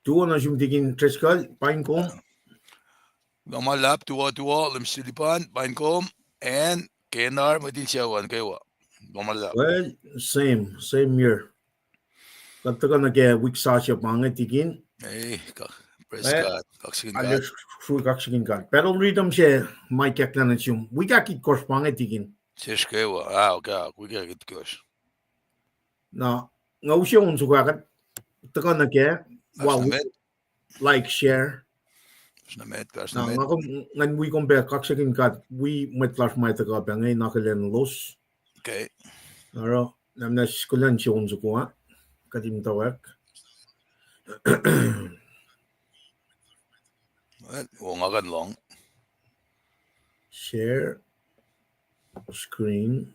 tuo na sumtigin treskal, paingkom. Gamalap, tuwa, limsilipan, paingkom, and kenar, matin siyawan, kaywa. Gamalap. Well, same year. Kataga na kaya week sa siya pangatigin. Eh, preskat, kaksakin. Alex Srui kaksakin. Pero rhythm siya, may kaklan na siyong. We kakit course pangatigin. Siya kaywa. Okay, we kakit course. Na, nga usya unso kakat. Taka na kaya, wow, like, share. Now, when we compare kaksakin kat, we met last my taka bangay nakalen los. Okay. Naro, namna skulan siya unso ko ha. Katim tawak. Well, long. Share screen.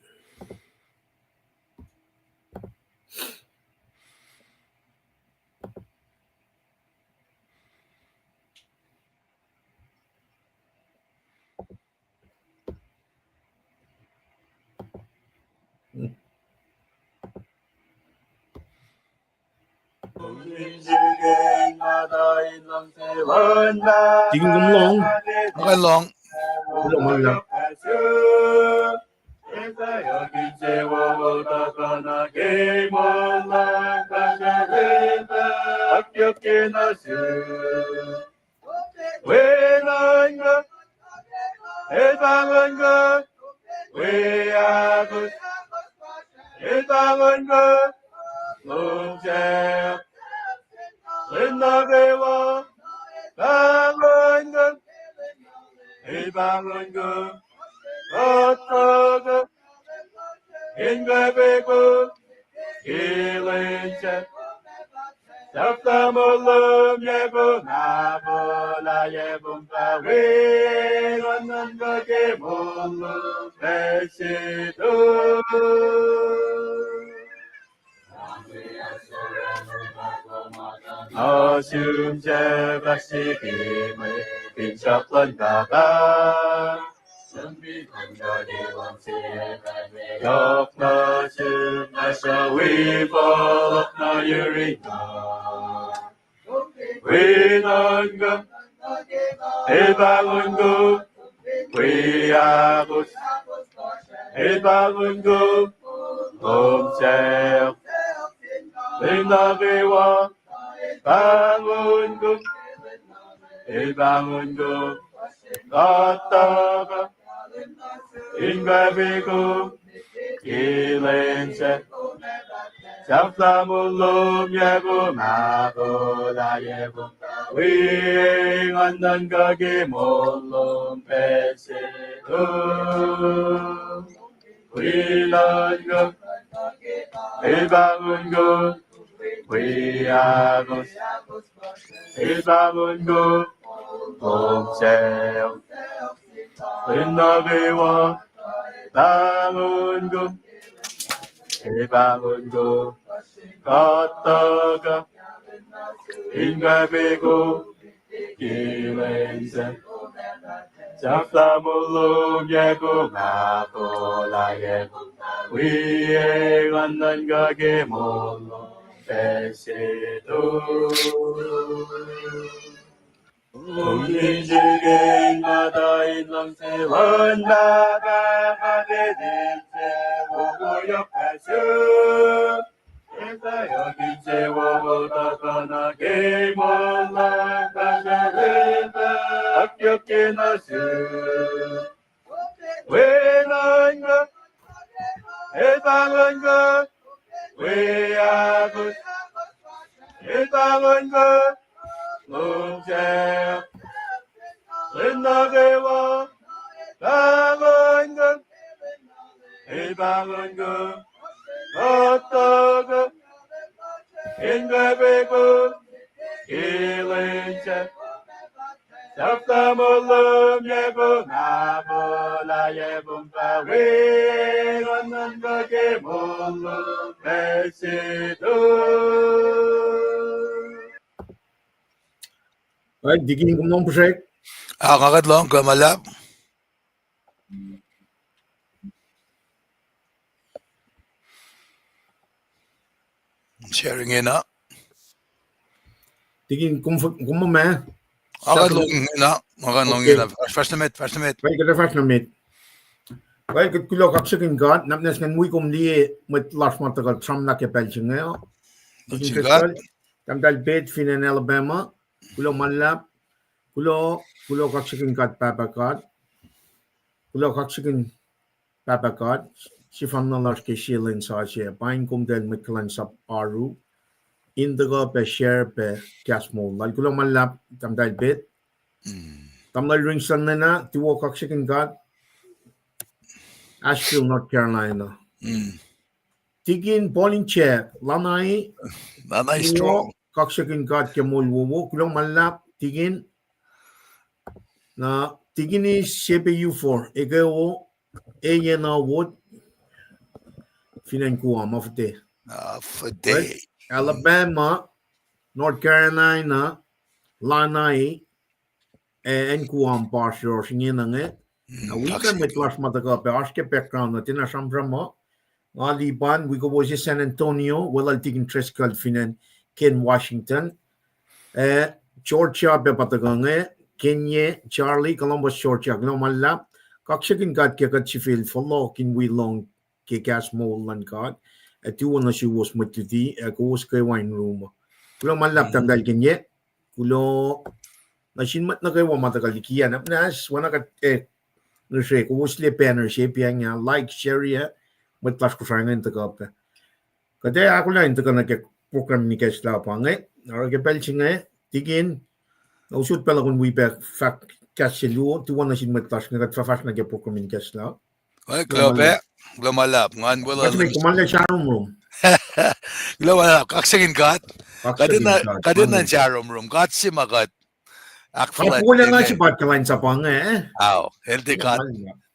Tingin gumlong. Okay long. Malap. Right, digging gumlong project. Kakad long, gamalap. Sharing in up. Tigin kumame. Akan long ina. Akan long ina. First na met. Baik kita first na met. Baik kita kulo kaksakin God. Napnes kan mui kumli met last mata ka Trump na kepel chinga. Tigin kristal. Tamdal bed finan Alabama. Kulo malap. Kulo kaksakin God papa God. Kulo kaksakin papa God. Sifam na lars ke shilin sa siya. Paing kumdel met kulacnsap aru. Indaga pe share pe kasmo. Lal kulo malap tamdal bed. Tamdal ringsan na tiwo kaksakin God. Asheville, North Carolina. Tigin bowling chair. Lanai strong. Kaksakin God kemol wowo. Kulong malap tigin na tigin is CPU4. Egeo na wood. Finan kuwa mafte. Fade. Alabama, North Carolina, Lanai, and kuwa pastor singinange. We can with last mataga pe aske background na tina sambramo. Aliban, we go was San Antonio, well tigin Trescal finan Ken Washington. Georgia pe patagange, Kenya, Charlie, Columbus, Georgia, Glomala, Kaksakin God Kakat Sifil, Folokin we long Kikas Molan God. At two one she was mututi, a ghost wine room. Glomala Tamdal Kenya, Kulo Nashin Matnaka Matakaliki, Nas, one I Nushe, Usle Penner, Shapiang, like Sharia, but Kosrae in the cup. Kade akollah in the Kanaka program Nikesh Lapange, or a Pelching, Tigin, no shoot Pelagon we back fact Cashilu, to one machine with Tashka, Fafashna get program in Kesla. Glomalap, one will make command sharon room. Glomalap, kaksakin God. Kadin sharon room, God Simagat. Akollah nga si kuiyalos eh. Healthy kat.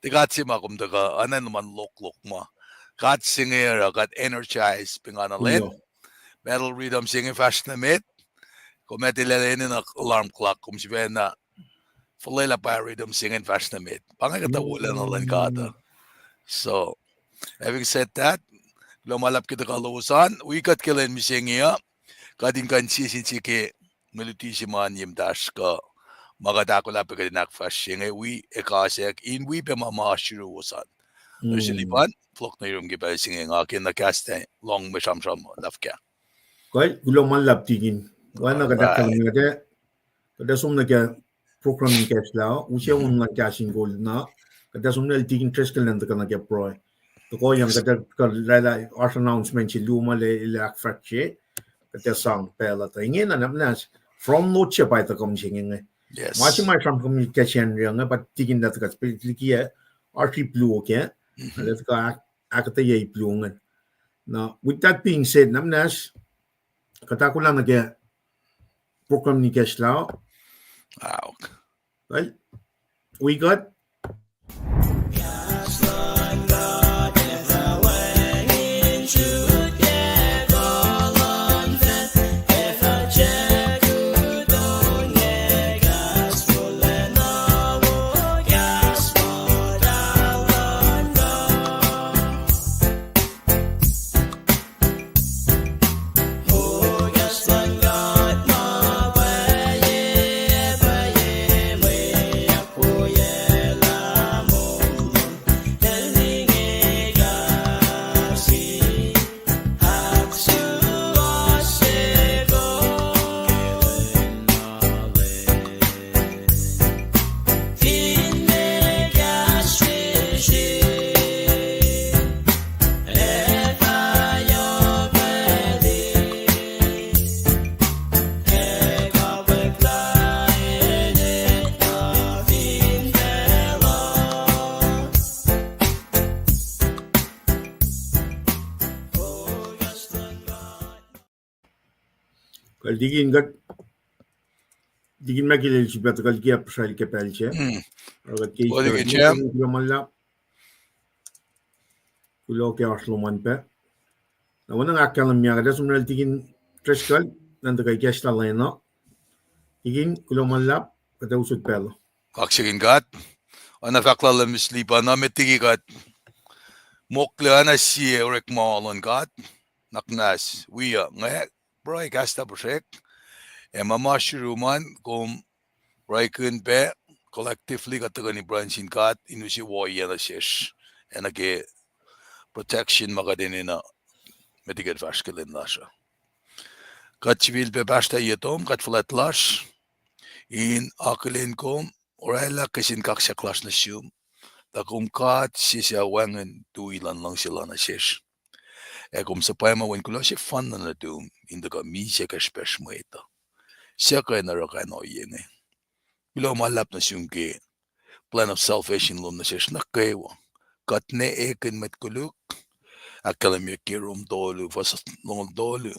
Tigat si makum daga anan naman lok mo. Kat singer kat energized pinganalin. Metal rhythm singing fast na mit. Kumetilalainin na alarm clock kum si na fulela pa rhythm singing fast na mit. Pangakatawala na lang kada. So, having said that, lumalap kita kalusan, wikat kilen misingiya. Kading kan sisitsiki melutisiman yim dash ka. Magadakola pe kadinak fashing we ekasek in we pe mamashuru wasan. Silipan flok na yung gibay singing akin na kaste long masham lafka. Kay guloman lap tigin. Wala kadakal mi kade. Kada sum na kya program ni KahsInKol usya un na KahsInKol na. Kada sum na tigin treskel na ka na kya pro. To ko yang kada lala art announcement si luma le ilak fratche. Kada sang pela ta ingin na namnas from noche pa ita kom singing. Yes. Masih macam communication yang apa tigin dat kat likiyac RT blue okay. Let ka akketeyac blue ngan. Now with that being said, namnas kata ko lang nagya program ni KahsInKol. Well, we got digin makilil si beto kalkia pasal ke pelche. Agat ke malla kulo ke asloman pe. Na wana ngakalam miya kada sumnal digin trescal nanda kay KahsInKol lena. Digin kulo malla kada usut pelo. Kaksakin God. Ana faklala mislipa na metigi God. Mokla na si Eric Malon God. Naknas. Wiya ngayak. Bro, kasta project. Mamashruman kum Raikun be collectively katagani branching kat inusi woyana shesh and age protection magadinina medical vasculin lasha. Katchvil be basta yetom kat flat lash in akelinkom orella kasin kaksaklash na shum takum kat sisya wangen tu ilan lang sila na shesh. Ekom sa paima wen kulosi fan na doom in the kamisya ka speshmeta. Siya kay narakay no yene. Bilo malap na syungke plan of salvation lum na shesh nukewa. Katne eken met kuluk akketeyac rum dolu was long dolu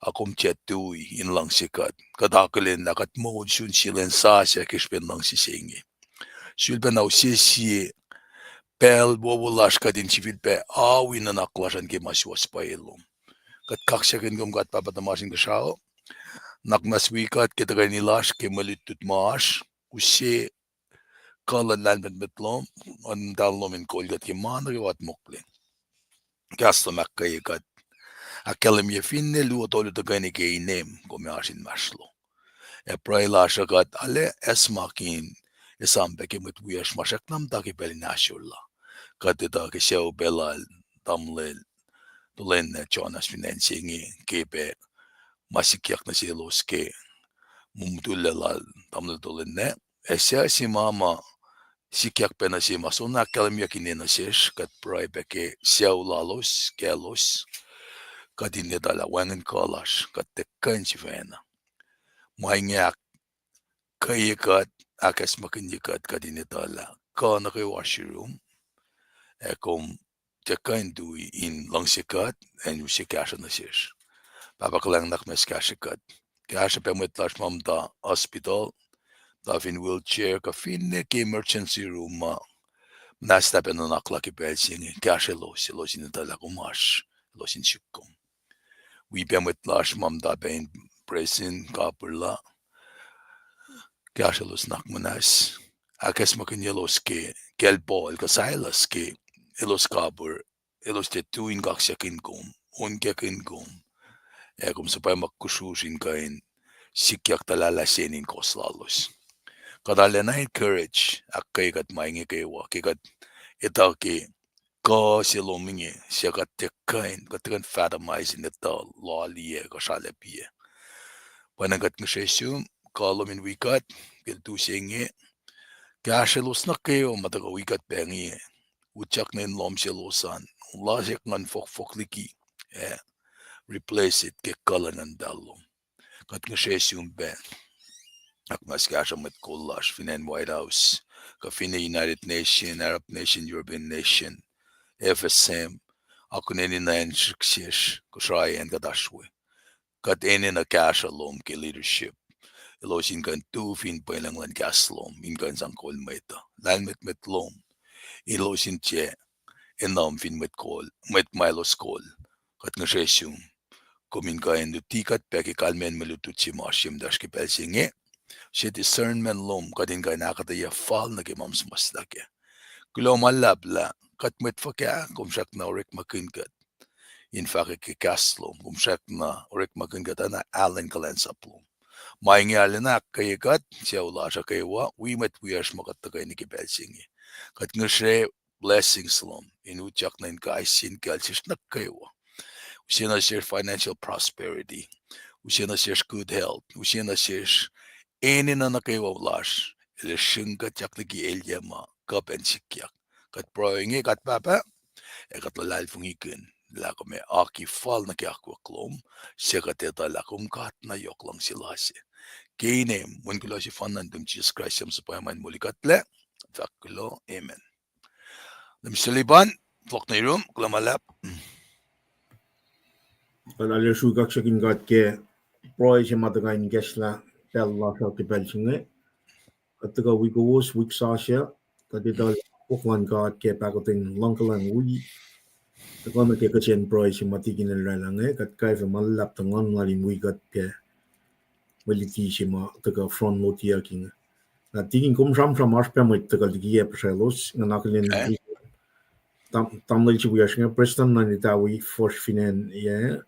akum chetui in lang sikat kadakelin nakat mo shun silen sa siya kispen lang si singi sulben au sisi pel wowolash kadin Sifilpac awi na naklashan ke maswas pailum kat kaksakin gum gat papatamasin ka sao nakmaswikat kitaganilash ke malutut maash usi kalan lanben betlom on dalom in kolgat ke manri wat mokle Kastamakayakat akketeyac finne luotolu tagani keinem come asin maslo. Prailashakat ale esmakin esampeke mut wias masaknam taki pelinasulla. Katita ke seu belal tamlel tulenne Jonas finansingi kepe masikyak na silos ke mumtulelal tamlel tulenne. Esya si mama sikyak penasima so akketeyac inena sesh kat praibeke seu lalos kelos. Kadine dala wangen kolash kat tekan chivena. Mwet kayikat akas makinyikat kadine dala kana ke washroom ekom tekan dui in langsikat en usikasha na sesh. Babaklang nakmes kashikat. Kasha pemetlash mamda hospital in wheelchair ka finne ke emergency room ma nastapen na naklaki belsingi kasha losin dala kumash losin shukkom. We pemetlash mamda ben presin kapurla kashalos nakmanas akas makinyelos ke kelbol kasailas ke elos kapur elos tetuin kaksakin kom onkekin kom ekom sa makkususin kain sikyak talalasenin koslalos kadalenain courage akkayikat maingi kewa kikat itaki ko silomingi siya katekain katakan fatamizing ito loliye kasalepie panagat ng sesum kalomin wikat piltu singi kashalos na kayo mataga wikat pengi utyak na lom silosan lasik ngan fokliki replace it ke kalangan dalom kat ng sesum ben akmas kasha met kolash finen White House ka fine United Nation Arab Nation European Nation FSM ako ninin shikshish Kosrae and kadashwe kat ene na kasha lom ke leadership elos kan tufin pailang lan kaslom kan sangkol meta lan met lom elos che enam fin met kol met milos kol kat nga shesum komin kain tikat peke kalmen melutut si mashim dash ke pelsinge she discernment lom kadin kain akketeyac fal na ke mams maslake global labla kat met faka kumshak na orek makinkat in fact ke kaslom kumshak na orek makinkat ana alen kulacnsap lom maingi alena kayikat siya ulasha kaywa we met wias makatagay ni kibelsingi kat ngushe blessings lom inutyak na in KahsInKol sis nakaywa usiya na siya financial prosperity usiya na siya good health usiya na siya ene na nakaywa ulash elishing kat yak nagi elyama kapensikyak kat proingi kat papa kat lalal fungikin lakome aki fal na kiyakwa klom siya kateta lakom kat na yok lang silasi Kinem, when kulosi fanan dum Jesus Christ yam supayaman mulikatle, fakulo, amen. Dum siliban, flok na room, klamalap. Kalau suka kaksakin kat ke proy si matagain gesla pella sa ke belsinge. Kataga wiowos wiksasya kadita uklan kat ke pakotin langkalang wi. Takana ke kacen proy si matikin lalange kat kai fa malap tangan ngalin wi kat ke maliti si ma taga front motia king. Na tingin kum sam mas pemit taga likiyac pacelos nganaklin tamlil si wiasnya Preston na nitawi force finan ya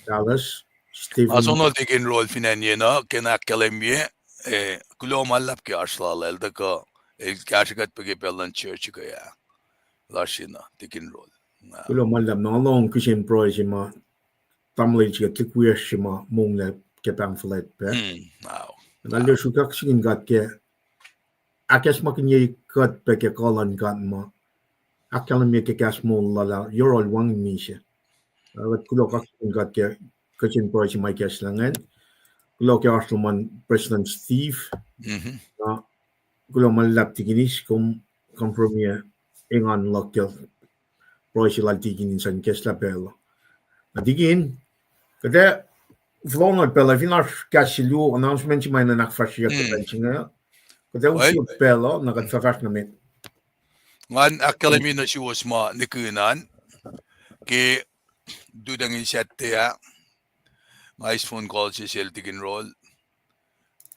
Dallas Stephen. Asunod ikin rol finanye na kinakalemye kulomalap ki arsla elde ka gerçekat peki pelan church ka ya lashina tikin rol. Kulomalap na long kishin pro sima tamlay chiga tikuya sima mong na kepang flat pe. Nalyo sukak sigin gat ke akes makinye kat pe ke kalan gat ma akalemye ke kas mo lala yorol wang nisha. Lat kulokak sigin gat ke kishin pro sima kes langan. Kulok ya Arsenal President Steve. Kulomalap tiginis kompromie engan lokkel Roisilal tiginin san kesla pelo. Nadigin, kada vlongal pelo, vinar kasilu announcement si may na nakfasya kapansinga. Kada usil pelo, nakatfafas na met. Ngan akkalami na siwas ma nikunan, ki dudang insette ya, mais phone call si tigin roll,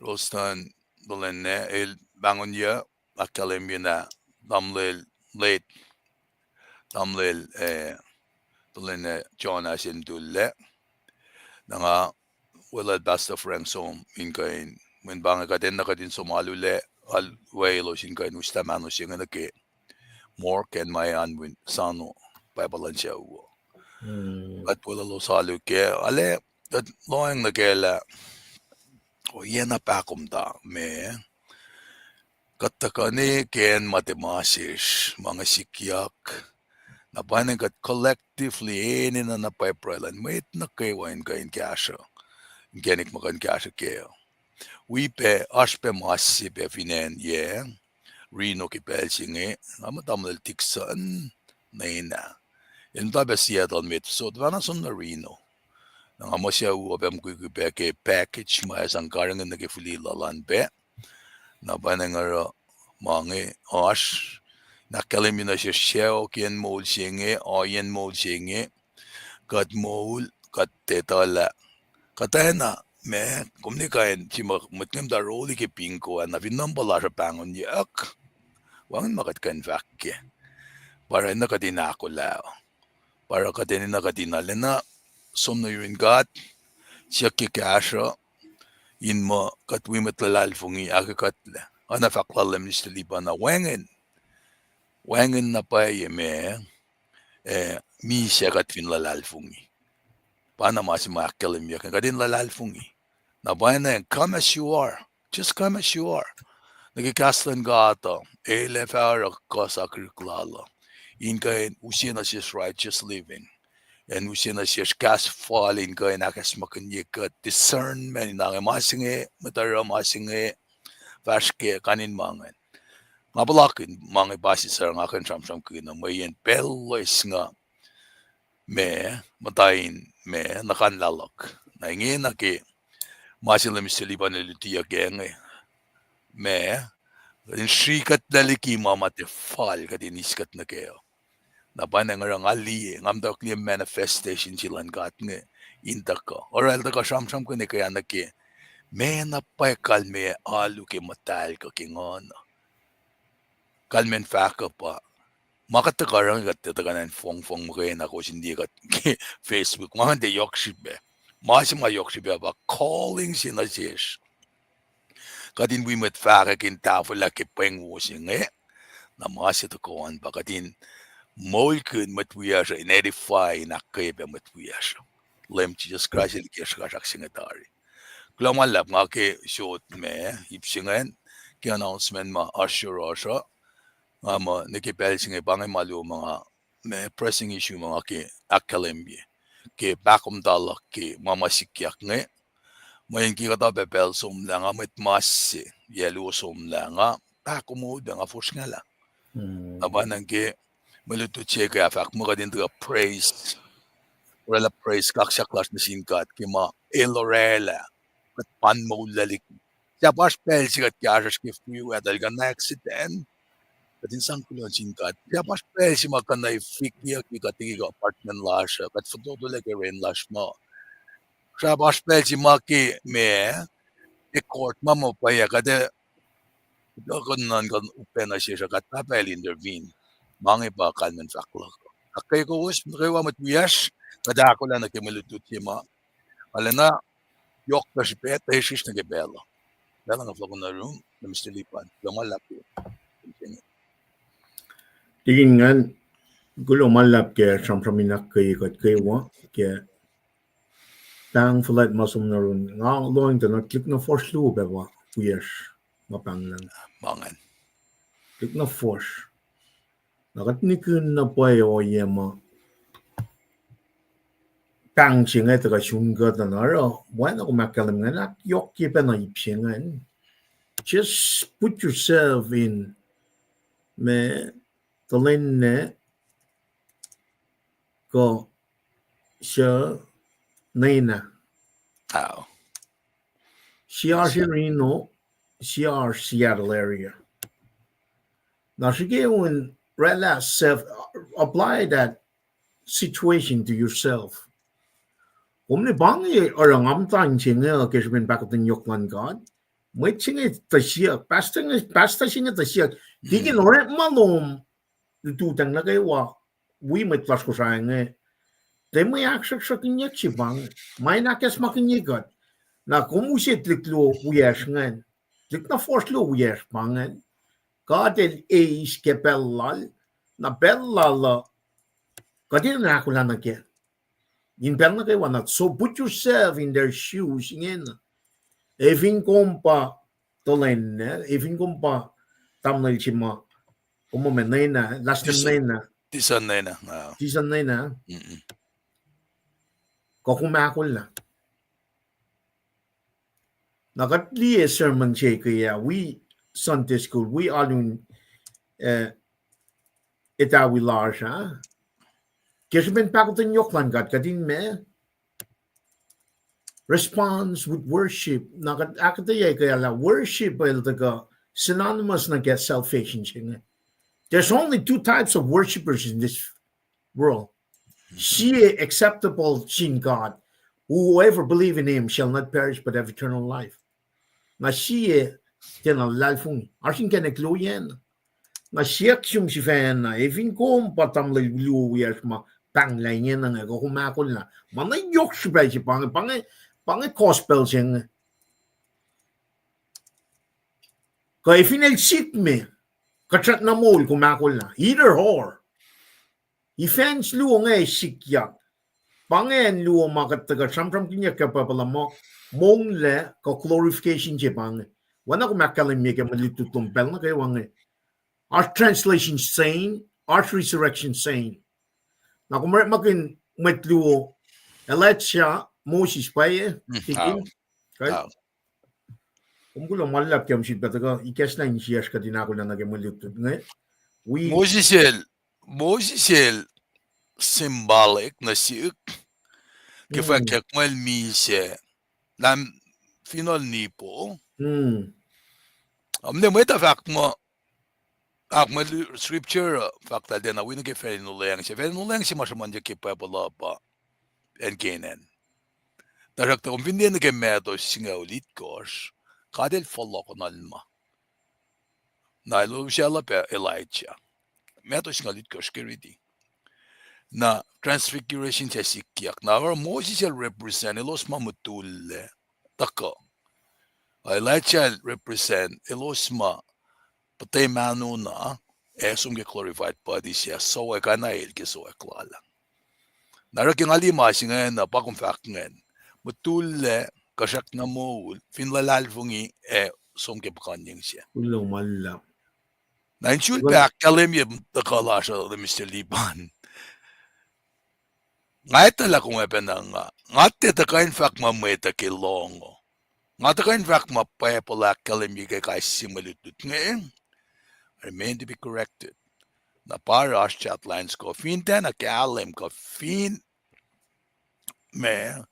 rostan dolenne, el bangon ya, akkalami na, damlel late, damlel dolenne John asin dulle, nga wala basta friend som inkain, when banga kaden na kadin somalule, al wailos inkain ustamano siya nga nake, more can my anwin sano pabalansya uwo. At wala lo salu ke ale at loang nagela o yan na pakumda me katakani ken matemasis mga likiyac na panagat collectively eni na napaprelan wait na kaywain kain kasha genik makan kasha ke we pe aspe masi pe finen ye Reno ki pelsinge amatamel tiksan na in tabi Seattle mit so dvana son na Reno nang amasya uabem kuikupe ke package ma isang karang na kifuli lalan pe na banangara mange ash nakalimina siya shell kien mol singe oyen mol singe kat mol kat tetala katena me komunikain si matngem da roli ki pinko na vinambala sa pangon yak wangin makat kan vakke para nakadina akollah para kadinin nakadinalena somno yun God siya kikasha in mo katwi matlalalfungi akakatle ana faklalam nistaliba na wengen na pa yeme mi siya katwin lalalfungi pana masimakkalim yakan kadin lalalfungi na bana come as you are just come as you are nagikaslan gato elefara kosakrklala inkain usina sis righteous living and usina sis kas falling kain akas makanyikat discernment na masinge matara masinge vaske kanin mangan mabalakin mga basis sa ngakan samsam kina mayen pelois nga me matayin me nakanlalok na inge na ki masilam siliban likiyac me in shrikat na liki mamate fal kadin iskat na kayo na panang arang ali ngamdak niya manifestation silan kat nga intaka oral da ka samsam ko ni kaya naki me na pa kalme alu ke matal ka kingon kalmen faka pa makatakarang katatakan fong mo kayo na ko hindi kat Facebook mga de yokshibe masima yokshibe ba calling sinasish kadin we met faka kin tafula ke Paing wusinge na masito ko an ba kadin molkun matwiyasha in edify na kebe matwiyasha lem Jesus Christ likiyac kaksakin klamalap nga ke shot me ipsingen ke announcement ma assurasha nga ma nakipelsinge bangay malu mga me pressing issue mga ke akkalembye ke bakom dalak ke mamasikyak nge mayin ki kata bebel somla nga met masse yelo somla nga bakomo nga force nga la abanang ke maluto check afak mo kadin to praise wala praise kaksaklas na singkat ke ma elorela kat pan mo lalik siya pas pel sikat kyasas ke few adal ka na accident kadin sang kulon singkat siya pas pel si makanay fikya ki katigi ka apartment lasha kat foto to like ren lash mo siya pas pel si maki me e court mamo pa ya kada dokonan kan upena siya kat tapel intervene mange pa kalmen faklo akay ko was nakawa matwiyas kada ako lang nakimalutut siya ma Alena yok da şipet teşhiş ne gebelo. Bela nga Folokinyukyak na Sifilpac. Lumalap yun. Tingin nga gulo malap ke sampraminak kay wa ke tang flight masum na ron nga loing to na click na force lu ba wa yes mapanglan Mangan. click na force nakat nikun na pa yo yema tang sing ay taga shunga da na ro wala ko makalam nga nak yok ki pa na ipsingan just put yourself in me talin ne ko siya Naina. How? CR Reno, CR Seattle area. Now, she gave when self apply that situation to yourself. Omni bangi orang amtang chinga kishbin back in Yoklan God. May chinga tashiak, pasta chinga tashiak. Digin ore malom the tutang na kay wa we may plus ko sayang they may actually shaking yakshibang. May nakes makinyigat. Na kung siya tliklo uyas ngan, tlik na force lo uyas pangan, kadel eis ke bellal, na bellal, kadil na ako lang nagya. Yin bell na kayo wanat. So put yourself in their shoes, ngin. Evin kompa tolen, evin kompa tamnal chima, kumomen na, last name na. Tisan na. Tisan na. Kukumakol na. Nakatli sermon siya kaya we Sunday school we alun itawi large ha. Kasi ben pakutin yoklan gat kadin me response with worship. Nakat akketeyac kaya la worship el taga synonymous na get salvation siya. There's only two types of worshipers in this world. Siya acceptable in God. Whoever believe in him shall not perish but have eternal life. Na siya tena lalfung arsin kene kloyen na siya ksum si fan na evin kom patam le lu yes ma tang la yen na ko kumakol na mana yok si ba si pang gospel sing ko evin el sit me kachat na mol kumakol na either or ifans lu nga sikya pangen lu makat taga samsam kinya kapapala mo mong le ko glorification je pang wana ko makalim me ke malitutong bel na kayo wangi our translation saying our resurrection saying na kung makin metluo Elijah Moses pa tigin kay kung gulo malap kyam sit bataga ikas na insias ka dinako na nagemulutod ngay we Mosisel symbolic na siuk kifakyak mal mise nam final nipo amne Mwet fak mo akmal scripture fakta dena win ke fe no leng si masaman je ke pa pa en kenen darak ta umbindin ke medo singa ulit kos kadel Folokinyukyak na lo shala pe Elijah medo singa ulit kos keridi na transfiguration sa sikiyak na our Moses represent elos mamutul tako Elijah represent elos ma patay manu na sum ke glorified body siya so ka na ke so klala narak yung alima singa na pa kung fact ngen mutul kasak na mo finlalal fungi sum ke pakanyang siya ulo malap na insul pa kalim yung takala sa Mr. Liban ngay tala kung epenang nga takain fact mameta ke longo nga takain fact mapayapala kalim yung kay simalutut ngayon remain to be corrected. Na para chat lines ko fin na kalim ko fin me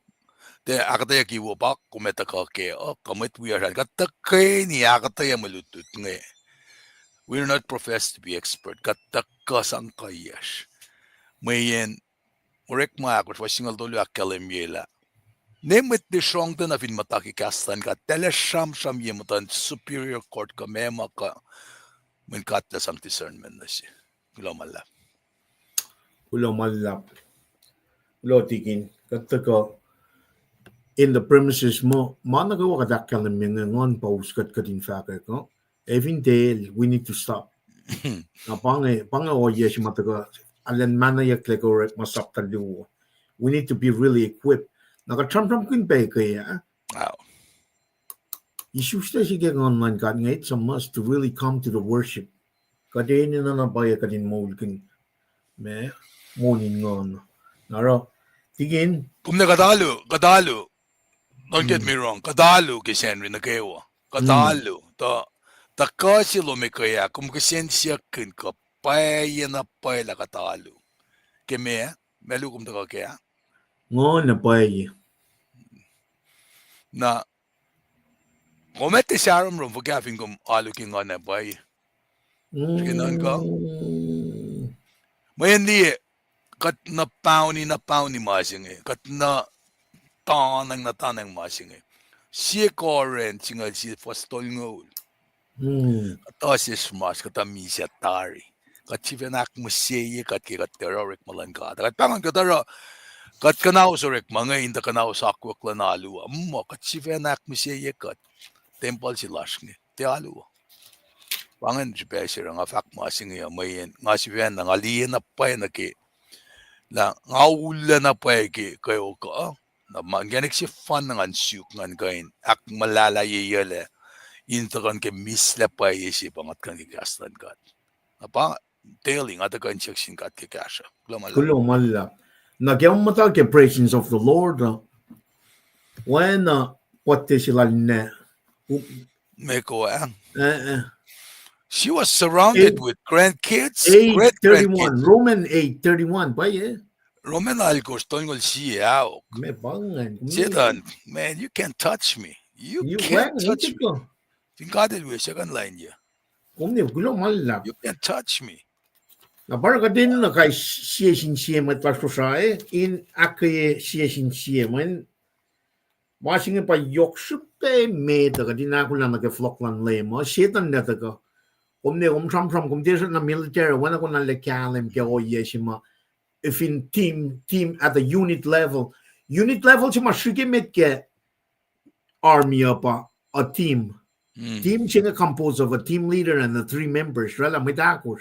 te akketeyac iwo pa kumeta ka ke kamit we are katakay ni akketeyac malutut nge. We're not professed to be expert katakasang kayash. Mayen urek ma ako singal dolo akalim yela. Nemit di strong na fin mataki kastan ka telesham yemutan superior court ka mema ka men katlas ang discernment na siya. Ulo malap. Ulo tigin kataka in the premises mo nagawa ka dakal ng ngon post kat in fact ko every day we need to stop na pang o yes mataga alan manaya click or masap taliwo we need to be really equipped naka tram kun pe kaya wow issues ta sige online ka nga it's a must to really come to the worship kadin na baya kadin mo kin me morning ngon naro tigin kumne kadalu don't get me wrong kadalu ke senri nukewa kadalu ta kasi lo me kaya kum ke sen siya kin ka paya na paya kadalu ke me melu kum ta kaya ngon na paya na komete sharam rum for gafing kum alu king on na paya kinan ka Hindi kat na pauni masing kat na tanang masing siya koren singa si fostol ngol tos is mas kat misya tari kat sivenak mo siya kat terroric malangka kat pangan katara kat kanaw sorek mga inda kanaw sakwak lanalu mo kat sivenak mo siya kat temple silash ni te alu pangan jipesir nga fak masing mayen nga siven nga liyen na pa na ke la ngawula na pa kayo ka na maganik si fan ng ansuk ngan kain ak malala yele intakan ke misla pa si pangat kan gigastan kat apa telling at kan section kat ke kasha kulomala nagyam mata ke presence of the Lord when pote sila ne meko she was surrounded with grandkids 8:31 Roman 8:31 pa Roman algos tongol siya me bangan Sedan, man, you can't touch me. You can't touch me. Tingkadel we second line ya. Kumne kulomala. You can't touch me. Na barka din na kay siya mat Kosrae in akke siya man washing pa yoksupe me daga dinakula na ke floklan le mo setan na daga kumne tram kumde na military wana ko na lekalem ke o yeshima if in team at the unit level chima shige met ke army up a team team chinga composed of a team leader and the 3 members rala metakos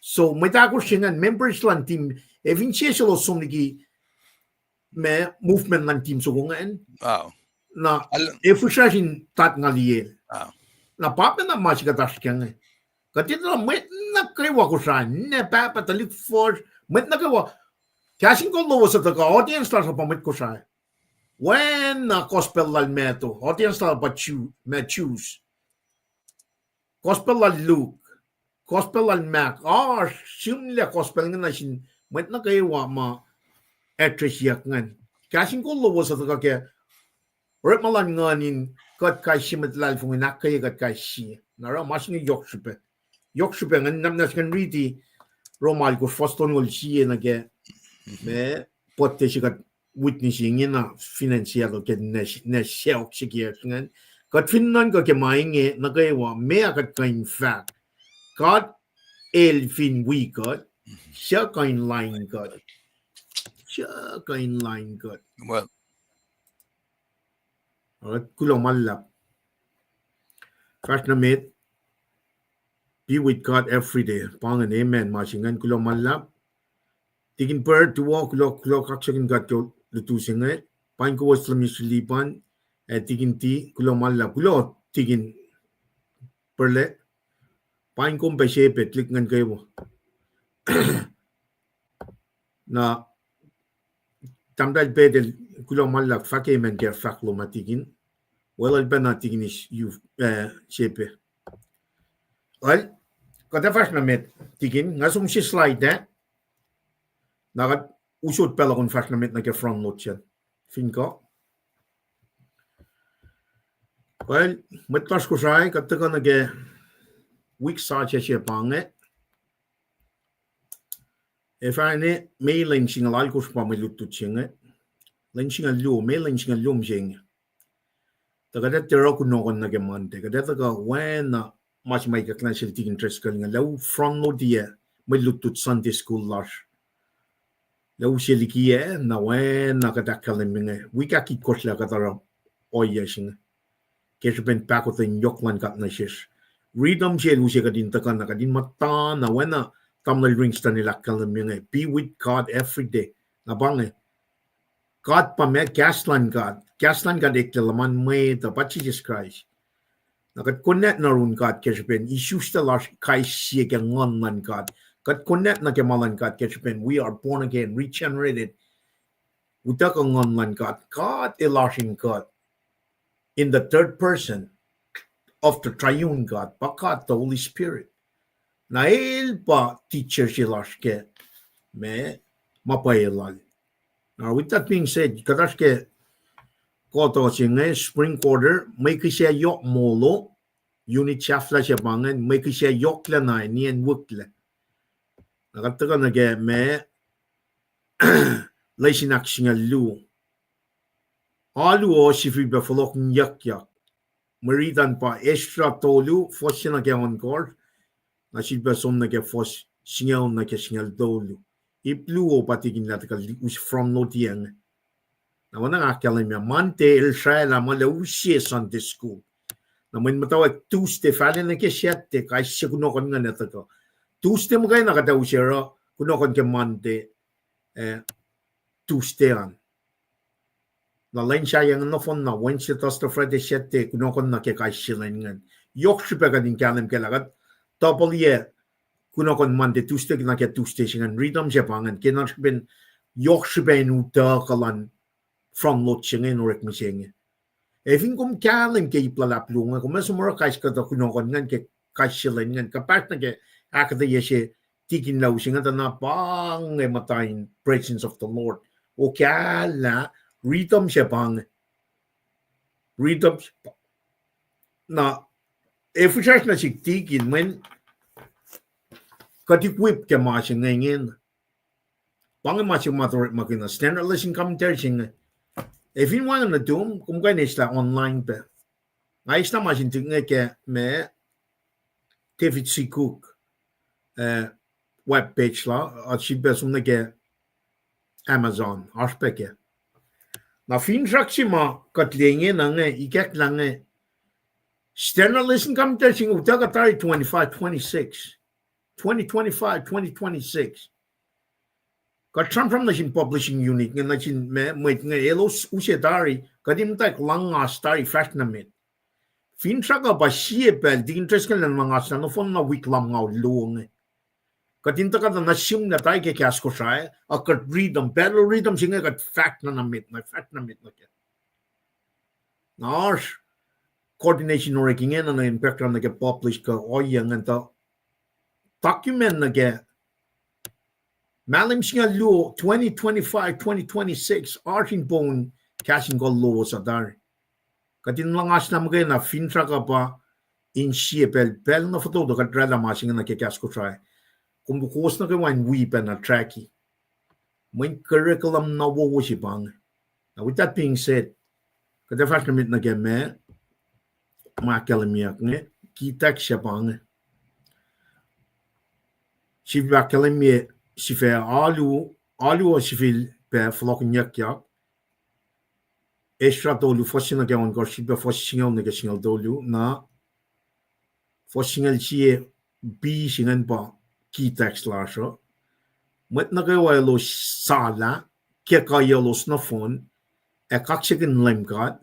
so metakos chinga members lan team evin cheselo somnigi me movement lan team so ngan wow na efushin tat ngaliel na papa na mas ka taskyang katito met na krewa ko sa ne papa talik for met na kawa KahsInKol lowos at the audience starts up with Kosrae. When gospel lal meto, audience starts but choose. Gospel lal Luke, gospel lal Mac. Simple gospel nga sin met na kayo ma etresiak ngan. KahsInKol lowos at the kaya rep malan nganin kat kay simet lal fung inak kaya kat kay si. Nara mas ni yoksupe ngan namnas kan riti romal ko foston ngol siye na kaya me pote sikat witnessing na financial ke ne self sikiyan kat finnan ka ke mainge na kaywa me akat kain fact kat fin we kat siya kain line kat well kulong malap first na mate be with God every day pangan amen masingan kulong malap tigin per to walk kaksakin gat yo lutusin nga pain ko was lam Sifilpac tigin ti kulomala tigin perle pain ko pa shepe click ngan kayo na tamdal bedel kulomala fake men ger faklo matigin well al bana tigin is you shepe well kada fast na met tigin ngasum si slide na nakat usod pala kung fast na met na front note yan. Fin ko. Well, matlas ko siya, kata ka weak sa siya pange. If I may lang singal ko siya may lutut siya. Lang singal lum, may lang singal lum siya. Tagadat tira ko nokon nagamante. Kadata ka, when mas may kaklansil tigin tres ka nga, law front note diya, may lutut Sunday school lash. لو شلكيه نوين نكتكلم منه ويكاكي كوشلا كتر اويشين كيش بين باكوتين يوكلان كاتنشيش ريدم شيلو شيكادين تكان نكادين متا نوين تامل رينغستاني لكلم منه be with God every day نبانه God pamet gaslan God eklelaman Mwe the Jesus Christ nakat connect na run God keshben issues the lash kai siege ngonlan God God connect na kemalan God keshben we are born again regenerated utak ngonlan God elashing God in the third person of the triune God bakat the Holy Spirit nail pa teacher silash ke me mapayelal. Now with that being said kadash ke koto singe spring quarter make siya yok molo unit chafla siya bangen make siya yok la na nien wukle nakataga nage me leisinak singa lu alu o Sifilpac Folokinyukyak maritan pa Ezra tolu fosya na on course na silba som na ke fos singaw na ke singal tolu iplu o patigin latakal us from notiang na wana akalim ya mante el shaila mala usie Sunday school na may mutawaek Tuesday fala na ke siyate kay siya kunokon nga natato Tuesday mo kayo nakataw siya kunokon ke Monday Tuesday an na lain siya yung nofon na Wednesday Thursday Friday siyate kunokon na ke kay siya nga yok siya pa kading kalim ke lagat double year kunokon Monday Tuesday na ke Tuesday siya nga rhythm siya pangan kinan siya ben yok siya ben utakalan from lot siya nga norek mo siya nga Evin kum kalim ke iplalap lunga kum sumura kais ka kunokon ngan ke kaisilan ngan kapat na ke akketeyac siya tikin law siya nga na bang matayin presence of the Lord o kala rhythm siya bang rhythm na efusas na siya tikin men katikwip ke ma siya ngayon bang ma siya maturip makina standard lesson commentary siya If you want to do, kung kaya nila online pa. Ngayos na masintig nga kaya may David C. Cook webpage la at siya besong na kaya Amazon. Aspe kaya. Na finrak si ma katlingin na nga ikak lang nga standard lesson commentary sing utaga tayo 25-26. 2025-2026. Katram from the publishing unit nga nachin Mwet nga elos usya dari kadim tak langas dari fast na mit. Fintra ka ba siya pel di interest ka lang mga sa no phone na week lam nga luong. Katinta ka na nasyum na tayo kay Kosrae akat rhythm pero rhythm siya nga kat fact na mit na kaya. Nars coordination or king na impact na ke publish ka o yang anta document na ke Malim siya luo 2025-2026 arting bone KahsInKol lowos adar. Katin langas na mga na fintra ka pa in siya pel na foto do kadrala masing na Kosrae. Kung bukos na kayo ang weapon na tracky. May curriculum na wawo si bang. Now with that being said, kada fast na mit na game makalamiyak nga kitak siya bang. Si bakalamye si fe alu o Sifilpac Folokinyukyak Ezra tolu fosina ke on gorsiba fosingal na singal tolu na fosingal siya b singan pa keytext lasho Mwet na wiowos sala kuiyalos na phone kaksakin LEUM God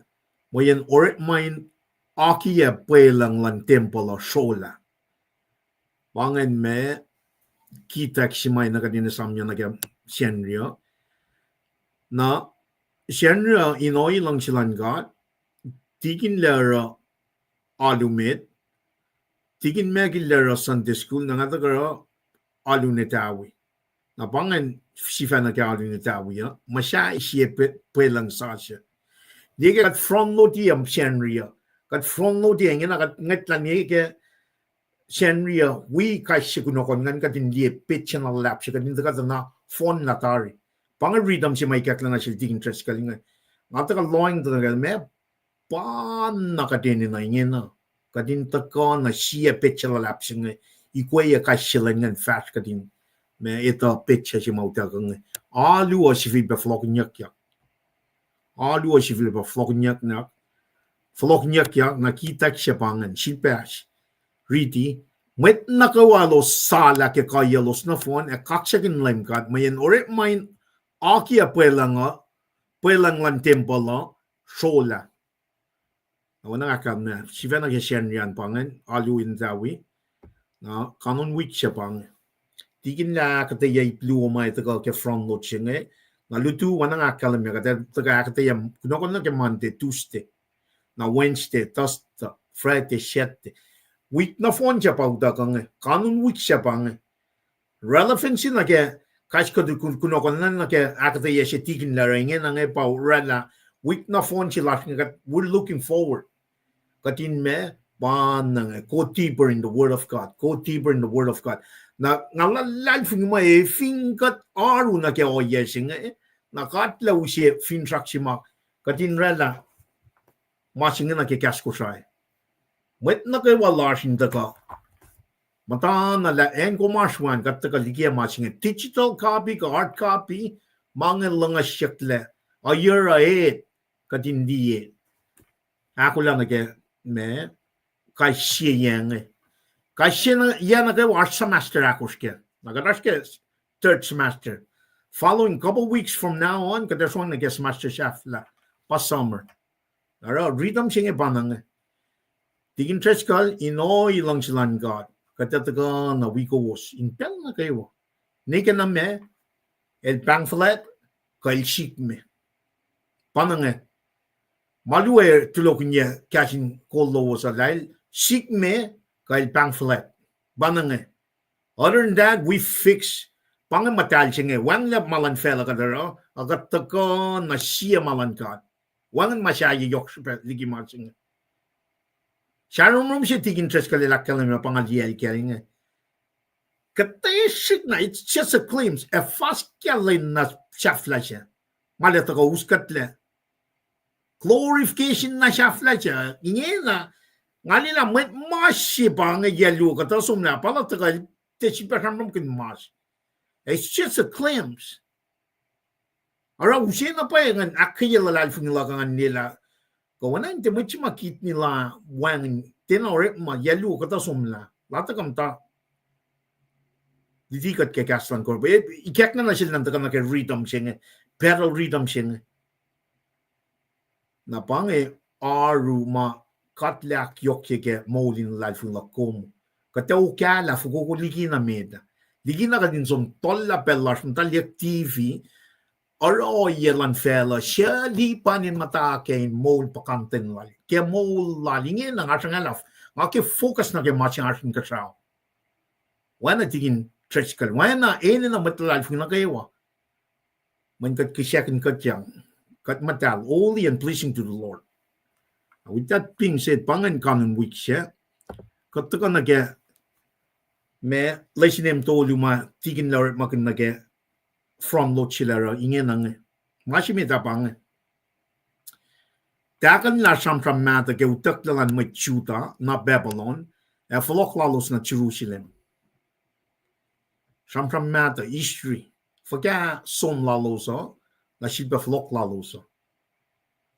moyen orit main akketeyac lang tempo la shola bangan me keytext si may nakadina samya naga sienria na sienria inoy lang silang God tikin lera alumit tikin megil lera Sunday school na nga tagara alunetawi na bangan sifa na ka alunetawi ya masya siya pelang sasya di kat from no diyam sienria kat from no diyam nga kat ngatlan niya ke Senria, we kasi kunokon ngan katin liye pitch na lap siya katin ka na phone na tari. Pang read si may kakla na siya di interest ka linga. Ngata ka loing to na me pan na katin na ingin na. Katin ta ka na siya pitch na lap siya nga ikuya kasi sila ngan fast katin me ito pitcha si mauta kang alu o Sifilpac Folokinyukyak alu o Sifilpac Folokinyukyak nakita siya pangan silpas riti Mwet wiowos sala ke kuiyalos na phone kaksakin LEUM God mayan ore main akia puelang lan temple sola awana akam na sivena ke shenrian pangan alu in zawi na kanon week siya pang tigin la akketeyac blue mai taga ke front lot chinge na lutu wana akalam ya taga akketeyac kunokon na ke Monday Tuesday na Wednesday Thursday Friday Saturday week na phone siya pa uda kang kanon week siya pang relevancy na ke kasko kunokon na ke akketeyac siya tigin la ringen na nge pa rela week na phone siya we're looking forward katin me go deeper in the Word of God. Go deeper in the Word of God. Na ngalalal fing mo fingat aru na kaya oyesing na katla usi fin saksima katin rela masing na kaya Kosrae. Mwet na kaya walasing taka. Mata na la enko maswan kataka likiyac masing digital copy ka hard copy mga langa shakle a year ahead katin diye. Akollah na kaya me KahsInKol. KahsInKol na watch semester akoske. Nagadaske third semester. Following couple weeks from now on, kada so na semester shafla pa summer. Ara rhythm singe banang. Tigin treskal ino ilang silan God. Katataga na wiowos in pel na kayo. Nika na me el pamphlet KahsInKol me. Panang Maluer Folokinyukyak KahsInKol lowos alay Sik me kay pamphlet. Banang other than that, we fix pangamatal singe. Wang lap malan fela kadaro. Agat tako na siya malan kad. Wangan masyayi yok ligi mal singe. Sharon rom siya tigin tres kalilak kalim na pangaliyel kering. Katayasik na it's just a claims. A fast kalin na shafla siya. Malata ko uskat le. Glorification na shafla siya. Inge na ngalila Mwet mashi pa nga yelu kata sumna pala taga techi pa kanam kin mas. It's just a claims. Ara usin na pa yung akketeyac lalfing lakangan nila. Kawanan te mochi makit nila wang tinore ma yelu kata sumna. Lata kamta. Didikat ke KahsInKol. Ikek na sila nanta na ke rhythm singe. Pero rhythm singe. Na pange aru ma katleak yokkeke molin lalfing lakom. Katau kala fuko ligina meda. Ligina ka din som tolla pellas mtaliak TV. Aro yelan fela siya li panin mata kay mol pakanten lali. Kaya mol lalingin ang asang alaf. Nga focus na kay masing asang kasaw. Wana tigin trechkal. Wana ene na matalalfing na kayo. Man kat kisyakin katyang. Kat matal. Holy and pleasing to the Lord. With that being said, pangan kanon week siya. Kataka nage me lesinem to luma tigin lawret makin nage from lot chilera inge nang masimi ta pang. Takan la samtram mata ke utak lalan machuta na Babylon e Folokinyukyak na Jerusalem. Samtram mata history. Faga som lalosa na shiba Folokinyukyak.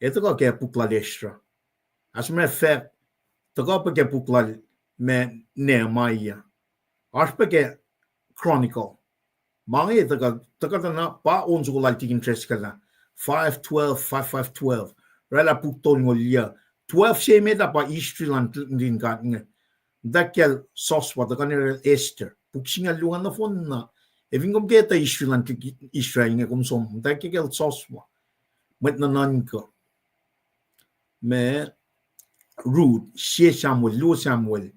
Ito ka kaya pukla Ezra. As a matter of fact, taga pa ke pukla me Nehemiah. As pa ke Chronicle. Mga taga na pa onzo ko tigin tres ka na. 5:12, 5:12. Rela putol ngolya. 12 siya meda pa history lang din ka nga. Dakel soswa taga nila Esther. Puksinga lungan na phone na. Eving kom keta history lang Israel nga kumsom. Dakel soswa. Met na nan ko. Me Ruth, She Samuel, Lu Samuel,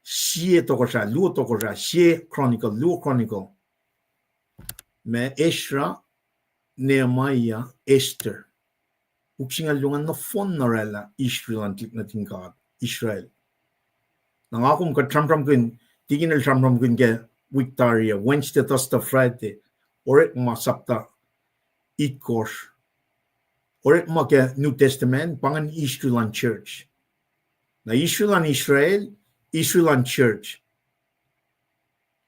She Tokosha, Lu Tokosha, She Chronicle, Lu Chronicle. Me Ezra, Nehemiah, Esther. Uksinga lungan na phone na rela Israel na tingkad. Israel. Nang akong katramram kun, tigin el tramram kun ke Victoria, Wednesday, Thursday, Friday, orek masapta, ikos. Orek ma ke New Testament, pangan Israel Church. Na Israel, Israel Church.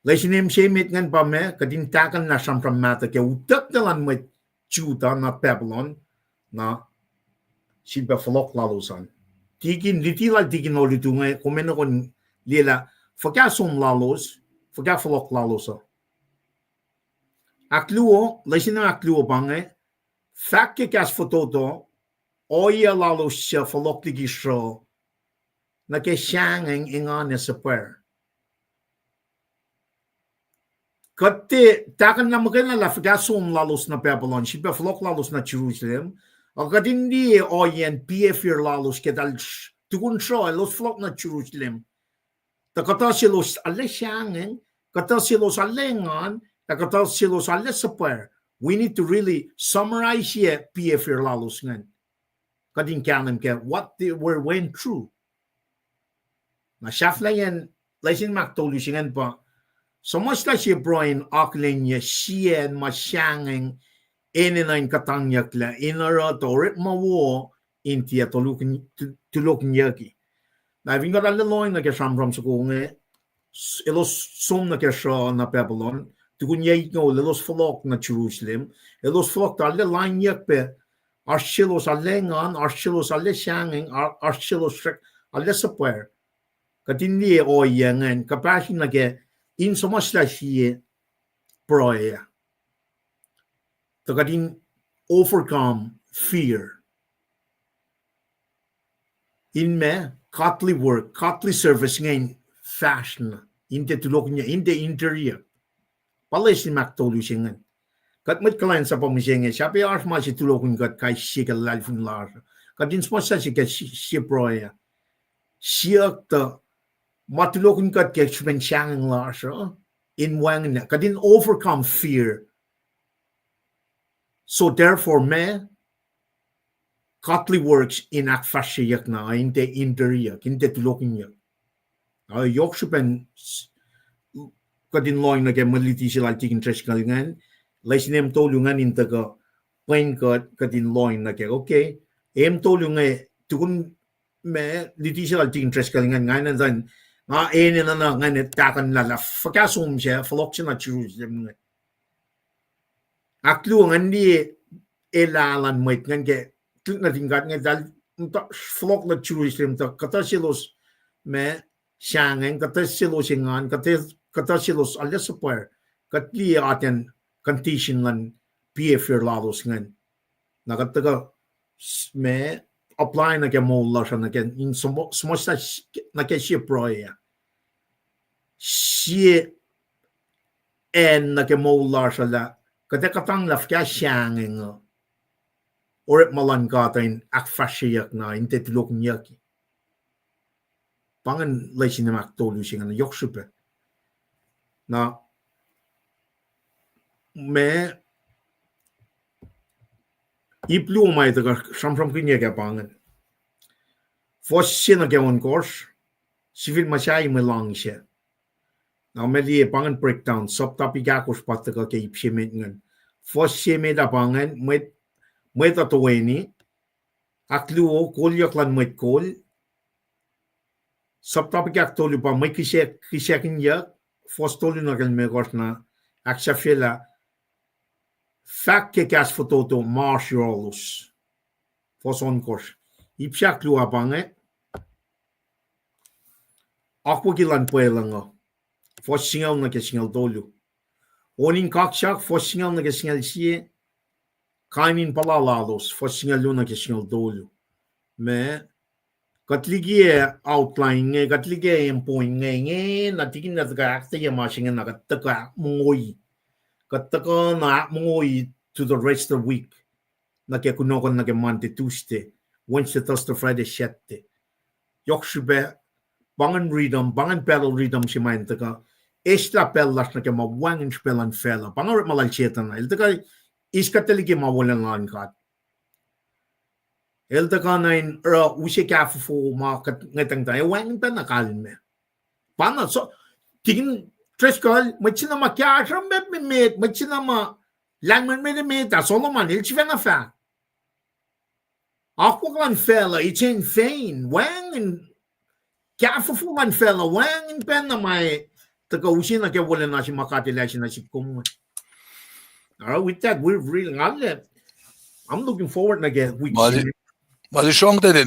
Leisinem shemit ngan pa me kadin takan na from mata ke utak dalan met chuta na Babylon na siba Folok lalosan. Tikin litila tikin olitunga komeno kon lila fakasum lalos faka Folok lalosa. Akluo leisinem akluo bange fakke kas fototo oya lalos siya Folok ligisho na ke siyangeng ingane sa per. Kate takan na magana la fakasum lalos na Babylon, siba Folok lalos na Jerusalem. O kadindi oyen PFR lalos kedal tukun siya los Folok na Jerusalem. Takata silos alle siyangeng, kata silos allengan, takata silos alle sa per. We need to really summarize here PFR lalos ngan. Kadin kanan ke what they went through. Na shafla yan, laisin maktolusingan pa. So much like siya broin aklen niya siyan masyangeng eninain katangyak la inara torit mawo intia Folokinyukyaki. Na vinga ralaloy na kesam from sukunge elos sum na kesha na Babylon tukunyay no elos Folok na Jerusalem elos Folok talle lanyak pe arshilos alengan arshilos alle shangeng arshilos alle sapwer katindi o yangan kapasin na ke in so much like she prayer to kadin overcome fear in me costly work costly service ngayon fashion inte tulok niya inte interior palasin maktolusingan kat met kalansap pamisenge sabi ars ma si tulokun kat kay sikal lalfun lar kadin smasa si kat si prayer siak ta matulokun kat ke expensyang lar so in wang na kadin overcome fear. So therefore me costly works in akketeyac na inte interior inte Folokinyukyak. Yokshupen kadin loin na ke maliti sila tikin tres kalingan laisinem tolungan inte ka Paing kadin loin na ke okay em tolungan tukun me liti sila tikin tres kalingan ngayon dan ene na ngayon takan lala fakasum siya Folok siya na Jerusalem ngayon. Aklu ngandi elalan Mwet ngan ke tuk na tingkat nga dal Folok na Jerusalem ta kata silos me siyangeng kata silos ingan kata silos alle super katli aten condition lan PFR lalos ngan nakataga me apply na ke mola siya na ke in sumasta na ke siya proya siya en na ke mola siya la kata katang laf kya siyangeng or malan katain akketeyac na inte Folokinyukyaki. Pangan laisin na maktolusingan na yoksupe na me iplu may taga samsam kinya ka pangan. Fos siya na kewan course sivil masyay melang siya. Na meli pangan breakdown subtopic akos pataga ke ipsimet ngan. Fos siya me da pangan Mwet atoweni akluo kolyak lan Mwet kol subtopic aktolu pa may kisyakinyak fos tolu na kan me course na aksafela fakke kas fototo marshiolos fos on course ipsaklu apange akwakilan puelanga fos singal na ke singal tolu onin kaksak fos singal na ke singal siye kainin palalalos fos singal luna ke singal tolu me katligie outline nge katligie point nge natikin na taka akteya masingan na kataka mungoi kataka na mungoi to the rest of the week na ke kunokon na ke Monday Tuesday Wednesday Thursday Friday Saturday yoksube bangan rhythm bangan pacl rhythm si main taka extra pelas na ke mawangin spelan fela bangan malal chetan na iltaka iskateligi mawalan langkat eltaka nain usi kafu market ngetang tayo wangin pa nakalme pana so tingin treskal machina makyasha met machina ma langman met soloman ilchivena fa akwalan fela ichen fein wangin kafu man fela wangin pa na may Taka usin na kaya wala na si makatila si na si kum. With that, we're really I'm looking forward na get week. Malisongten.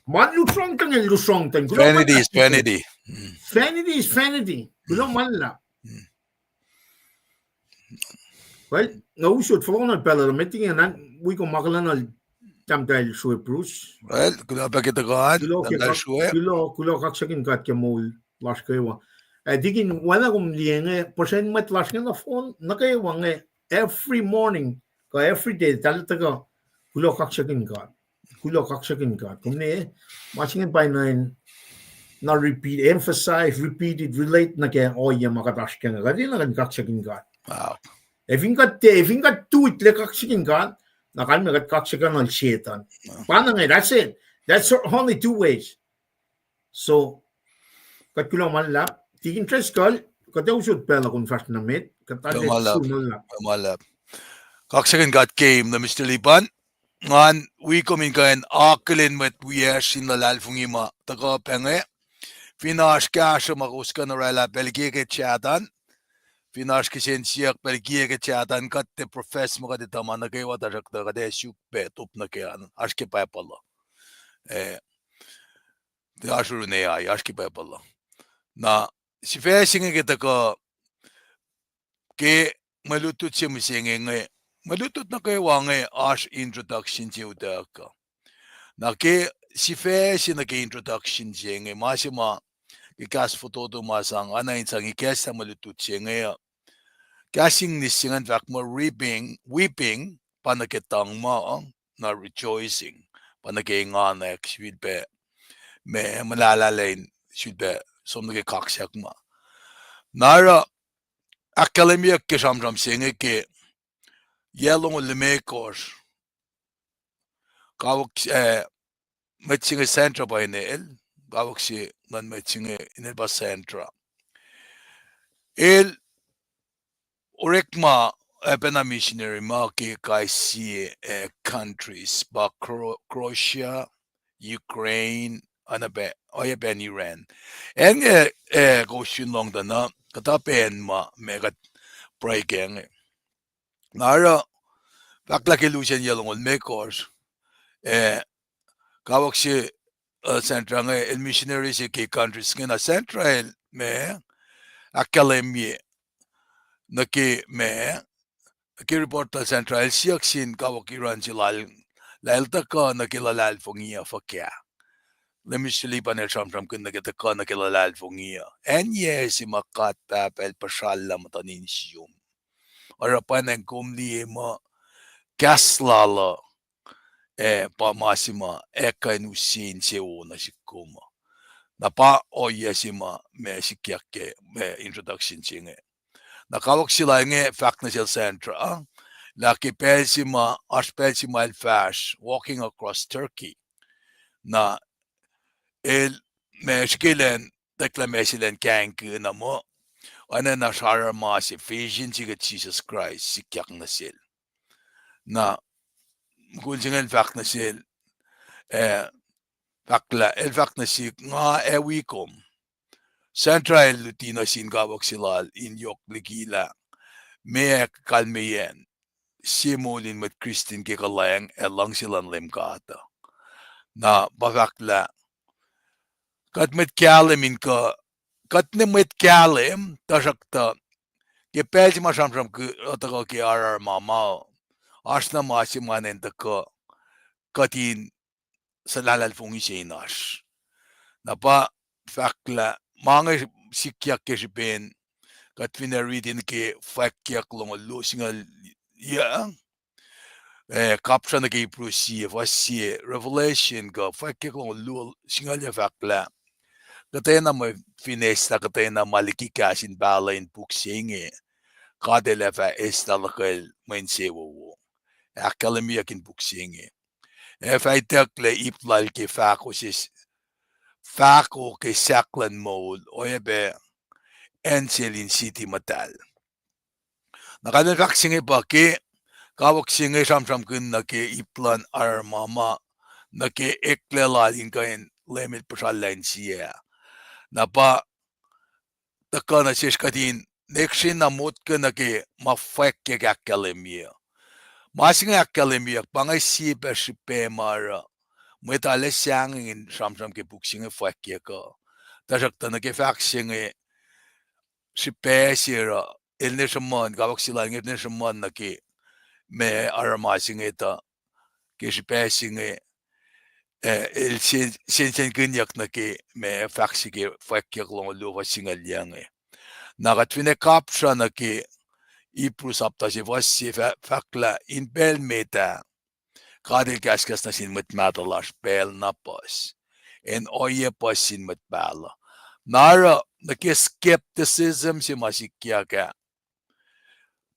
Manlusongten and lusongten. Vanity is vanity. Vanity is vanity. Kulo manla. Well, no should follow na pala meeting and we ko makalan tamtay Srui Bruce. Well, kulo pa kita kan. Kulo kaksakin kat ke mol last kayo. Digin wala kum lienge percent mat last na phone na kayo wange every morning ko every day talata ko kulo kaksakin kat. Kumne matching by nine na repeat, emphasize, repeat it, relate na kaya makatash ka na. Kadi na kan kaksakin kat. Wow. If you got two it like kaksakin kat, nakal magat kaksakan on shaitan. Paano nga, that's it. That's only two ways. So, kat kulang malap, tigin tres kal, kataw usod pala kung fast na met, katalit sunolap. Malap. Kaksakin kat game na Mr. Lipan. Ngan, we kumin kain akolin met wias in the lalfungima, taka penge. Finash kasha makuskan na rela belgike chatan. Finash kisin siyak belgike chatan kat te profess mo kadita man na kayo watarak na kade syuk pe tup na kayan. Ashke pa pala. Te ashuru ne ay ashke pa pala. Na si facing kita ko ke malutut siya musingenge. Malutut na kayo wange ash introduction siya ka. Na ke si facing na ke introduction siya nge masima ikas foto to masang ana insang ikas sa malutut siya ngayon. Kasing nisingan fak mo weeping panakitang mo na rejoicing panakingana should be me malalalain should be som nage kaksak ma. Nara akketeyac ke samram singe ke yelong lemekos kawak matching centra by nel kawak si nan matching in ba centra el orekma epena missionary ma ke kaisi countries ba Croatia, Ukraine, anabe oyaben Iran en go long da na katapen ma megat breaking nara bakla ke lucian yelong mekos kawak si centra el missionary si ke countries ngena central me akketeyac nake me ke reporta central siaksin kawak Iran silal laltaka nakilalal fongia fakya lemisli panel from kun nagataka nakilalal fongia en si makata pel pacl matanin siyum arapan en kumli mo kaslala pamasima ekanusin seona sikuma napa oyesima me sikiake me introduction singe nakawak sila nge fact na sila centra laki pelsima arspelsima el fash walking across Turkey na el meskilen deklamesilen kanku na mo ana na shara ma si Ephesians siga Jesus Christ sikyak na sil na gulsingen fact na sil fakla el fact na sik nga ewikom Central Lutina sin kawak silal in yok likila me kalmeyen simulin met Kristin ke kalayang elang silan lemkata na bakakla kat met kalemin ka kat ne met kalem tasakta ke pelsi masamsam ke ataka ke arar mama asna masimanen taka katin salalal fungisenas na pa fakla mga sikyak ke sipen kat reading ke fakyak long lusingal ya kapsa na ke prusi vasi revelation ka fakyak long lu singal ya fakla katena mo finesta katena likiyac in balain buksinge kadelefa estalakal mensewo akketeyac in buksinge faitak le iplal ke fakosis Fako ke saklan mode oyabe enselin city matal. Nakadan vaksinge pa ke kawak singe samsam kun na ke iplan ar mama na ke eklelalin kain lemit pasalain siya. Na pa takana siskadin nekshin na mutkana ke mafekke akkelemia masinga akkelemia pangay sipe mara Mwet alles sangin samsam ke buksinge fekke ka tajakta ke faksinge sipesira elne shaman gawak sila ngene shaman na ke me aramasinge ta ke sipesinge el sen gunyak na ke me faksige fekke long lova singalyange nagatwine kapsha na ke ipru sapta si vassi fakla in bel meta kadil kaskas na sin matmatalas bel napas en oye pasin matbala nara na ke skepticism si masikiyac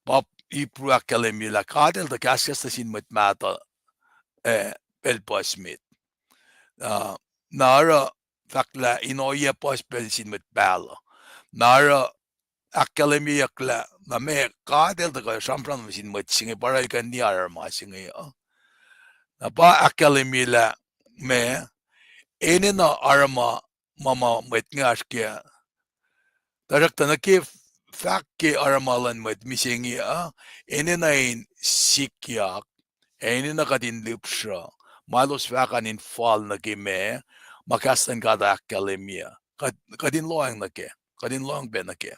pop ipru akalemila kadil da kaskas na sin matmata bel pasmit nara fakla in oye pas bel sin matbala nara akkelemiyakla na me kadel da sampran sin matsinge para kan ni arma singe na ba akkelemila me enina arma mama metngaske tarakta na ke fakke armalan met misingi enina in sikiyac enina kadin lipsha malos fakan in fall na ke me makastan kada akkelemia kadin loang na ke kadin loang ben na ke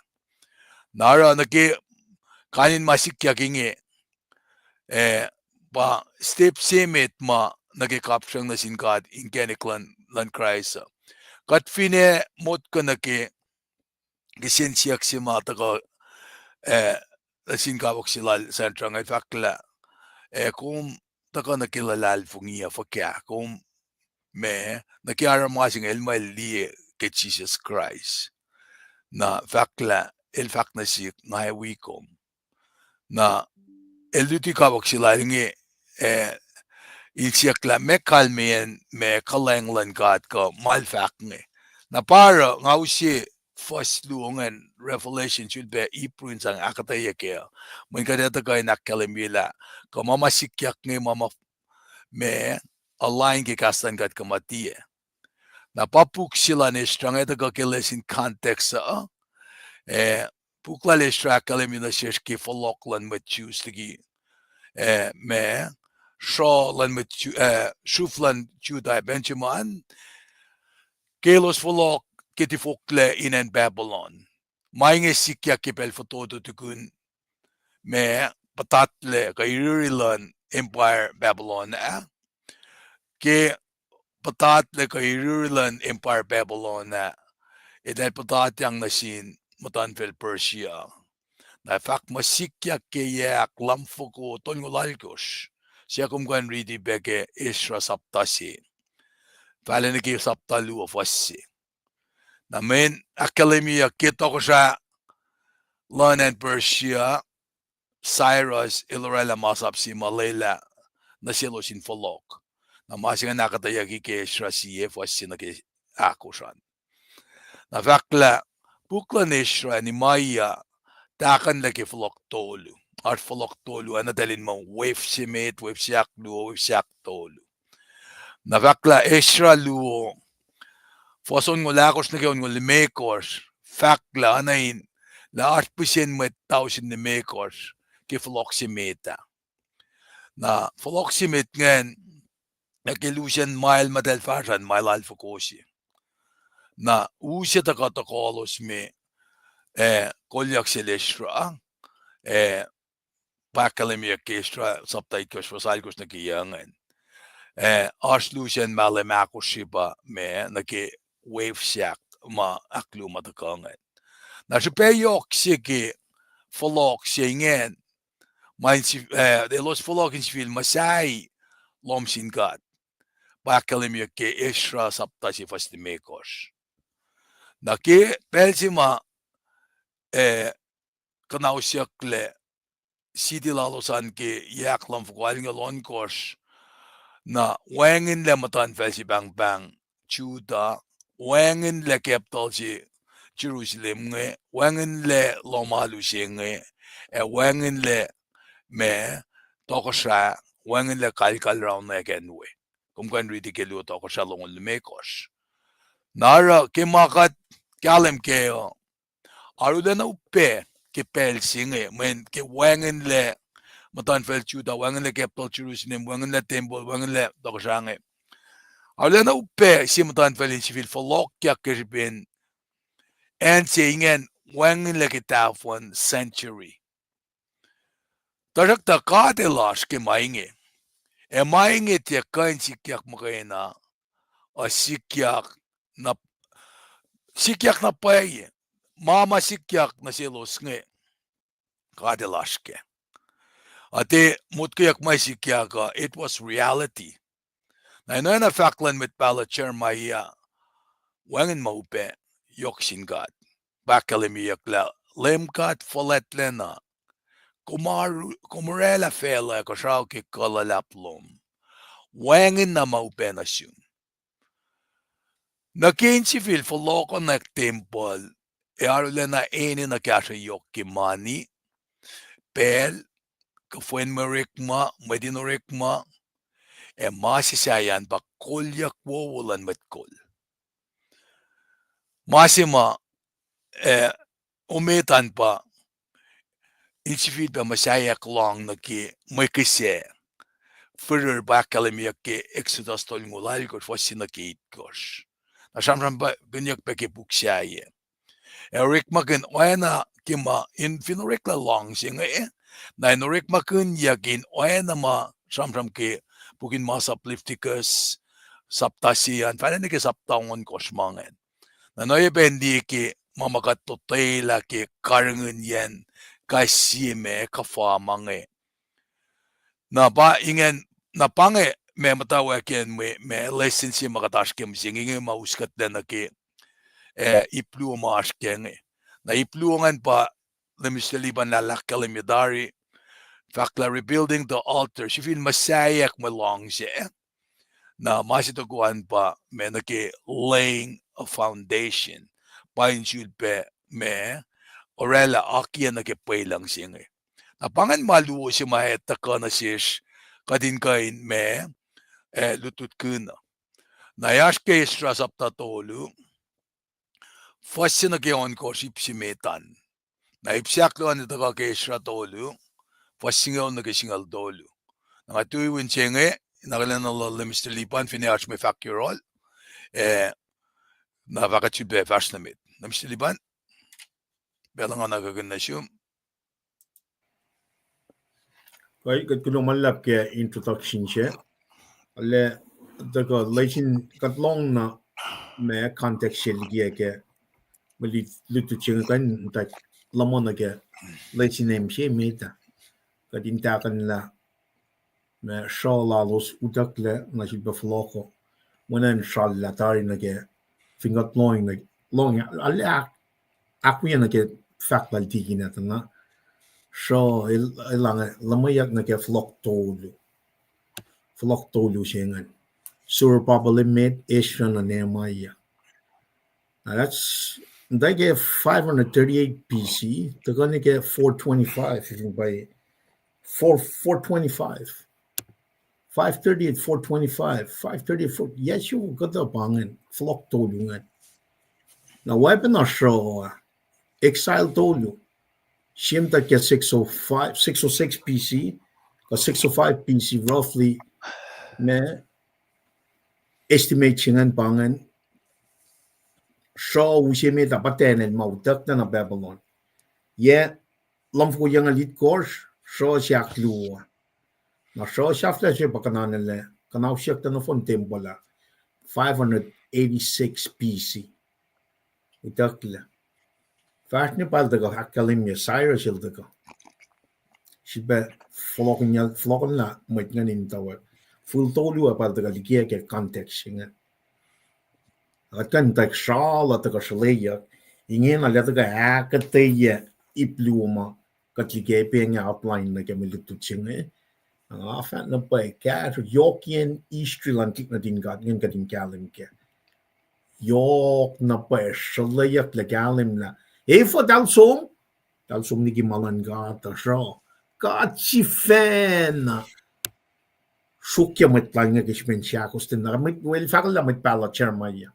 nara na ke kanin masikiyac inge ba step semet ma nage kapsang na singkat ingenik lan kraisa kat fine mot ka na ke gisensiyak si mata ka singkawak sila sentrang ay fakla kung taka na kilalal fungiya fakya kung me nakiara masing elmal liye ke Jesus Christ na fakla el fak na si ngay wikom na eluti kawak sila nge ilsiakla me kalmien me kalenglan God ka malfaknge na para nga usi first luongan revelation should be iprun sang akketeyac mun kadeta ka nakkalemila ka mama sikyak nge mama me align ke kastan God ka matie na papuk sila ne strang eta ka kelesin context pukla le strakalemina sheshki foloklan met choose tigi me Shaw lan met shuflan Judah Benjamin kelos folok ketifokle inen Babylon mainge sikya kipel fotodo tukun me patatle kairilan Empire Babylon ke patatle kairilan Empire Babylon eden patatyang nasin matanfel Persia na fak masikya keyak lamfoko tongolalkos siya kumkan ridi beke Ezra saptasi faleniki saptalu of wassi na men akademia kita ko sa London Persia Cyrus Ilorela masap si Malayla na silo sin Folok na masinga nakatayagi ke Ezra siye wassi na ke akusan na fakla bukla ni Ezra ni Maya takan lagi Folok tolu at Folok tolu anadalin mo wave simit wave siyak luo wave siyak tolu na fakla Ezra luo Foson ngolakos na kayon ngolimekos fakla anayin la artpusin met tausin ni mekos ke Foloksimeta na Foloksimit ngen nakilusian mile madelfasan mile alfakosi na usya takatakolos me kolyak silesra pacl kestra saptaikos fosalkos na kiyangan arslusian malemakoshiba me naki wave siyak ma aklu matakangan na supeyok sige folok singen main elos folokin sifil masai lomsin kat pacl ke Ezra sapta si fastimekos na ke pelsima kanausyakle Sidi lalosan ke yaklam fukwalin alon kos na wangin le matan felsi bang bang Juda wangin le capital si Jerusalem nge wangin le lomalu si nge wangin le me Kosrae wangin le kalkal round na kenwe kumkan ridi ke lu Kosrae longon le mekos nara ke makat kalem ke Arulena upe ke pel singe men ke wangen le matan fel chuda wangen le capital Jerusalem wangen le temple wangen le dojange. Arulena upe si matan fel in Sifilpac ke ben en singen wangen le kitaf 1 century. Tajak ta katelas ke mainge. E mainge te KahsInKyak makena o sikiyak na paye. Mama sikiyak na silos nge kadelaske. Ate mutkayak may sikyaka, it was reality. Na ino na faklan mit pala chermaya wangen maupe yoksin God. Bakalimiyak la lemkat foletlena. Kumarela fela kosrae ke kolalaplom. Wangen na maupe na syun. Nakin sivil foloko na temple. E arulena eni na kasha yoki mani. Pel. Kafuen merikma. Medinurikma. E masisayan ba kulyak wowolan matkol. Masima umitan pa insifid ba masayak lang na ki may kise further bakalimiyak ki exodus tol ngulal ko fosi na ki itkosh. Na samram ba binyak pa ki buksaye. Eric makin oana kima infinurik la lang singa na inurik makin yakin oana ma samram ki bukin mas upliftikas saptasian fanen ki saptaungon kosmangen. Nanoy bendi ki mamakatutay ki karangan yan kasime kafamange. Na ba ingen na pange me mutawaek yan me lesson si makatashkem singing mauskat na ki iplumaskenge. Na ipluangan pa lemisaliban lalakalimidari fakla rebuilding the altar. Si feel masayak malong siya. Na masituguan pa me naki laying a foundation. Paing pe me orela akya nagipay lang singe. Napangan maluo si maheta ka na siya kadin kain me lutut kuna. Nayash ke Ezra saptatolu fasya nagyon ko sipsimetan. Na ipsaklo an ito ka ke Ezra tolu fasingaw nagasingal dolu. Nangatuiwin singe nakalan na Mr. Lipan finiash me facurol na vakatsyube fasnamit. Na Mr. Lipan belang nga nagaganasyon. Kaya katulong malap kaya introduction siya. Ale, daga laisin katlong na may context siya likiya kaya maluto siya kan tak lamon na kaya laisin name siya meta. Kadintakan la may shalalos utak la na siya bafloko. Wanan shala tari na kaya fingat long na long ale ako yan na kaya faculty tiki natin na. So, ilang lamayak na kaya flok tolu siya. Sur papalimit Ezra na Nehemiah. Now they get 538 BC. They're gonna get 425 if you buy 425. 538, 425, 534. Yes, you got the bangin. Flok tolu nga. Now, weapon na show exile tolu. Shimta get 605, 606 BC, or 605 BC, roughly, me estimate chingan pangan. Shaw usime da paten and mautak na Babylon. Yet, lumfo yang alit course, Shaw siak luwa. Na Shaw shafla siya pakananale, kanaw siyak na fon tempola, 586 BC. Utakla. Fast ni pal daga hakalim niya, Cyrus il daga. Siya Folokinyukyak la, Mwet nga nintawa. Full tolu pal daga likiyac context nga. Kan tak sala taka shaleya ingen ala taka akketeyac ipluma katlige penga upline na kemilutu chinge afan na pa ka yokian istrilantik na din gat ngin kadin kalim ke yok na pa shaleyak la kalim na fo dalsom ni gimalan gata sho gat si fan shukya met planga kishmen shakos tin na mit wel fakla met pala chermaya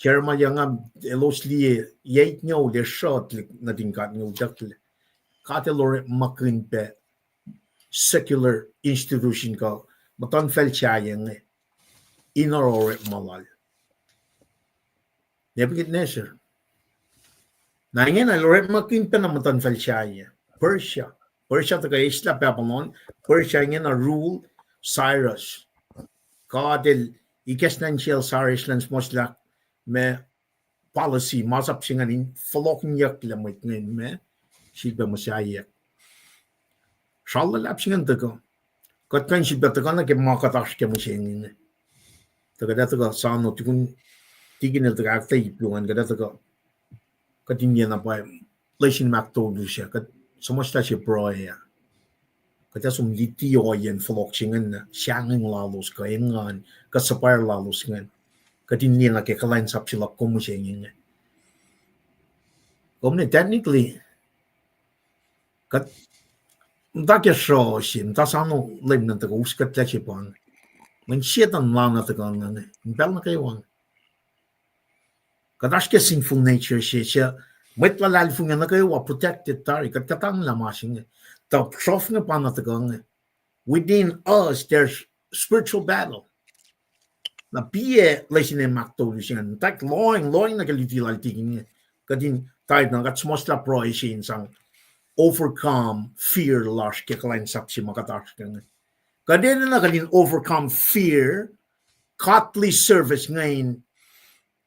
Kerma yang elos li yait nyaw le shot na tingkat nyaw dakle. Kate lore makin pe secular institution ka matan fel chayang inarore malal. Nebigit nesher. Na ingin na lore makin pe na matan fel chayang. Persia taga isla Babylon. Persia ingin na rule Cyrus. Kadel ikesnantial Cyrus lans mosla me policy masap singanin Folokinyukyak lamit ngayon me siba masaya. Shallalap singan taga. Katkan siba taga na ke makatash ke masingin. Taga taga sano tikun tigin na taga akta ipuan kada taga katinya na pa lesin maktodu siya kat samasta siya proya. Kata sum litiyoyan Folok singan na siyangin lalos kaingan kasapar lalos ngan. Katinya na ke kulacnsap sila kumusingin. Komne technically kat mtake sho shi mtasano lem na taga uskat la chipang. Men shetan lang na taga na mbel na kayo wang. Kadash ke sinful nature siya Mwet walal funga na kayo wa protected tari kat katang lamasing. Ta prof nga pa na taga within us there's spiritual battle. Na pie lesin en makto lusian. Tak loing na kalitilal tigin. Kadin tayo na kat smosla pro isin sang overcome fear lash ke kulacnsap si makatash kan. Kadin na kalin overcome fear katli service ngayon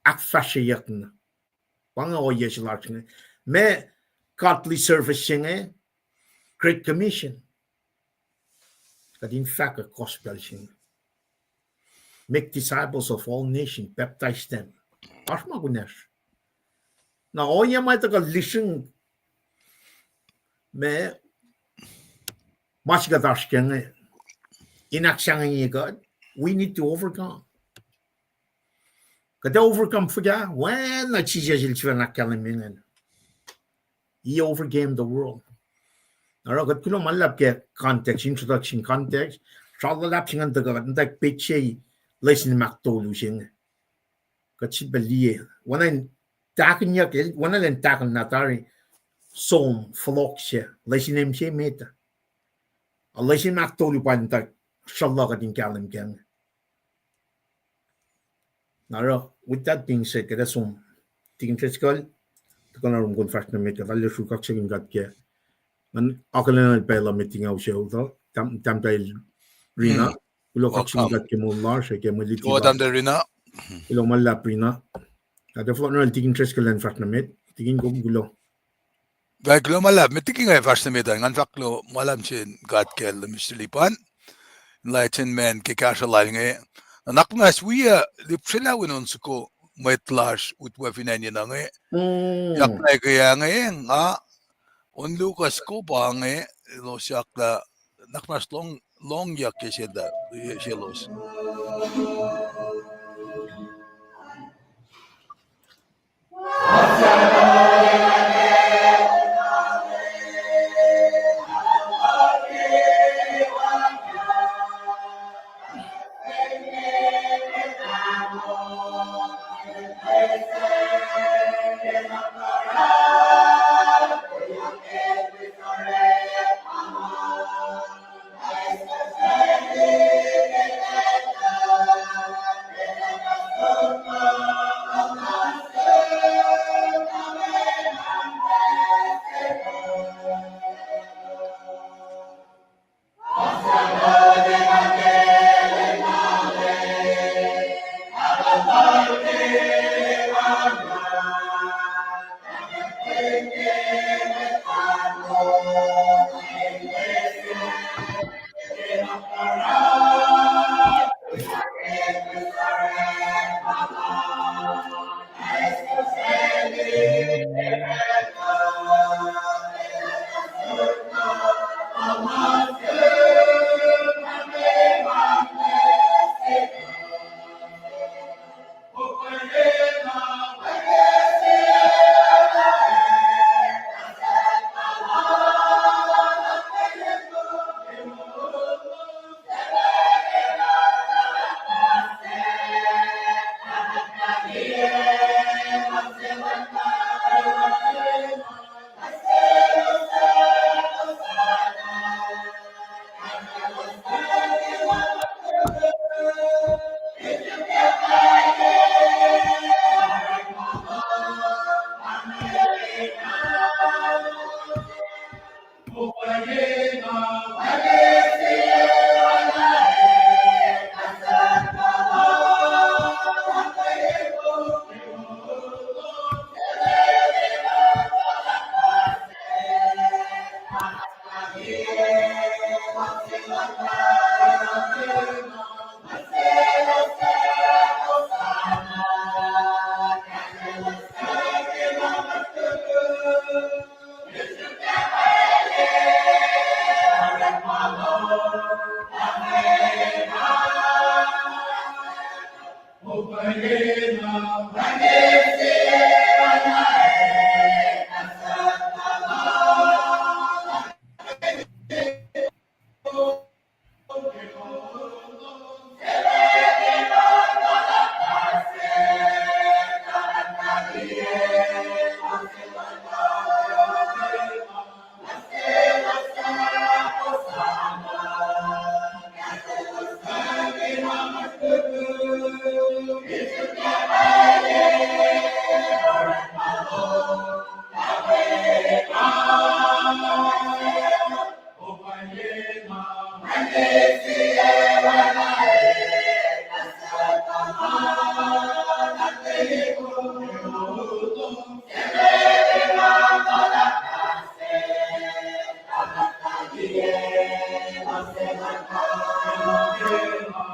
akketeyac na. Pangaoye si lash nga. Me katli service nga Great Commission. Kadin faka gospel siya. Make disciples of all nations, baptize them. Asma gunesh. Na oya may taga listen me masgadash keng inaksang God. We need to overcome. Kada overcome fuga when na chija jilchwa nakalamingan. He overcame the world. Naro kat kulo malap ke context, introduction context. Shallalap singan taga ndak peche lesin maktolu sing. Kat si beliye. Wanan takin yak wanan len takin natari som Folok siya. Lesin siya meta. Lesin maktolu pa ntak shallah katin kalam keng. Naro with that being said, kada som tigin tretkal takan arum kon fast na meta talle shu kaksakin gat ke. Man akollah na pala meeting out siya uto. Tam tayo Rina. Ulo kaksakin gat ke mullar siya ke maliti. Tam tayo Rina. Ulo malap Rina. Kada flot na tigin tretkal na fast na met. Tigin ko gulo. Baik lo malap. Meeting ay fast na met. Ngan fak lo malam sin gat ke la Sifilpac. Enlightenment ke kashalay nga. Anak nga swiya lipsila winon suko Mwet lash utwa finanya na nga. Yaklay kaya nga nga. On Lucas ko pa nga lo siyak na nakmas long yak ke siya da elos.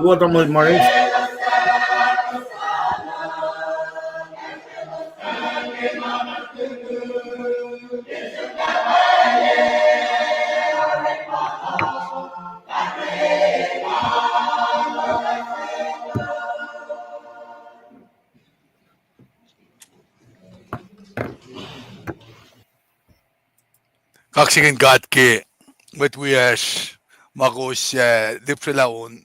What am I, Maurice? Kaksakin katki met wias magos dipselaun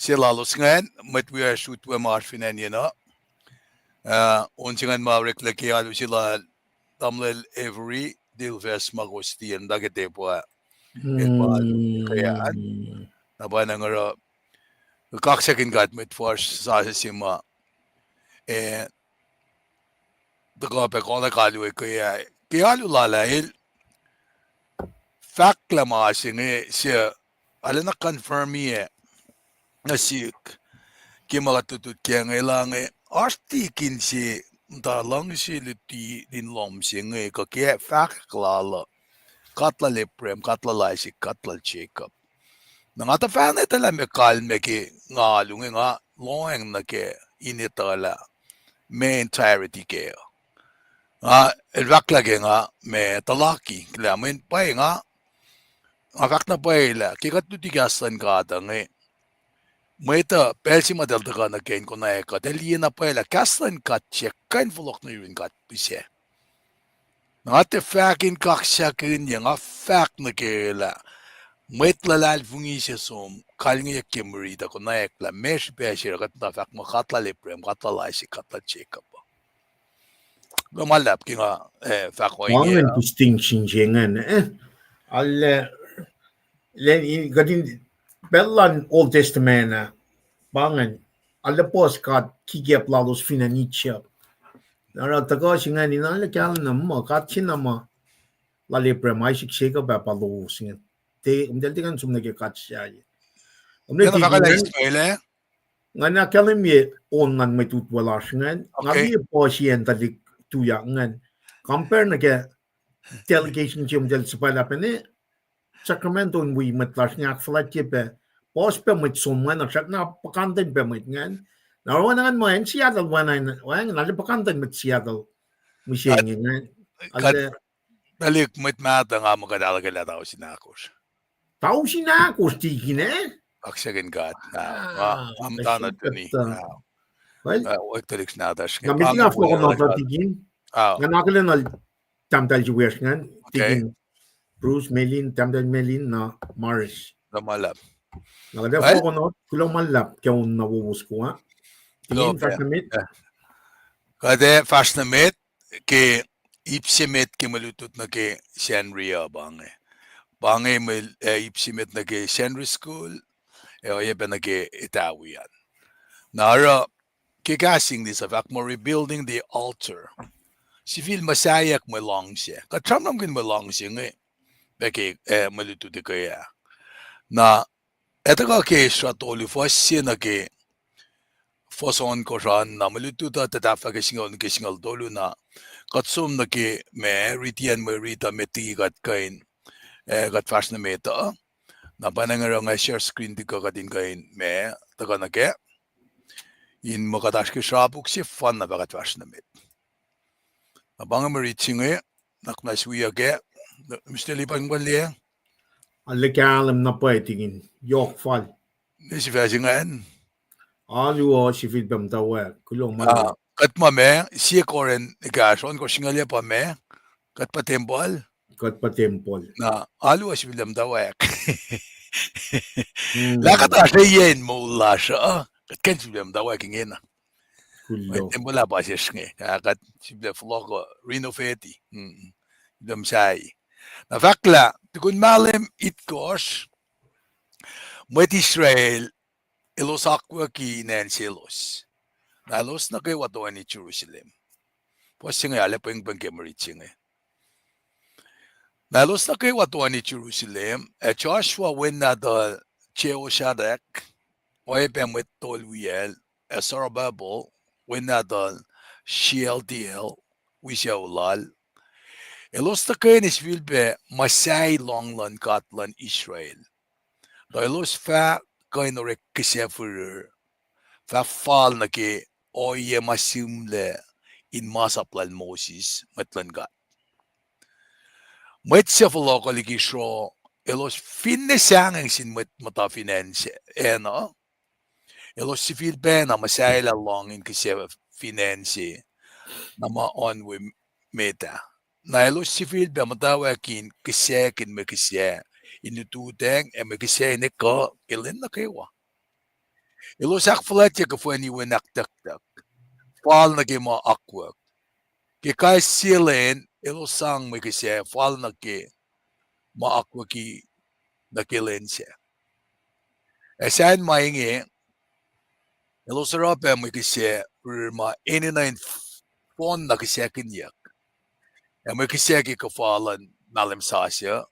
silalos ngan met wias utwe marfinen yena onsingan marek likiyac sila tamlel every dilves magos tien dagete po kaya naba nangara kaksakin kat met force sa sima daga pe kola kalu kaya kiyalu lalail faklama singe siya ala na confirm ye na sik kimagatutut kaya ngailangan artikin si dalang si luti din lom singe kaya faklala katla leprem katla laisik katla check-up nangata fan itala me kalme ki ngalungi nga loeng na ke initala me entirety ke elvaklage nga me talaki klamen pa nga akak na paila kikatutigastan kada nga Mweta pelsi madal daga na kain ko na eka dali na paila kastan kat check kain folok na yun kat pise nga te fakin kaksakin nga fak na kaila Mwet lalal fungi siya som kalngi Mwe Read ko na ekla mesh pesir kat na fak mo katla leprem katla laisi katla check up Gamalap ki nga fak ko inge Ang distinction jengen alle len gadin bellan Old Testament bangen alle postcard kigep lalos finanicha nara taga singa ni nalle kal namma katchinama lale premai shika ba palo singa te umdeltigan sumne ke katshai umne Yan ang kakala Israel ngana kalimye ongan may tutwala singa ngabi posien talik tuya ngan compare na ke delegation jim del sepala pene Sacramento we matlas nyak flat jipe pos pe mit summan na sak na pakanten pe mit ngan na wanangan mo en Seattle wanan wan na le pakanten mit Seattle miseng ngan alle dalik mit mata nga magadala gala daw sinakos tau sinakos tigine kaksakin kat am tanad ni well Wektelix nadas gamit nga flo ko na tigin nga nakalen al tamtal juwes ngan tigin Bruce Melin, Tamdal Melin na Morris. Namalap. Nakada po ko no, kulang malap kaya nawubos ko nga. Tingin fast na meat. Kade fast na meat, ke ipsimet ke malutut na ke Shenria bange. Bange may ipsimet na ke Shenri School, oye pa na ke Itawian. Nara, kikasing ni sifac mo rebuilding the altar. Sifil masayak mo lang siya. Katramam kin mo lang siya nga. Beke malutut kaya. Na, eto ka ke stratoli fosya na ke foson ko ran na malutut at tatafa ke singal dolo na katsum na ke me ritian mo rita meti kat kain kat fast na meta na panangara nga share screen di ka katin kain me taka na ke in makatash ke shrapuk si fan na bakat fast na met na banga mo ritsinge nakmas wiya ke Mr. Lipan Kwalye Alikalem na pa tingin yok fal. nisi fasingan Alu Sifilpac mutawaek kulong malo. kat mame siya koren ikason ko singalya pa me kat pa temple Kat pa temple. na alu Sifilpac mutawaek lakat yen mo la siya kat kan Sifilpac mutawaek ingena Kulo. temple la pa siya nge kat Sifilpac Folokinyukyak renovate dam say na fakla tukun malem itkos Mwet Israel elos akwa ki elos na elos na kay wato ni Jerusalem po singa ale peng bangkemerit singa na elos na kay wato ni Jerusalem Joshua when na the Jehoshaphat oy pemwet tolwiel Zorobabel when na the Shealtiel wishaulal elos na kay ni Sifilpac masay longlan katlan Israel da elos fa kay no rekisefur fa fall na ke oye masimle in masaplan Moses matlan ga Mwet sa Folokinyukyak shro elos finnesang sin met mata finance no elos Sifilpac na masayla long in kasi finance na on we meta na elos Sifilpac matawakin kasi kin me kasi inututeng me kasi ne ko kilin na kewa elos akflat ya kafani wenak tak fall na ke mo akwa ke kai silen elosang me kasi fall na ke mo akwa ki na kilin siya esan mainge elosarape me kasi ma 89 phone na kasi kinyak me kasi ki kafalan nalim sasya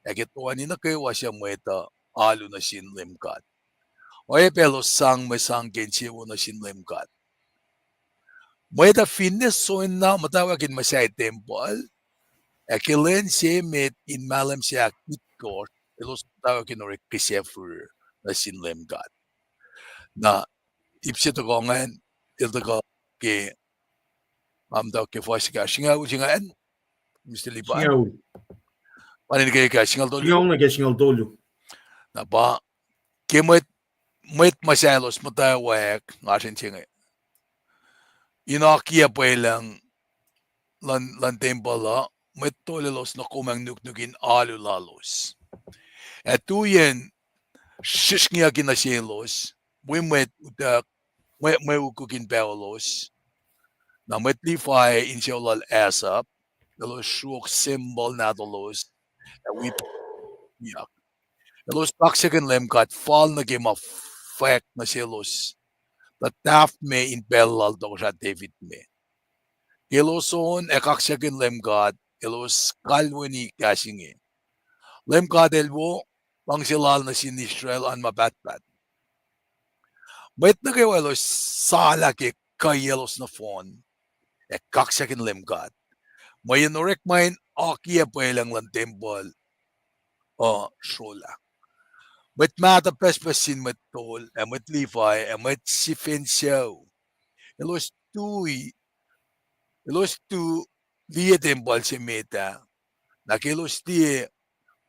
ito ani na kayo siya mweta alu na sinlimkat oye pelo sang me sang kensiwo na sinlimkat Mweta fitness so na matawakin masay temple. Akilen siya met in malam siya kitkor. Elos matawakin ori kisefur na sinlem God. Na ipsi to kongan ito ko ke daw ke fwa siya singaw singaan. Mr. Lipan. Singaw. Panin ka singal dolo. Singaw na ke singal dolo. Na ba ke mwet masyalos matawaik ngasin siya inakia pa ilang lan temple met tolelos na kumang nuknukin alu lalos. Tuyen shishnya kinasyelos, wimwet utak, may ukukin peolos, na metlify insyolal asap, dalos shuk symbol na dalos, wipiyak. Dalos kaksakin lemkat, fall na kima fek na syelos, tataf me in pelal daw siya David me. Kiloson kaksakin lemkat, elos kalwani kasingi. Lemkat elbo, pang silal na sin Israel an mabatbat. Mwet na kayo elos sala ke kuiyalos na phone. Kaksakin lemkat. May norek main akia pa ilang lang temple. Shrola. Mwet mata pespesin met tol. Mwet Levi. Mwet sifen show. Elos tu liye temple si meta. Nakilos di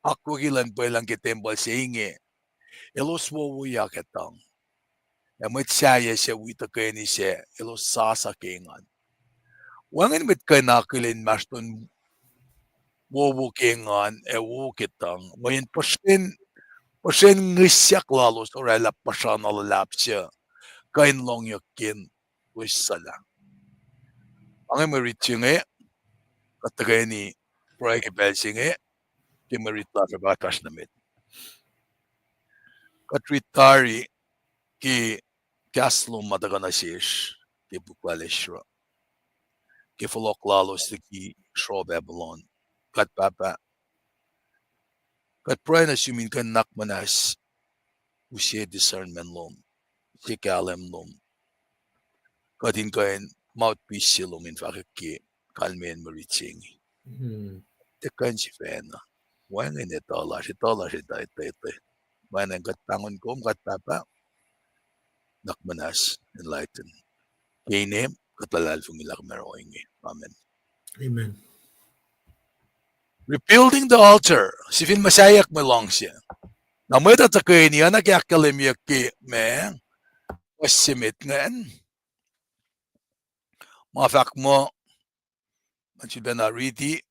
akwakilan pa ilang ke temple si inge. Elos wawuya ketang. Mwet saya siya wita kayo ni siya. Elos sasakingan. Wangan mit kanakilin maston wowokengan wokitang. Ngayon pasin ngisyak lalos or ala pasan alalap siya. Kain long yakin wis sala. ang Mwe Read singe katagani proyek bel singe ki Mwe Read la ba pasnamit katritari ki kaslo madagana shish ki bukwaleshra ki Foloklalos ki shro Babylon kat papa kat proyek na sumin kan nakmanas usia discernment lom si kalem lom katin kain mouthpiece silom in fakki kalmen Mwe Read singe te kan si fena wangan ne tola si dai wangan kat tangon kom kat papa nakmanas enlighten kinem katalal fungilak meroing amen. Amen. Rebuilding the altar sifin masayak melongs ya na mwet at kain yan nakakalimyak ki me wasimit ngan mafak mo manchid na riti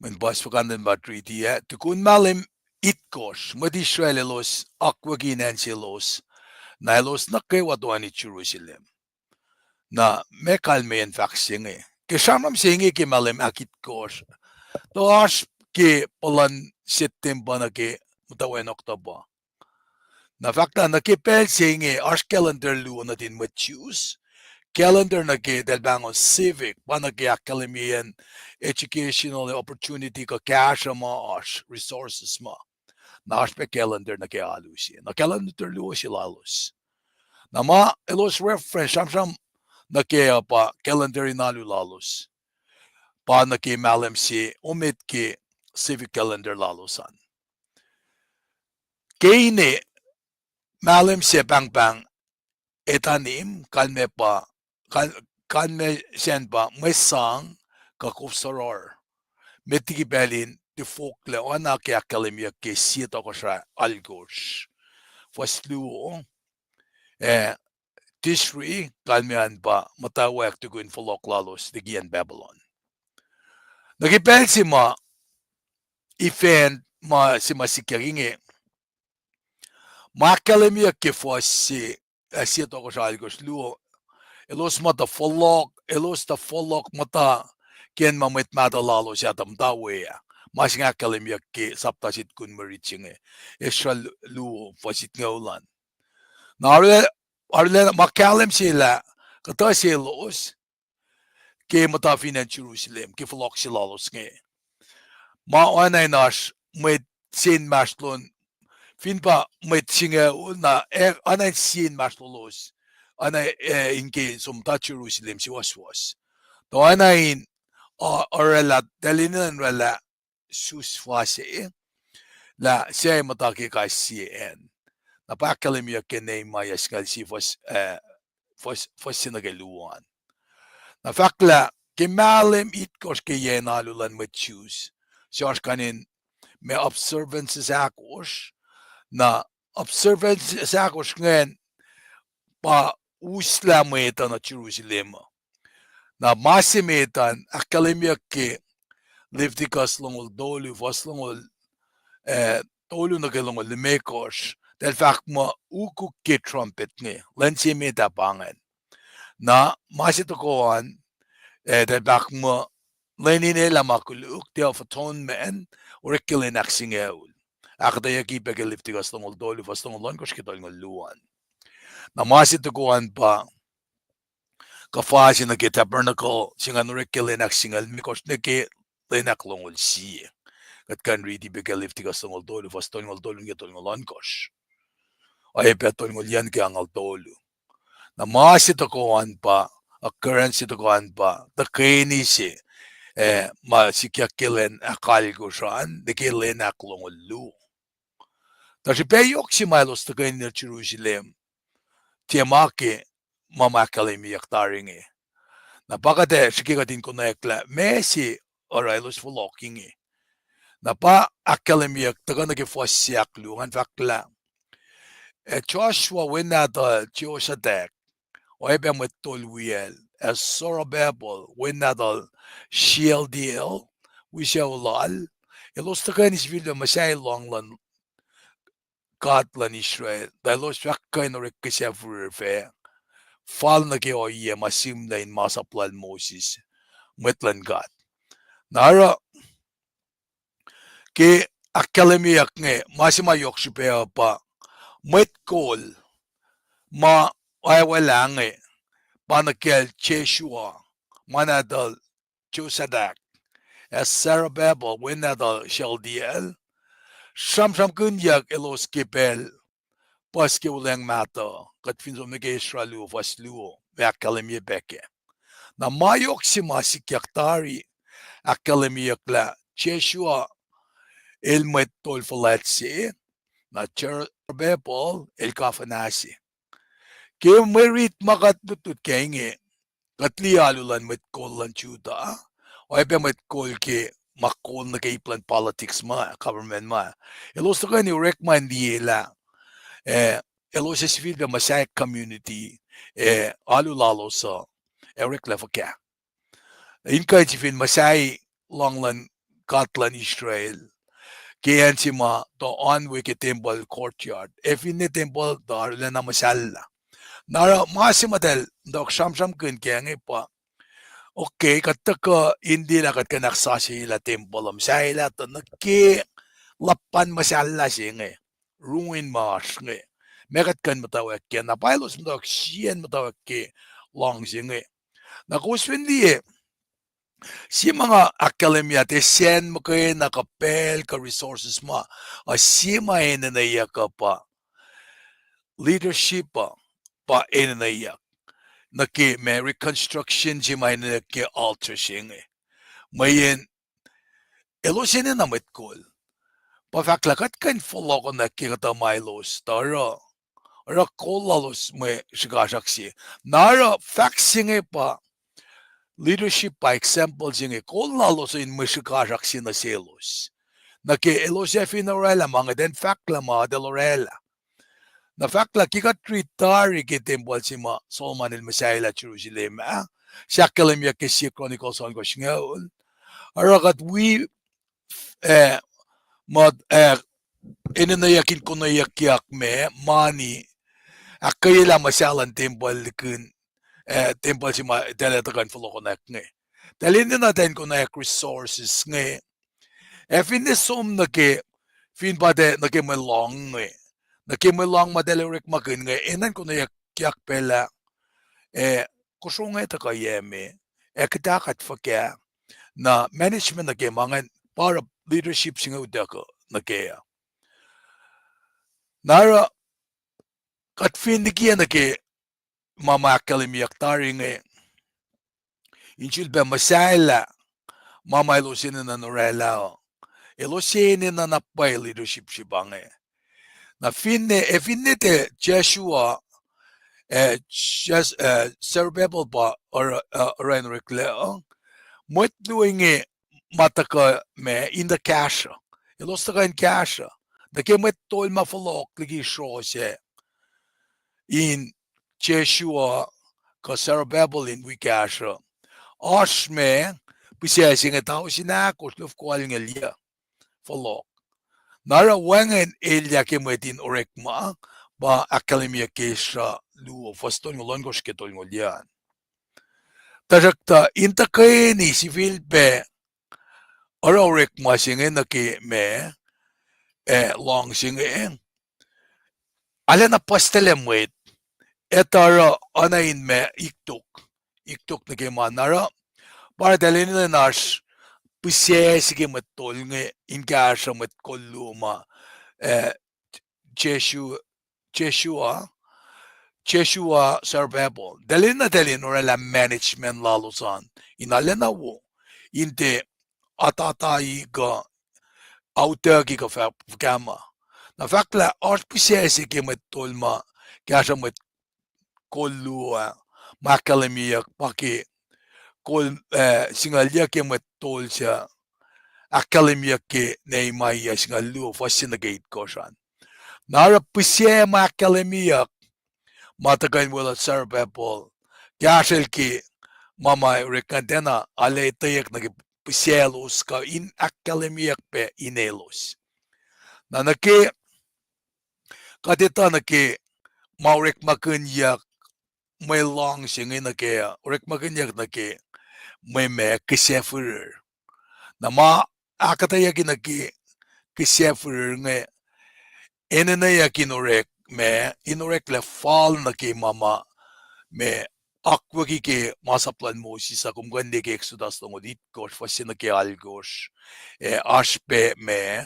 men bas fakandan ba riti ya tukun malim itkos madi Israelos akwaginan silos na elos nakewa doani Jerusalem na mekalmen faksinge kesamam singe ki malim akitkos toas ki polan September na ki mutawaek October na fakta na ki pel singe as calendar lu na din choose calendar na ki dalbangon civic pana ki academian educational opportunity ka cash mo as resources mo na as pe calendar na ki alusi na calendar lu si lalos na ma elos reference samsam na ki pa calendar inalu lalos pa na ki malam si umit ki civic calendar lalosan kine malam si bang etanim kalme pa kalme sen pa mesang ka Kosrae metigi belin de folkle oana ki akademia ki sita Kosrae algos faslu Srui kalmean pa mutawaek tuku Folokinyukyak digian Babylon nagipel si ma event ma si masikiringe ma akademia ki fosi sita Kosrae algos luo elos mata folok mata ken mamit mata lalo siya tamtawe mas nga kalimyak ki saptasit kun maritsinge Ezra lu fasit ngaulan na arle makalim sila kata silos ke mata finan Jerusalem ki folok silalos nge ma oana nas Mwet sin maslon finpa Mwet singe na ana sin maslolos ana inge sumta Jerusalem si was to ana in orela dalinan rela suswase la siya mataki ka CN napakalimya kene mayas kal si fos sinagaluan na fakla kimalim itkos ke yenalulan with choose siya kanin may observances akos na observances akos ngayon pa uslametan na Jerusalem na masimetan akademia ki Leviticus longol dolu was longol dolu na galongol limekos del fact mo uku ki trumpet ni lensi meta pangan na masitokoan del fact mo lenine la makuluk the of atonement or killing axingeul akketeyac ipeke Leviticus longol dolu was longol lonkos kitolngol luan na masitokoan pa kafasin na ki tabernacle singa nurekilin aksingal mikos na ki lenak longol si kat kan ridi beke Leviticus longol dolu was tolngol dolu ngetolngol lonkos ay petolngol yan ki angal dolu na masitokoan pa occurrence itokoan pa the kini si masikyakilen akal ko saan de ki lenak longol lu tashi peyok si malos to kain na Jerusalem tiamake mama akademiak taringe napakate sikikatin ko na ekla mesi orailos Folokinyukyak napa akademiak taga nagifosyak luhan fakla Joshua winadal Josadak o ebe metolwiel Zorobabel winadal Shealtiel wishaulal elos taga ni Sifilpac masay longlan Katlan Israel dalos fakkain or kisafurfe fal na ke oye masim na in masaplal Moses Mwetlan God. Nara ke akketeyac nge masima yokshipea pa Mwet kol ma wala nge panakel cheshua manadal chusadak as Sarababel winadal shaldiel sham kunyak elos kipel paske uleng mata kat finzo nege Israelu vasluo ve akketeyac beke na mayok si masikyaktari akketeyac la cheshua el Mwet tol falatsi na Sarababel el kafanasi ke Mwe Read makat tutut kenge katli alulan Mwet kol lan chuta o ebe Mwet kol ke makol na kaiplan politics ma government ma elos to kani rek man diela elos sa Sifilpac Mosaic community alulalo sa rek lefaka inka sifin Masai longlan katlan Israel kaya si ma to on wiki temple courtyard efine temple dar na masala nara masimadel dok sham kun kenge pa okay kataka hindi na kat kanaksasi la temple am saila to naki lapan masala singe ruin mas nge mekat kan mutawaek na pailos mdok sien mutawaek long singe na kuswindi si mga akketeyac te sen mo kayo nakapel ka resources mo si mainanaya ka pa leadership pa inanayak naki may reconstruction si mainanaya ke altar singe mayin elosin na Mwet kol pa faklakat kan Folokinyukyak kita milos tara ra kuiyalos may sigasaksi nara fact singe pa leadership by example singe kuiyalos in mishikasaksi na selos naki elos finarela mga den fakla mga delorela na fakla kika tritari kitembol sima Solomon el Messiah Jerusalem siya akketeyac ke si Chronicles on Goshingaul arakat we mod inanayakin kunayakyak me mani akketeyac masalan temple kun temple sima teletakan Folokinyukyak nge talin natin kunayak resources nge finesom nake fin pade nake malong nge nake malong madelerik makin nge inan kunayakyak pela kusungay takayeme kitakat fakya na management nake mga para leadership singa udako nake nara kat fin dikiya nake mama akketeyac tari nge inchilbe masala mama elosin na norela elosin na napay leadership si bange na finne te Joshua Zerubbabel ba or Renric Leo Mwet doing mataka me in the cash elos taka in cash the kemet tol mafalok ligi shose in Joshua ka Zerubbabel in wikasha Oshme pisesing tao sinakos luf kwaling elia falok nara wangen elia kemetin orekma ba akketeyac kesha lu faston ngolon gos ketol ngolian tajakta intakeni Sifilpac orekma singe naki me long singe ala na pastele Mwet etara anain me iktuk nake manara para dalhin na nash pisesige matol nge inkasha Mwet kol luma Joshua Zerubbabel dalhin orala management lalosan inalena wo inte atatai ga autagi ka fama na fakla pisesige matol ma kasha Mwet kol lua akketeyac paki kol singalya ke Mwet tol siya akketeyac ke neimaya singalu fascinagate ko siyan nara pisye akketeyac matagain wala Zerubbabel kasel ki mama rekantena aletayak nagi pisyelos ka in akketeyac pe inelos na naki katita naki maurek makunyak may long singe na kaya urek maganyak na ke may me kisefur na ma akketeyac na ke kisefur nge enena yakin urek me inorek le fall na ke mama me akwagi ke masaplan mo si sa kumgande ke exodus ng odit gosh fasin na ke algosh ashpe me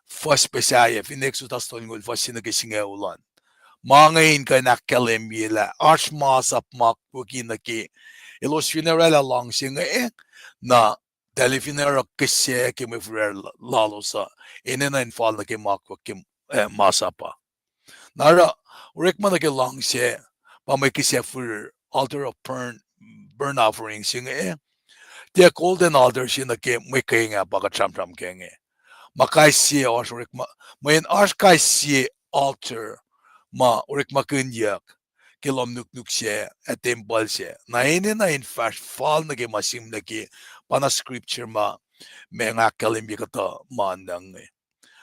fas pesaya fin exodus ng fasin na ke singeulan mangain ka nakalembila ash masap makwagi na ke elos funeral lang singa na dali funeral kese ke me funeral lalosa enena in fall na ke makwagi masapa nara urek man na ke lang siya pa may kese for altar of burn offering singa the golden altar singa ke may kaya nga baka cham kenge makay siya os urek may as kay siya altar ma urek makunyak kilom nuk siya at temple siya na ini na in fact fall na ke masim na ke pana scripture ma may nga kalimbi kata mandang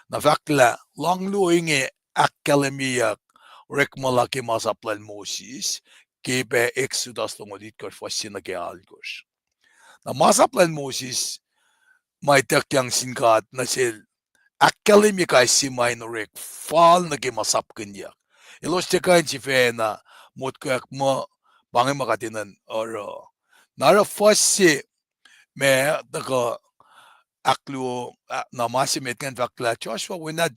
na fakla long luing akketeyac urek malaki masaplan Moses kebe exodus tungod ko fasin na ke algos na masaplan Moses may takyang singkat na sil akketeyac ay si minorek fall na ke masapkenyak elos tekain si fena mutkayak mo bangay makatinan or nara fasi me taka aklu na masimet kan fakla Joshua wina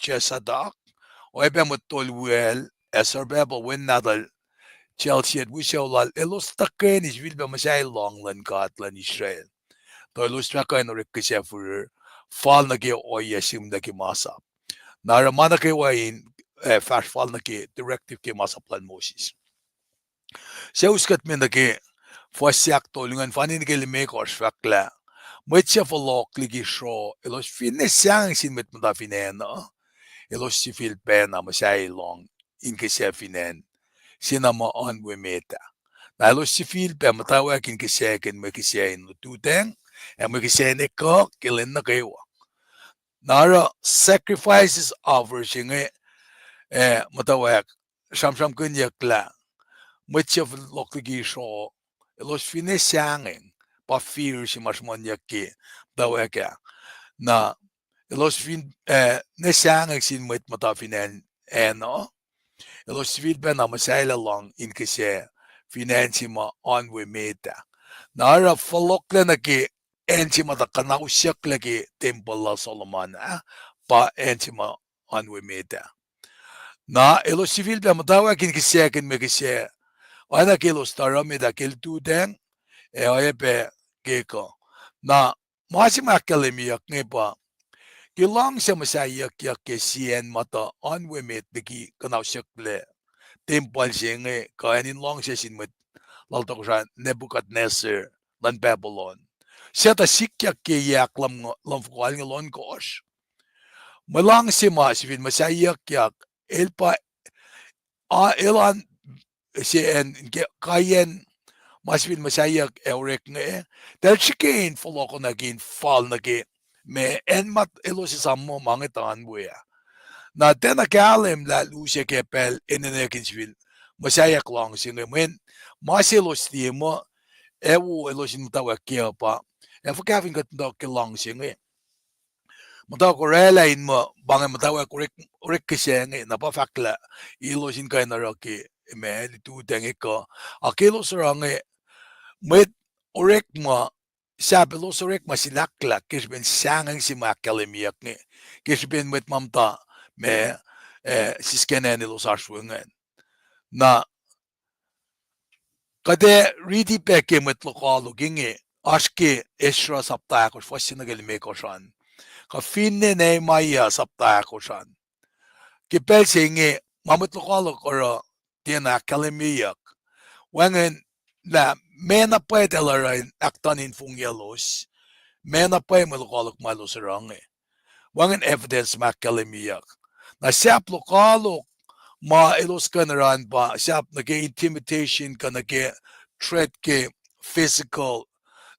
jesadak o ebe mo tolwel Ezra bebo win nadal Chelsea at Wishawlal elos taken is will be masay longlan katlan Israel. To elos taken or rekisefur fall na ke o yesim na ke masap. Naramana ke wain fast fall na ke directive ke masaplan Moses. Sa uskat men na ke fasyak tolungan fanin ke limekos fakla. Mwet Folokinyukyak show elos finesang sin met mutafinen elos Sifilpac na masay long inge finen sinama on meta. Na elos Sifilpac mutawaek kaksakin makisain tuteng and makisain ko kilin na kayo. Nara sacrifices offer singe mutawaek samsam kunyak la Mwet Folokinyukyak show elos finesangin pa fear si masmanyak ki daweka na elos fin nesangin sin mwet matafinen no elos Sifilpac na masayla lang in kasi finansi ma on meta nara falokla na ki ensi mata kanausyak lagi temple la Solomon pa ensi ma on meta na elos Sifilpac matawag in kasi akin me kasi oana kilos tarami da kiltuten oyepe keko na masima akketeyac ngepa kilang sa masayak ke sien mata on met deki kanausyakle temple singe kainin long sa sinmet laltok sa Nebuchadnezzar lan Babylon seta sikyak ke yak lam fukwal ng lon kosh malang si masifin masayak yak elpa elan si en kayen masifin masayak eurek nge dahil sikin follow ko naging fall naging me en mat elos sammo mangitan buya na tena kalem la luce ke pel enenekinsvil masayak long singe men maselos timo ewu elos mutawaek pa e fukavin kat dok long singe mutawaek rela in mo bang mutawaek urek kisenge na pa fakla ilosin kay na roki me tu tenge ko akilos range Mwet urek mo sabi lo urek masilakla kisben sangang si akketeyac nge kisben mwet mamta me siskenen los arswungen na kade ridi peke mwet lokalo ginge aske Ezra saptakos fasinagel mekoshan ka finne ne maya saptakosan kipel singe mamut lokalo koro tiena akketeyac wangen la mena puede alarin aktanin kuiyalos mena puede malukalok malos range wangan evidence akketeyac na siap lokalok ma elos kanaran ba siap nage intimidation ka nage threat ke physical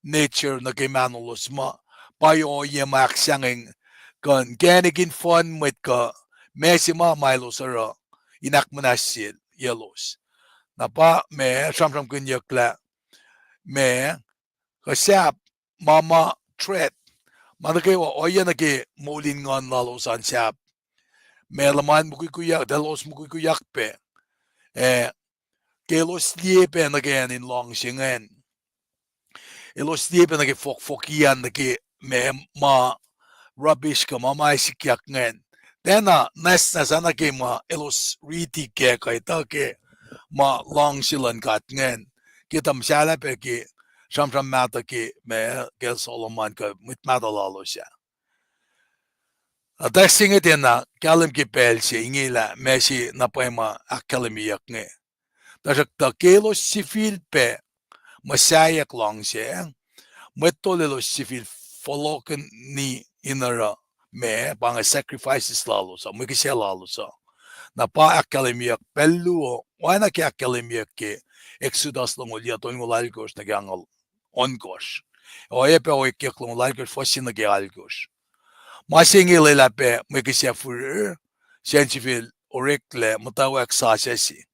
nature nage manolos ma payo yemak sanging kan ganigin fun mit ka mesima milos ara inak manasil yelos na pa me samsam kuiyalos me kasap mama threat manakewa oya nake molin ngon lalosan sap me laman kuiyalos delos kuiyalos pe kelos liepe again in long singen elos liepe nake fokian nake me ma rubbish ka mama likiyac ngen dena nesna sana ke ma elos riti ke kaita ke ma long silan kat ngen kitam sala pe ke samsam mata ke me ke Solomon ka mitmata lalosya ada singe dena kalim ke pelsi ingila mesi na paima akketeyac nge tajak ta kelos Sifilpac masayak long siya Mwet Sifil Folokinyukyak inara me bang sacrifices lalosa mukisya lalosa na pa akketeyac pelluo oana ke akketeyac ke Exodus long ulia to ngolalgos na gangal onkos oye pe oike long lalgos fosin na galgos masingile la pe mukisya fur sensifil orekle mutawaek sasesi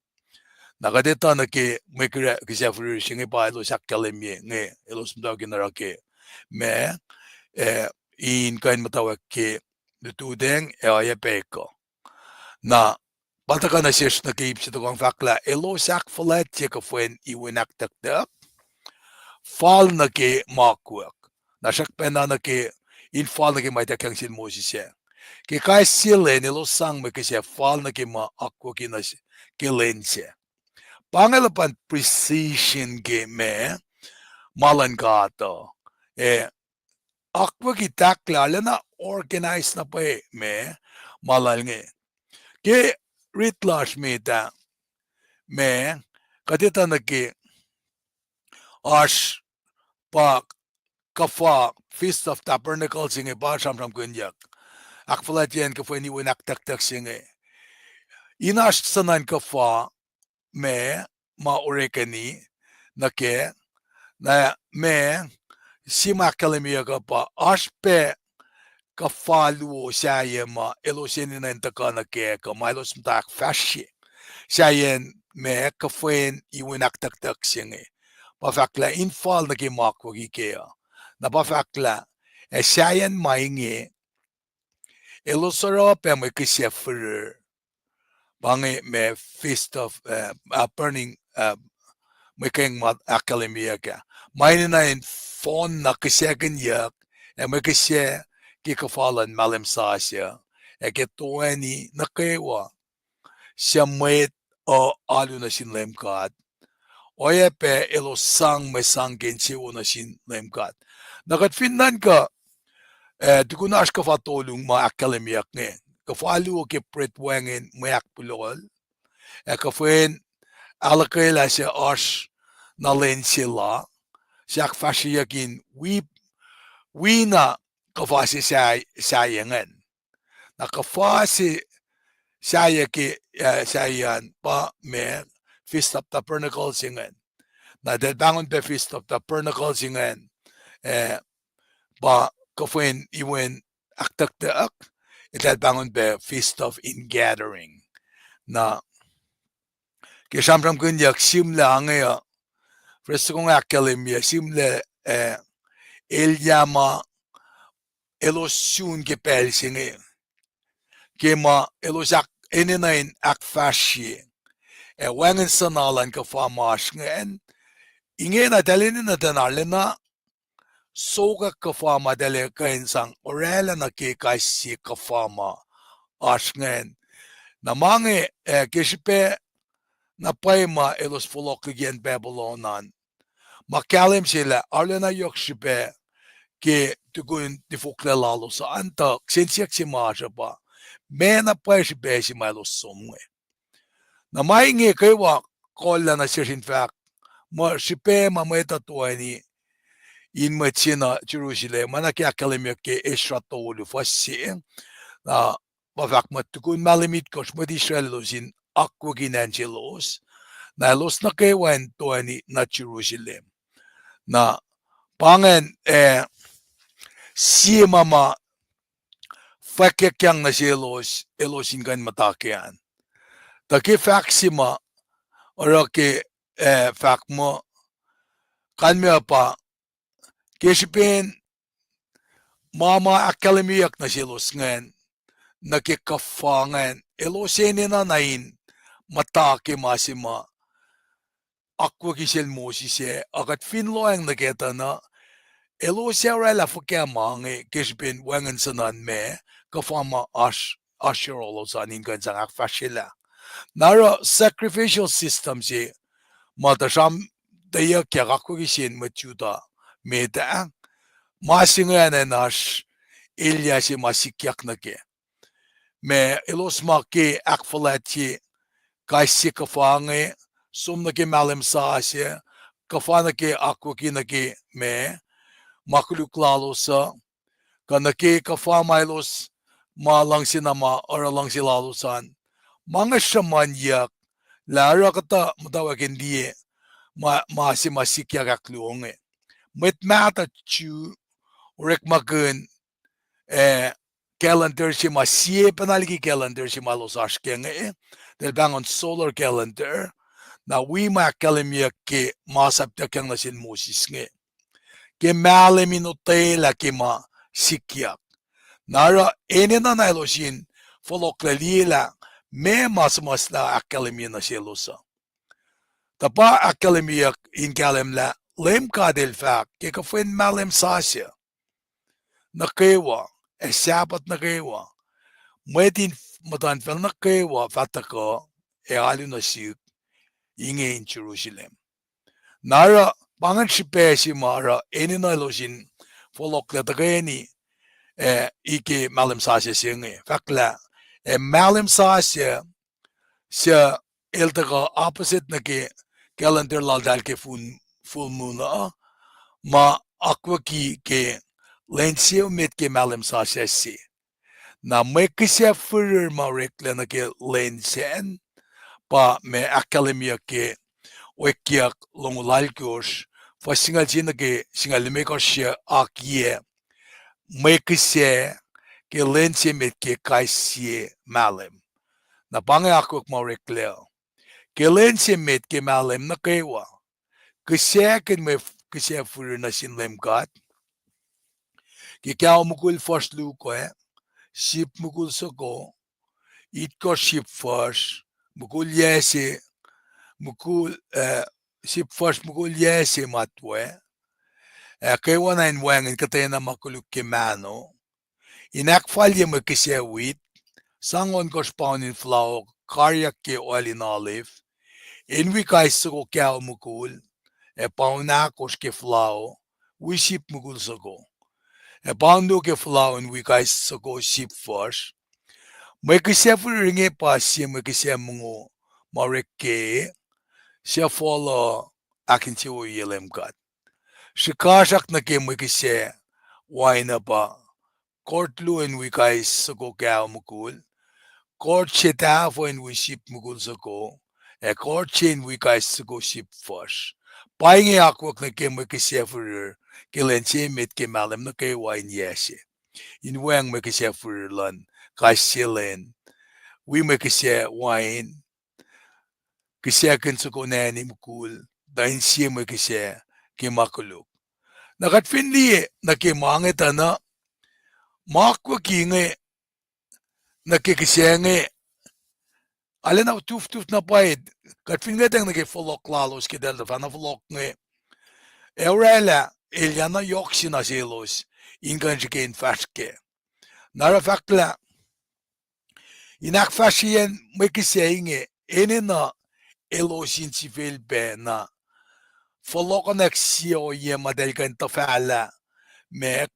nakadeta na ke mukire kisya fur singi pa elos akketeyac nge elos mutawaek ke me in kain mutawaek ke tutudeng oye peko na Baltakan na siya na keep siya kong fakla elos akfolet siya ka fuen iwinaktaktak fall na ke makwak na siya pena na ke in fall na ke may takyang sin mo siya ke kaya sila elos sang may kasi fall na ke maakwak na ke lensya pangalapan precision ke me malan kato akwak itakla na organize na pa me malal nge ke Ritlash meta me kadita naki ash pa kafa Feast of Tabernacles singe ba samsam kuiyalos akfalat yan ka fuen iwinaktaktak singe inash sanan kafa me maurekani nake na me simakketeyac ka pa ash pe kafaluo siya ma elosin na intakana ke ka maelos mtak fashi siya me ka fuen iwinaktaktak singe pafakla infall na ke makwag ikea na pafakla siya mainge elosara pe me kisya fur bange me feast of burning me keng mat akketeyac maine na in fon na kaksakin yak me kisya ki kafalan malim sasya akketeyac nukewa siya Mwet o alu na sin LEUM GOD oye pe elos sang may sanggen siya na sin LEUM GOD nakatfinnan ka tuku na ka fatulong akketeyac nge kafalu ke pretwangin mayak pulol kafuen alakela siya ash na len sila siya fashiyakin we na kafasi sayangan nakafasi saya ke sayan pa me Feast of Tabernacles singan na bangon pe Feast of Tabernacles singan pa kafuen iwen aktaktak bangon pe Feast of Ingathering na kisamsam kuiyalos simle angaya presto kong akketeyac simle elyama elosun ke pel singe kema elosak eninain akfashi wangen sanalan ka famash ngen inge na dalinin na danarlena soga ka fama dale kain sang orela na ke kaisi ka fama asngen na mange kispe na paima elos Folokinyukyak Babylonan makalim sila arlena yokshipe ke tukun tifukle lalo sa anta ksensiyak si masha pa mena pa si besi malo somwe na mainge kaywa kolla na Sifilpac ma sipe mameta tuani in machina Jerusalem mana ke akketeyac ke Ezra tolu fasi na bafak matukun malimit kos mod Israelosin akwagin angelos na los na kaywan tuani na Jerusalem na pangen si mama fakyakyang na si elosin kan matakian taki faksima Orake fact mo kanmia pa kishipin mama akademiyak na silos ngayon nakikafangan elosene na nain matake masima akwa kisil mosise akat finloang naketa na elosera la fuke mange kishipin wangan sanan me kafama ashirolo sanin gansang akfashila nara sacrificial system si matasham daya kya akwa kisin machuta meta masingan nash ilya si masikyak nake me elos make akfalati kaisi kafange sumnake malim saasya kafanake akwakinake me makuluklalosa kanake kafamailos malang sinama oralang silalosan mga shamanyak lara kata mutawaek hindi masikyak akluonge met mata chu urek magun calendar si masie panaligi calendar si malos ashkenge del bangon solar calendar na we ma kalemia ke masapta kyang na sin Moses nge ke male minutela ke ma sikyak nara enena na elosin foloklalila me mas na akademia na silosa tapa akademia in kalemla LEUM GOD el fak ke kafuen malem sasya nukewa sabat nukewa Mwet matan fel nukewa fatako alu na siuk inge in Jerusalem nara bangan shipesi mara enina losin folokla tagani ike malem sasya singe fakla malem sasya sa eltaga opposite na ke calendar laldal ke full moon ma akwa ki ke lensio met ke malem sasya si na mekisya furur ma rekla na ke lensen pa me akademia ke wikiyac longulalkos fa singal jina ke singal mekosya akye mekisya ke lense met ke kaisye malem na bange akwak ma rekla ke lense met ke malem na kewa kisya ken me kisya furur na sin LEUM GOD ke kya mukul first luko ship mukul soko it ko ship first mukul yese mukul ship first mukul yese matwe kaya na inwang katena makuluk ke mano inakfalye mo kisya wheat sangon ko spawn in flour karyak ke oil in olive inwi kai soko kya mukul pauna kos ke flour we ship mukul soko Bando ke flow and we guys so go ship first. May kisya ringe pa siya may kisya mungo mareke siya follow akin siya LEUM GOD. Shikasak na ke may kisya why na pa courtlu and we guys so go kaya mukul. Court shitafo and we ship mukul so go. Court chain we guys so go ship first. Paing akwak na ke may kisya kilenche met ke malem na ke wine yeshe. In wang me kisya furlan, kaisilen, we me kisya wine, kisya kensuko nani mukul, dahin siya me kisya kimakuluk. Nakat finli na kimangita na, makwa kinge, nakikisya nge, alin na tuf na paid, kat finli tang nakifolok ke delta fa na folok nge, eurela, Eliana yoksina silos, inganjikein faske. Nara fakla, inakfasien mekiseinge, enena elosin Sifilpac na Folokinyukyak siyo yema delkan tafala, me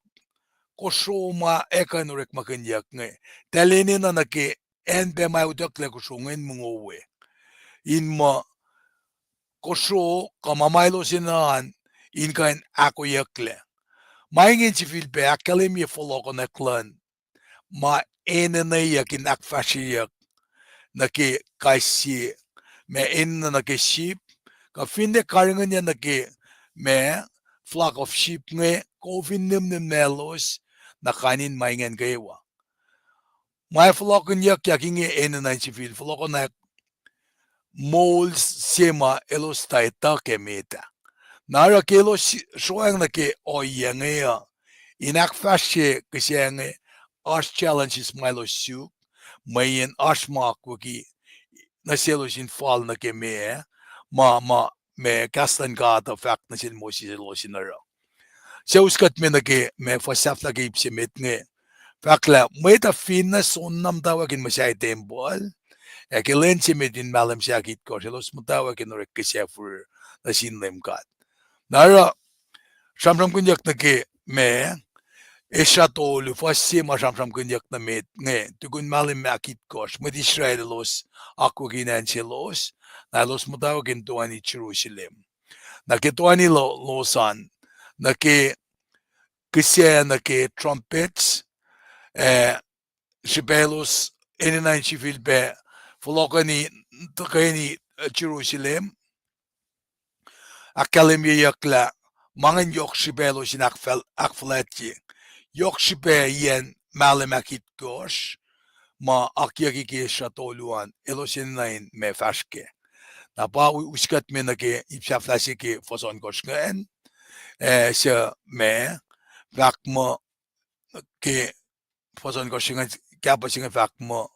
kosoma ekanurek makanyak nge, talenina na ke enpe maudakle kosungen mungowe. Inma koso kamamailo sinan, inkan akketeyac. Maingin Sifilpac akademia Folokinyukyan ma enena kin akfashiyak na ke kaisi me enena na ke sheep ka finde karingan na ke me flock of sheep nge kofin nim melos na kanin maingen gawa. May Folokinyukyak inge enena Sifil Folokinyukyak moles sema elos taita kemeta. Nara kelo shwang na ke oyenge inak fashe kisiange ash challenges milo su mayen ashmak waki na selos in fall na ke ma me kastan gata fact na sin mo si selos in aro. So uskat me na ke me fasaf na ke ipsimit nge. Fakla may ta finnas unnam tawagin masyay tembol. Ekilensi me din malam sakit ko selos mutawagin no rekisefur na sinlem God. Nara Shamsham kunyak na ke me Ezra tolu fasi ma shamsham kunyak na me nge tukun malim me akit kosh met Israelos ako ginanselos na los mutawagin tuani Jerusalem na ke tuani losan na ke kisya na ke trumpets sibelos ininain Sifilpac Folokinyukyak Jerusalem akketeyac mangan yok sibelos in akfaletje yok sibe yen malim akit kosh ma akketeyac shatoluan elos ininain me fashke na pa uskat me na ke ipsaflasi ke foson kosh ngaen se me vakmo ke foson kosh ngaen kapa singa vakmo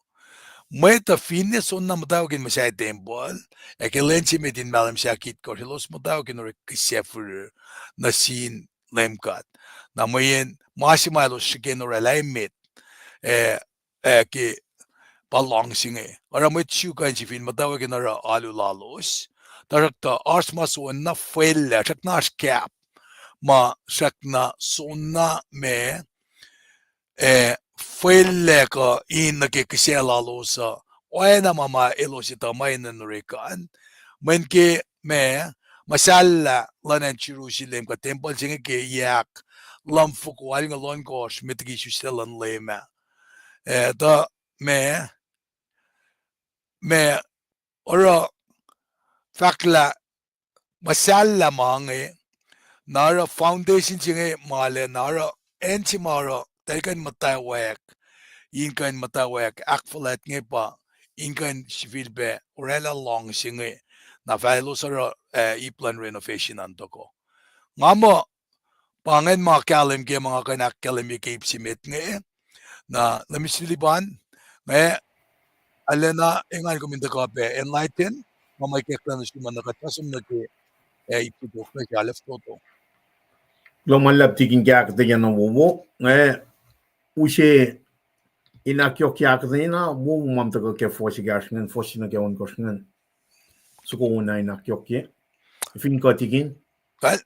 Mwe ta finne sonna mutawagin masyay tembol ekilensi me din malam sakit ko los mutawagin or kisefur na sin lemkat na mayen masimalos shigen or alignment ke balong singe ora mo chu kan si fin mutawagin or alulalos tarakta arsma so na fuella chakna cap ma shakna sonna me fuelle ko in ke kiselalos oana mama elos ita mainen rekan men ke me masala lanan Jerusalem ka temple singe ke yak lam fuku aling alon gosh mitgi sustelan lema da me ora fakla masala mange nara foundation singe male nara enchimara taken mutawaek inge mutawaek akfalat nge pa inge Sifilpac orela long singe na valo sa iplan renovation antoko ngamo pangen makalim ke mga kanakalim ke ipsimit nge na lamisiliban nge alena ingan kuminda ka pe enlighten mamay keklan suman nakatasum na ke ipidok na kalaf toto Lulap tikin kyak de yana wo ushe inakyokyak de na wo mam to ke fosi gashen fosi na ke on koshen suko na inakyokye fin ko tikin well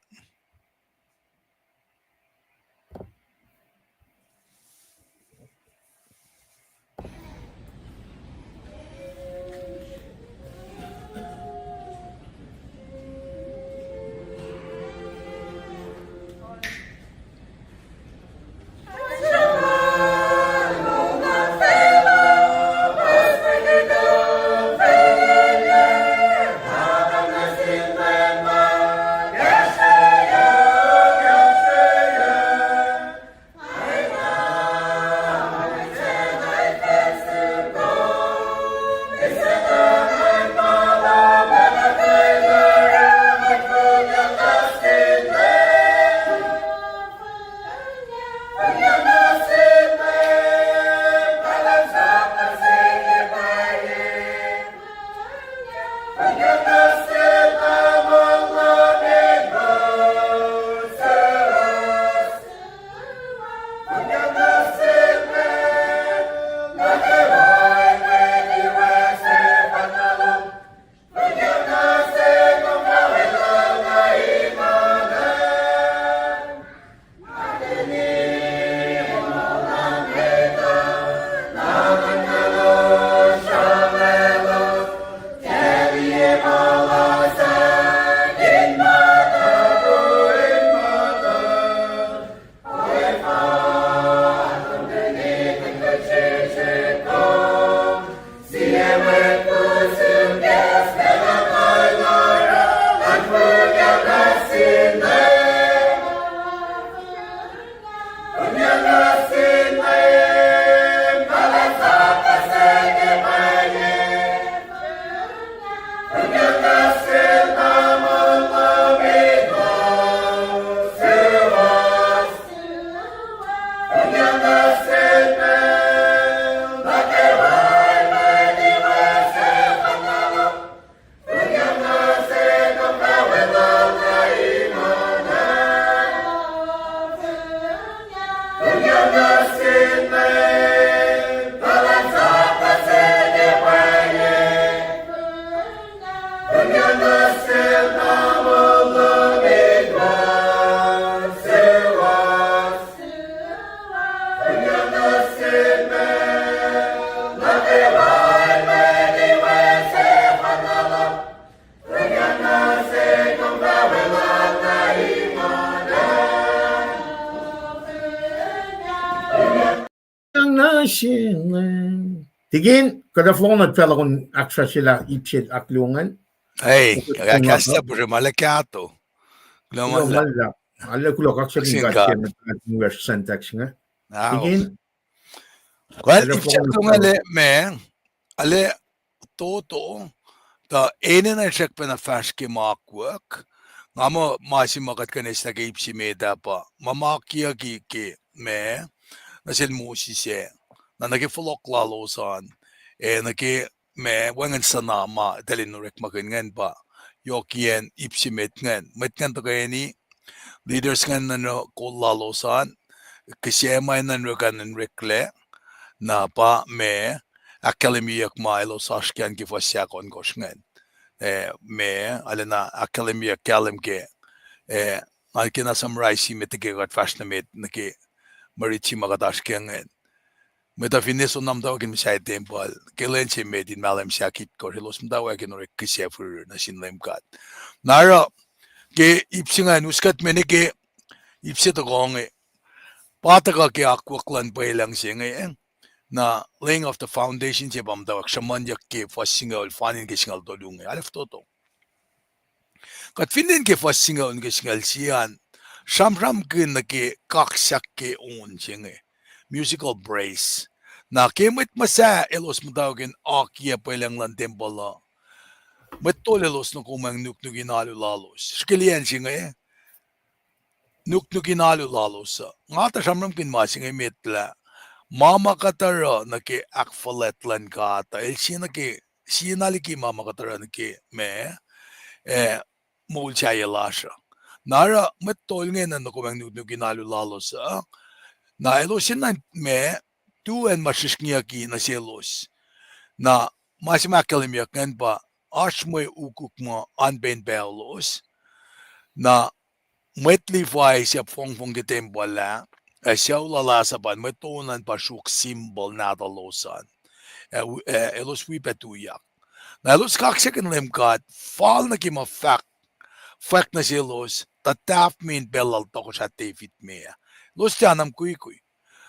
Washington. Tigin, kada flo nagpela kung aksya sila ipsit aklungan. Hey, kasta po siya malakato. Kulo malap. Ala kulo kaksakin kat kaya nag-west syntax nga. Tigin. Well, ipsit ko nga ale toto, da ene na siya pa na fashke markwork, nga mo masimakat ka na sa ipsi meda pa, mamakia ki nasil musi siya, na nag-Folokinyukyak, wangan sa nama, dalinurek makingan pa, yokian ipsimet ngan. Met ngan to kaya ni, leaders ngan na kulalosan, kasi may nanrukan rekle, na pa akketeyac elos aşken ki fasyakon koşngan. Alena akketeyac ke, alkina samraisi metigegat fashnamet naki maritima gadaşken. Metafinis on namdawagin misay tempal, kelenche medin malam sakit kor hilos mdawagin orek kisefur na sinlemkat. Nara ke ipsingan uskat mene ke ipsito konge pataka ke akwaklan pailang singe na laying of the foundation je bamdawak shamanyak ke fasingal fanin ke singal dolunge alef toto. Kat finin ke fasingal ke singal siyan shamram kin na ke kaksak ke on singe. Musical brace. Na kemit masa elos mudawagin akia pailang lan tembala. Metol elos no kumang nuknukinalu lalos. Skilian singa nuknukinalu lalos. Ngata shamram kin masinga metla. Mama katara na ke akfalet lan kata. El sinali ki mama katara na ke mulchaya lasha. Nara metol nga na kumang nuknukinalu lalos. Na elosin na tu en masishkiyaki na elos na masimakketeyac ngan pa mwe ukuk mo anben belos na mwetli fay siya fong getembala siya lalasaban metonan pa shuk symbol na dalosan elos wipetuyak na elos kaksakin lemkat fal na kima fact na elos tataf min belal toko sa tefit mea los tianam kuy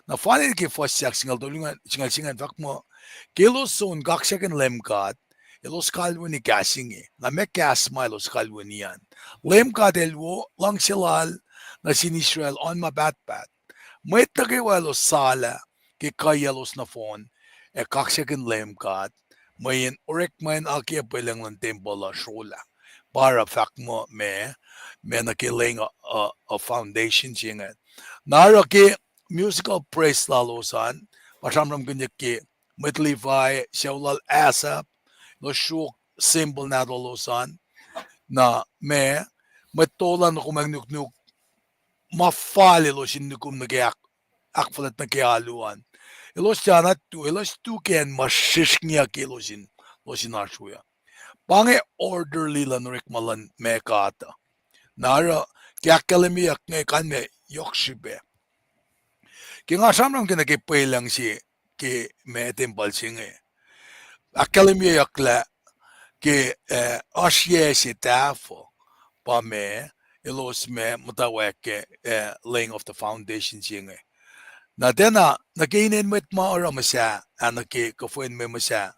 na fanin ke fasyak singal dolungan singal fak mo kelos son kaksakin lemkat elos kalwani kasinge na mekas ma elos kalwanian lemkat elwo lang silal na sin Israel on mabatbat Mwet na elos sala ke kuiyalos na fon kaksakin lemkat mayin orek mayin akia pelang ng temple shola para fak mo na keling a foundation singa nara ke musical praise lalosan pasamram ganyak ke metlify siawlal asap no shuk symbol na lalosan na metolan ko magnuknuk mafali lo sinukum nagyak akfalat na kialuan elos janat tu elos tu ken masishknya kelosin losin arshuya pange orderly lanrik malan kata nara kakketeyac ngay kan yokshibe Kaya nga samram kina ke pailang si ke tembal singe. Kakketeyac la ke asye si tafo pa elos mutawaek ke laying of the foundation singe. Na dena nakainin mo maora masya ke kafuin mo masya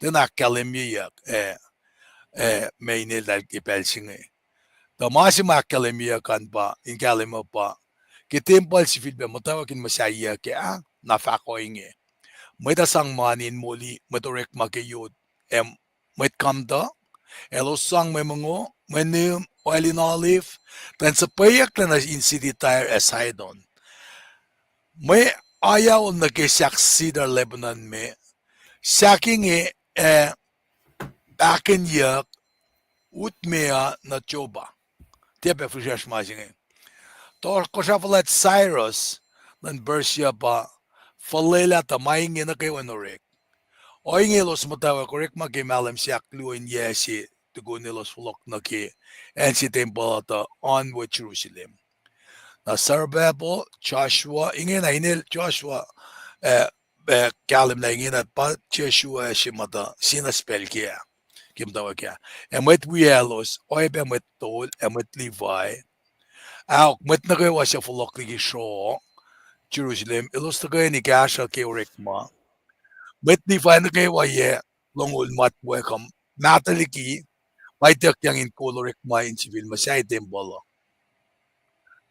dena kakketeyac may nilal ipel singe. Da masima kakketeyac kan pa inge mo pa Kitempal Sifilpac mutawakin masaya ke nafako inge. May dasang manin muli maturek makiyod may kamda elos sang may mungo may nim oil in olive tan sa payak na city tire asidon. May ayaw na kisak cedar Lebanon saking kakketeyac utmea na choba. Tiap fushash masing Tor koshafalat Cyrus nan Bersia pa falela tamaying na kayo anorek. O ingelos matawa korek makimalam siya kluin yesi tuku nilos Wolacna ki and si temple ata on with Jerusalem. Na Zerubbabel, Joshua, inge na inil Joshua kalim na inge na pa Joshua si mata sinaspel kaya kimtawa kaya. And with wiowos, oibe with tol, and with Levi, Mwet na kayo siya Folokinyukyak show Jerusalem elos tagay ni kasha ke orekma bet ni fa na kay waye longul mat welcome nataliki maitek yang in kolorekma in civil masay tembolo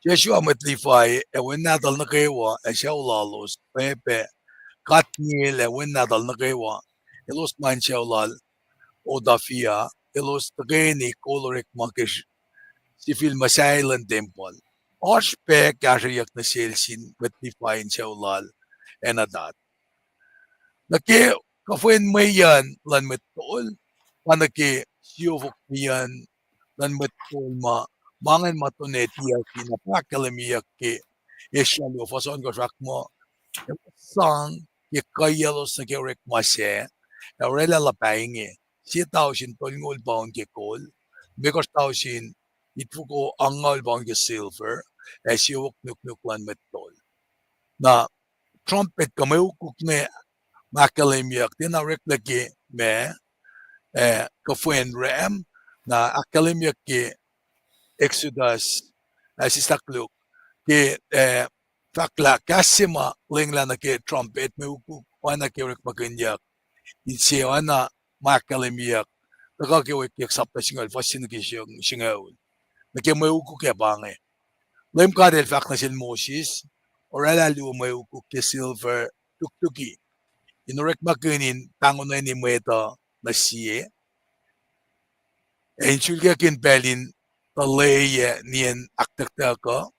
Joshua matlify e when natal na kay wa e siya ulalos pepe katnil e when natal na kay wa elos man siya ulal o dafia elos tagay ni kolorekma ke sifil masaylan temple Oshpe kakketeyac na selsin matlify in siya ulal enadat Naki kafuen mayan lan metol panaki siyofok miyan lan metol mangan matonetiya ki napakalamiyak ki esyalo fason ko mo sang ki kuiyalos na ki rek mase aurela la Paing si tausin tolngol baon ki kol because tausin itfuko angal baon ki silver siyofok nuk lan metol na trumpet kamayukuk ne Makalimiyak din na reklagi me kafuen ram na akalimiyak ki Exodus si sakluk ki fakla kasima lingla na ki trumpet me uku wana ki rek makinyak insi wana makalimiyak nakaki ki sapta singal fasin ki singaul na ki me uku ki bange LEUM GOD el fak na sil Moses orala lu me uku ki silver tuktuki Inorek makunin tangunay ni Mwet na siye. Enchulgakin pelin taleye nien akketeyac.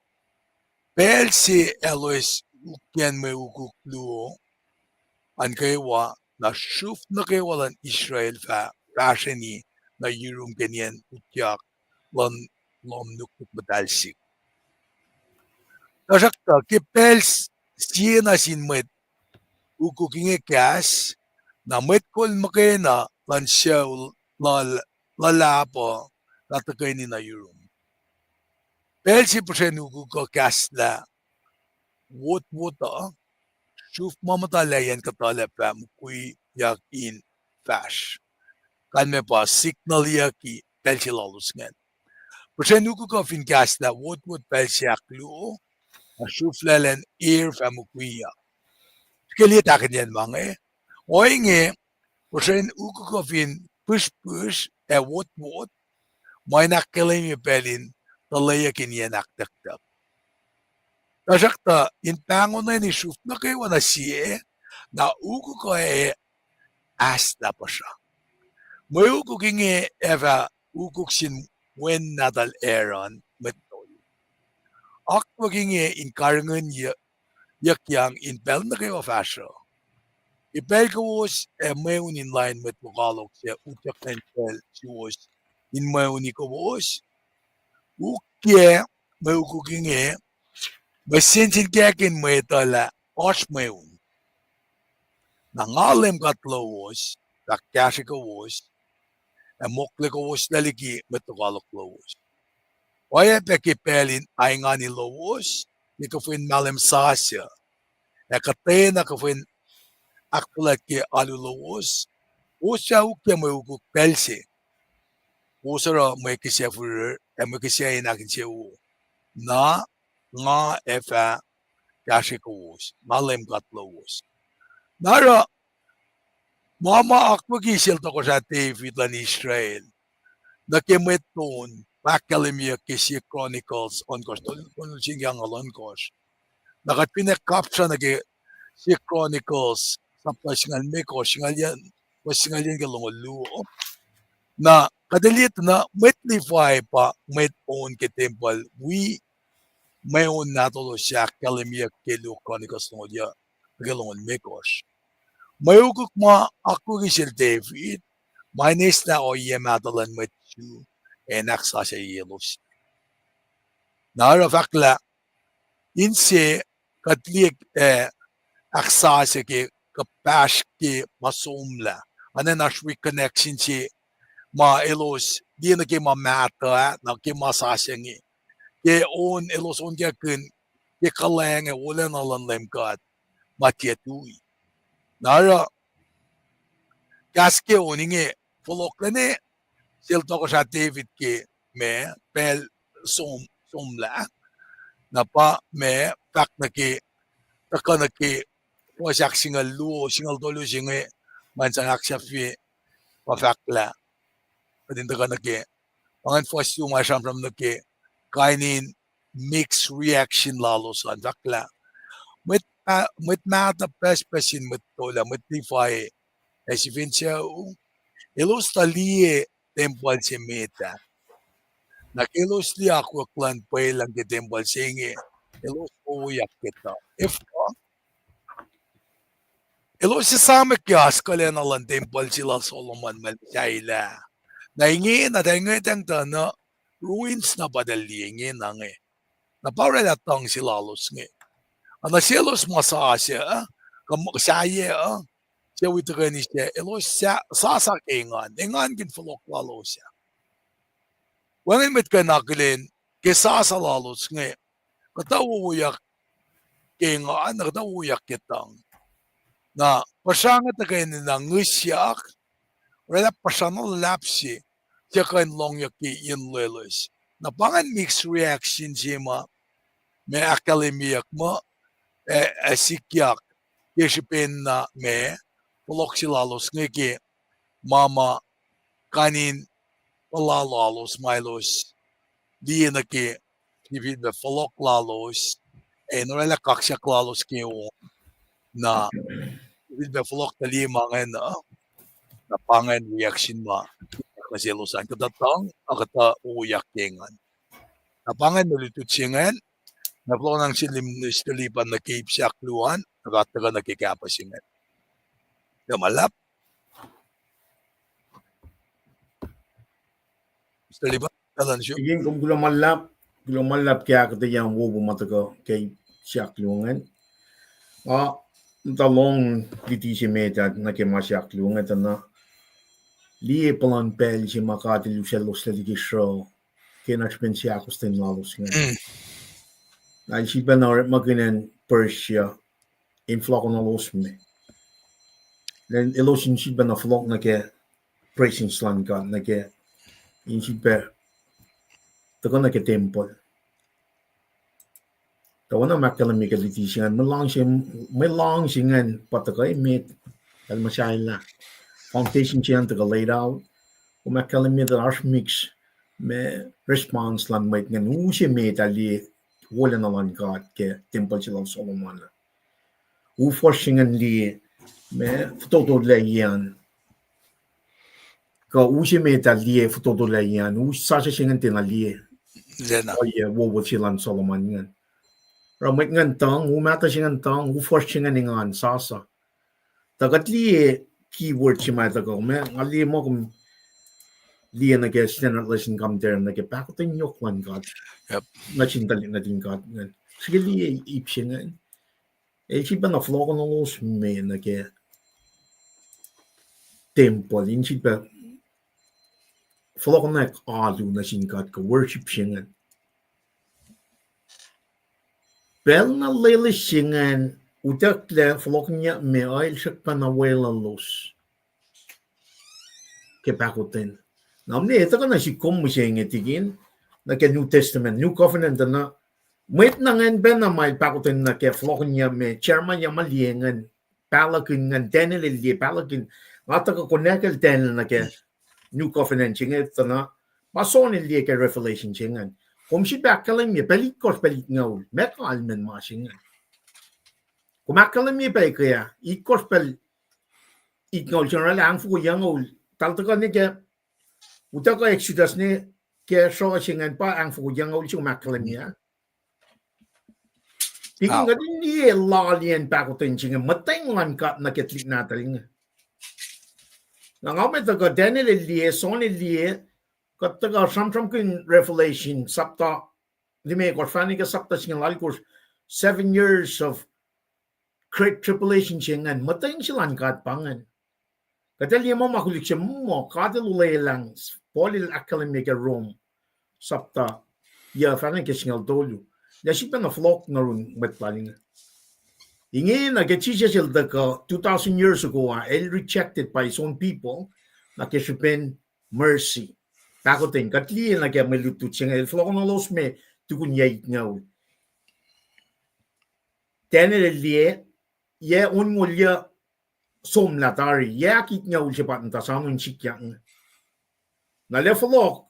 Pel si elos ukyan me ukukluo an kaywa na shuf na kaywalan Israel fa kasheni na yurum ganyan utyak lan lom nukuk batalsik. Kasakta ki pels siye na sin Mwet ukukinge kas na Mwet kol makena lan siya lalapo natakay ni na yurum. Pel si pasenuku ko kasla wot shuf mamatalayan katala kuiyac in fash. Kan me pa signal yaki pel si lalus ngan. Pasenuku ko fin kasla wot pel si akluo shuf lalen ear kuiyac. Kaya takin yan mga o inge pasen uku ko fin push wot may nakalim yung pelin talayakin yan akketeyac. Kasakta in pangon na ni shuf na kayo na siye na uku ko asla pa siya. May uku kinge eva ukuk sin wen nadal eran metol. Akwa kinge in karangan yakyang in pel na kayo fasyo. Ipel ko was mayon in line with Tagalog siya utyak na pel si was in mayon ko was ukye may ukukinge masinsin kakin may tala os mayon. Nangalem kat lowos kakyashi ko was mokle ko was laliki met Tagalog lowos. Oya peki pelin ay nga ni lowos ni kafin malem sasya. Ekate na kafin akollah ki alulowos Osya ukya may ukuk pelsi. Osara may kisya furer may kisya inakin siya na nga efa kashikos malem katlowos. Nara mama akwa kisil to ko sa David lan Israel. Nakimeton pacl kisya Chronicles on kos tol singyang alon kos. Nakapinakapsa si Chronicles sa pasingal meko singal yan kalunguluo na kadalit na metlify pa met on ke temple may on natolo siya kalimiyak kelo Chronicles ya galungon mekos may ukuk ako gisil David manis na o yematalan metsu naksa sa elos narafakla inse katlik aksa sa ke kapash ke masumla anan ashwi connection si elos di na ke mata na ke masasyangi ke on elos on kya kun ke kalang wala na lan LEUM GOD matiatui nara kaske oninge Folokinyukyak silto ko sa David ke me pel somla na pa me fak na ke takanaki wasak singal luo singal dolu singe mansanak safi pafakla padin takanaki pangan first yung masam from naki kainin mixed reaction lalo sa fakla mit mata pespesin mit tola mit defy esifincia elos talie temple si meta nakilos li ako klan pa lang ke temple singe elos uyak kita if elos sama kyas kalen alan temple sila Solomon malsaila naingi na tayo tang na ruins na padali ngi nange na para latang sila los ngi ana silos masasya kamasaya siya witagani siya elos sa kengan engan kin folok lalos siya wangin met kanakilin kesasa lalos ngi katawuyak kengan katawuyak kitang na pasangat na kayo na ngusyak wala pasanal lapsi siya kayo longyak yung lelos na pangan mixed reaction siya may akademiyak mo sikiyak kisipin na may polok silalos ngiki mama kanin palalalos mailos di na ki sipin na polok lalos wala kaksak lalos kiyo na sipin na polok tali mga na pangan reaction mo kasi lusan katatang akata uyak yengan na pangan nalitut singan na po nang silipan na keep siya kluan nakataga nakikapasingan na malap silipan kalan siya igen kung gulo malap kaya akketeyac wo mataga kay siya kluan talong diti si meta na ke masya kluan na Lie plan pel si makati luselos lagi show kena spensia kusten lalos nga. Ay si benar maginen Persia in flok na los me. Then elosin si benar flok na ke praising slan ka na ke in si be tako na ke temple. Tawa na makalam mi kalitisingan may long singan patakay met kalmasayla. Foundation siya taga laid out. Kung makalimit ang mix may response lang may nga nusi may tali wala na lang ka ke temple sila Solomon. Forcing li may fototo yan. Ka usi may tali fototo yan. Sasa siya nga tinali. Zena. Wowo sila Solomon nga. Ramay nga tang, umata siya nga tang, forcing nga nga sasa. Tagat li keyword si mata ko me ngali mo kung liya na ke standard lesson come there na ke pakutanyukyak God na cintali na din God sige liya ipsin nga si ba na flow ko na los me na ke temple in si ba flow ko na alu na sin God ko worship siya nga bel na lele singan utak le Folokinyukyak me ay siya panawela los ke pakutin. Namni ito ka na si kum siya tingin na ke New Testament, New Covenant na Mwet na ngan ben na may pakutin na ke Folokinyukyak me chairman ya maliengan palakin ngan tenel li palakin ngata ka konekal tenel na ke New Covenant singa ito na pason li ke Revelation singa. Kung si bakalim me pelit ngaul met almen ma singa. Kumakalam mi pa kaya ikos pel ikol general ang fu yang ol talta ni ke uta ko exodus ni ke so singan pa ang fu yang ol chung makalam ya ikin ga din ni lalien pa ko tin singan mateng lan ka na ketlik na taling na ngame ta ga Daniel li son li ka ta ga sam kin Revelation sapta di me ko fani ka sapta singan lal course 7 years of great tribulation singan mateng silang kat pangan kadali mo makulik siya mo kadalulay lang polil akademic Rome sapta ya fanan kesingal dolu ya sipa na flok na run matpaling inge na getchicha silda ka 2000 years ago rejected by his own people na kesipin mercy takotin katli na kaya malutut siya flok na los me tuku nyait ngaw tenellie ye unmulya somlatari ye kit nga ulsipat ta samun chikyang na lefolok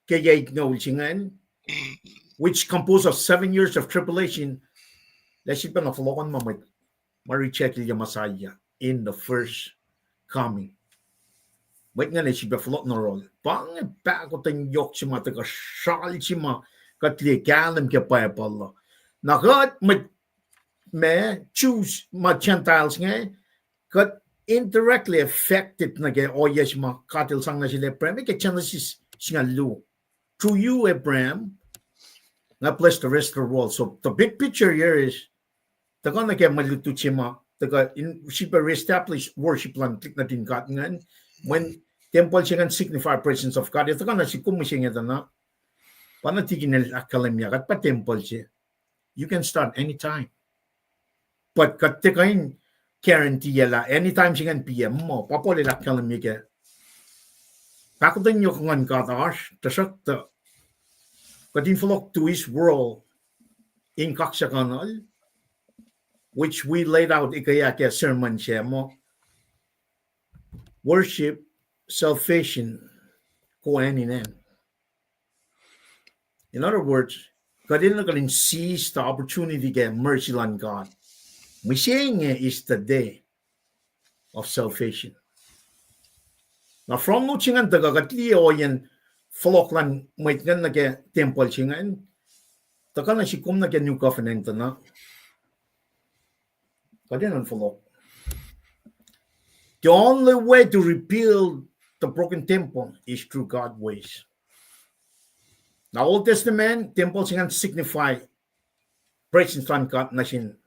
ke ye nga ulsingan which composed of 7 years of tribulation lesit pa na folokon mamit maricheck ya Messiah in the first coming. Wait nga lesit pa folok no role pang pa ko tan yok si mata ka shal si ma katli kalem ke pa pala na got me choose ma Gentiles nga got indirectly affected na ke o yes ma katil sang na sila prem ke chances singa lu through you Abraham na plus the rest of the world. So the big picture here is taga na kaya maluto chima taga in sipa reestablish worship lang na din katingan when temple siya signify presence of God taga na si kumising ito na panatigin na akalamya at pa temple siya you can start anytime but katikain guarantee yala anytime siya PM mo papole la akalamya ka pakutan nyo kung kataas tasak ta katin folok to his world in kaksakin which we laid out ikayak sermon siya mo worship salvation kuhanin. In other words, kadin na kalin seize the opportunity get mercy on God. Mishing is the day of salvation. Now from no chingan taga katli o yan Foloklan may nga na temple chingan taka na si kum na new covenant na kadin ang folok. The only way to rebuild the broken temple is through God's ways. Now, Old Testament temple signify presence on God nation.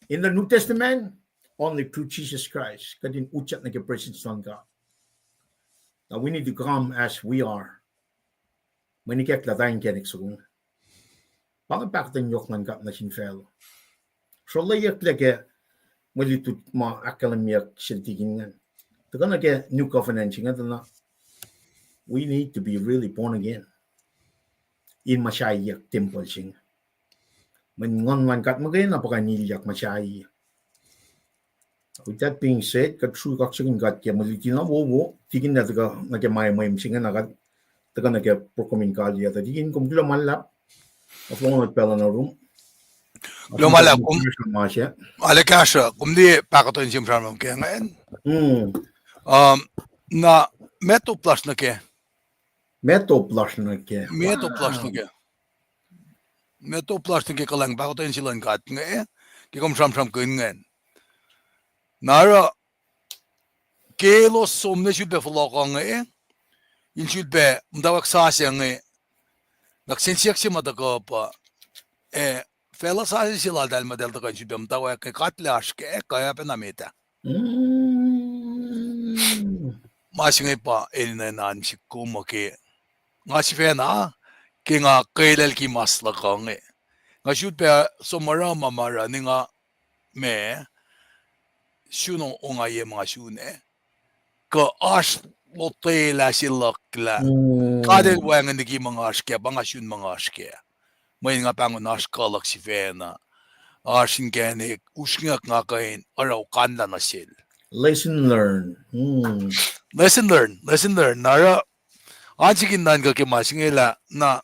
In the New Testament, only through Jesus Christ kadin uchat na presence on God. Now we need to come as we are. Manikek latayin kenik sung. Pangapaktan yok ng God nation fellow. So layak leke malitut ma akalamiyak sintigin nga. Taga na ke new covenant nga na. We need to be really born again. In masyayak temple sing. Mangon man kat magay napakanilyak masyayak. With that being said, kat true kaksakin kat kaya malitin na wo tigin na taga nagmaymayam singa na kat taga nagprokomin kalya tadigin kung kila malap aflong nagpela na room. Lumalap kung alakasha kung di pakaton siyang pranam kaya ngayon. Na meto plus na ke. Meto plus na ke. Meto plus na ke. Meto plus na ke kalang pakaton silang kat ngayon. Kaya kung pram ko yun ngayon. Nara elos somne should be Folokinyukyak in should be mutawaek sasya nagsensiyak si madagapa fela sasya sila dahil madal taga should be mutawaek katlash ke kaya penamita masingay pa elinanan si kumake nga si fena ke nga kailal ki masla ka nga should be somara mamara ni nga me shuno ongaye mga shune ka ash lotela silakla kadel wangan nigi mga ashke banga shun mga ashke may nga pangon ashkalak si fena ashin ganik ushngak nga kain araw kanda na sil lesson learned lesson learn nara anjigin nan ka kimasingela na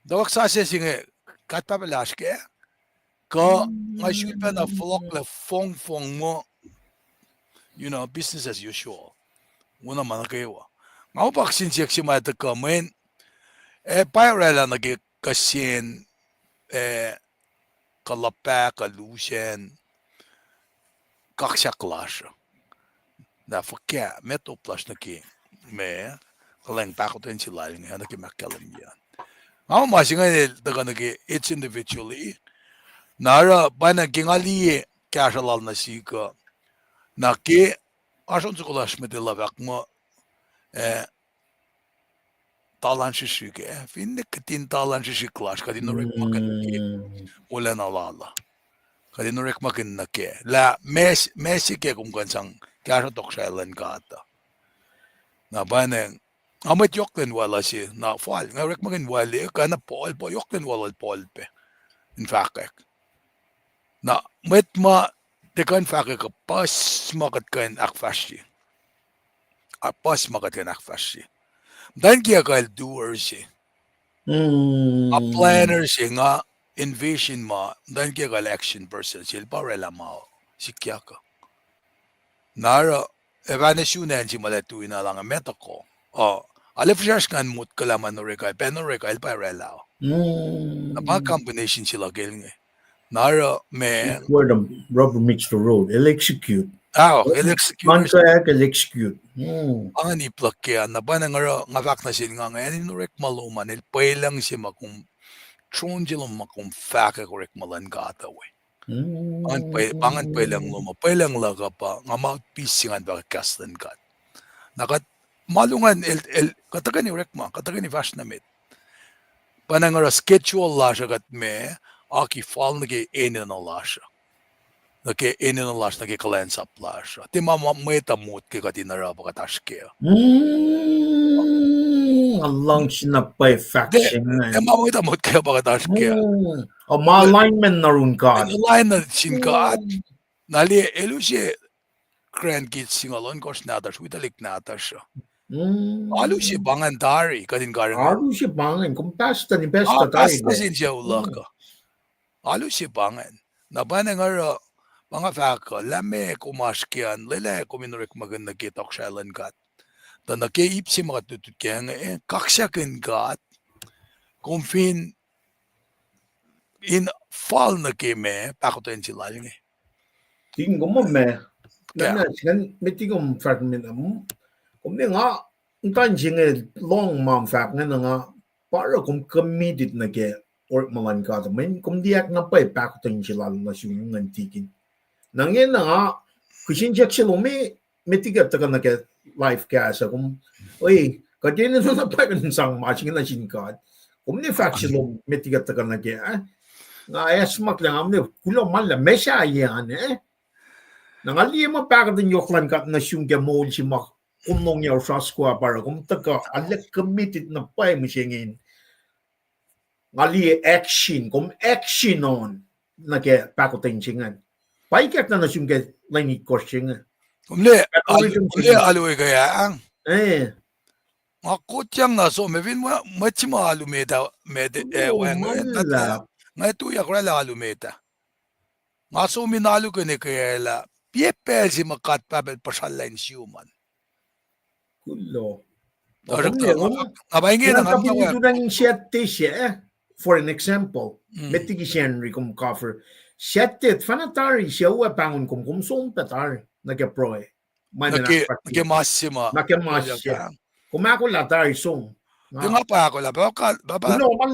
dawak sasya singe katpapalashke ka nga shun pa na flokla fong mo you know, business as usual. Una manakawa. Ngao baksin siya si mata kamen. Pairela nagkasin kalapa kalusen kaksaklash. Na fakya meto plus naki me kalang pakoten sila yung naki makalam yan. Ngao masingan daga nagi it's individually. Nara ba na gingali casual na sika. Naki aşon çukulaş medela mo talan şişike finne kitin talan şişiklaş kadın orek makin ki ulan alala kadın orek makin nake la mesike kung kansang kaya toksailan kata na banen amat yoklen wala si na fal nga orek makin wali kana pol po yoklen wala pol pe in fact Na Mwet ma te kan fake ka pas makat kan akfashi. A pas makat kan akfashi. Dan kia ka doer si. A planner si nga envision ma dan kia ka action person si parela ma sikya ka. Nara evanesyonan si malatu ina lang meta ko. Alifresh kan mut kalaman no rekay penoreka parela. Apa combination sila galing Nara me where the rubber meets the road. It'll execute. It'll execute. It'll execute. Ang iplak kaya na ba nga ngavak na sin nga ngayon inurek maluman il pailang si makum tronjilom makum faka korek malan gata we. Pangan pailang luma pailang laga pa nga mouthpiece singan ba kaslan kat. Nakat malungan el katagan ni rekma katagan ni vash namit. Panangara schedule lasha kat me aki fall nage enen lasha. Nake enen lasha nage kulacnsap lasha. Ti mama meta mut ke katinara ba katashke. Along sinapay faction. Mama meta mut ke ba katashke. Alignment na run God. Alignment sin God. Nali elusye grandkids singalon kos natas witalik natas. Alu si bangan tari kadin garang. Alu si bangan kung pasta ni pasta tayo. Pasta sin siya ulaka. Alu si bangan. Nabana nga mga faka lame kumaskian lele kuminurek maganda kitok shalan kat. Ta nakeip si mga tututkyang kaksakin kat kumfin in fall na keme pakoten sila lang Tingko mo me. Nana sigan metigom fragment mo. Kung nga, ang tanjing long mom fact nga para kung committed na ke or malan ka man kung diak na pa pakotin sila na siyong ngantikin. Nangyan na nga, kusinjak sila metigat ka na ke life kasa kung oy, kadyan na pa kan sang matching na sinkad. Kung ni fact sila metigat ka na ke nga esmak lang amne kulo man la mesha yan Nangali mo pakotin yoklan ka na siyong gamol si mak kumong yaw sa squad para kung taka alek committed na pa mo siyangin ngali action kung action on na ke pakotin singan paikat na siyong ke langi korsing kumle alu kaya ang ako tiyang na so mevin mo machima alumeta med nga tuya krala alumeta nga so minalu ko ni kaya piepel si makat papel pasalain siuman Kulo. For an example, metigi Henry kum cover. Shettet fanatari siya wa pangon kum som petari nagproe. Nage massima. Kung ako latari som. Nga pa ako la baka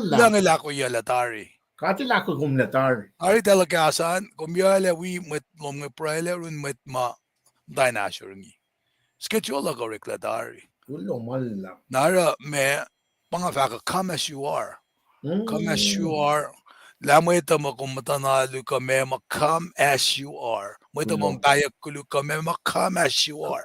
lang ila ko ya latari. Kati la ko kum latari. Ari talakasan kum yale wi met lom prele run met ma dinosaur ngi. Schedule ko rekladari. Nara me pangafaka come as you are. Come as you are. Lameta mo kung matanalu ka me come as you are. Mweta mong bayak kulu ka me come as you are.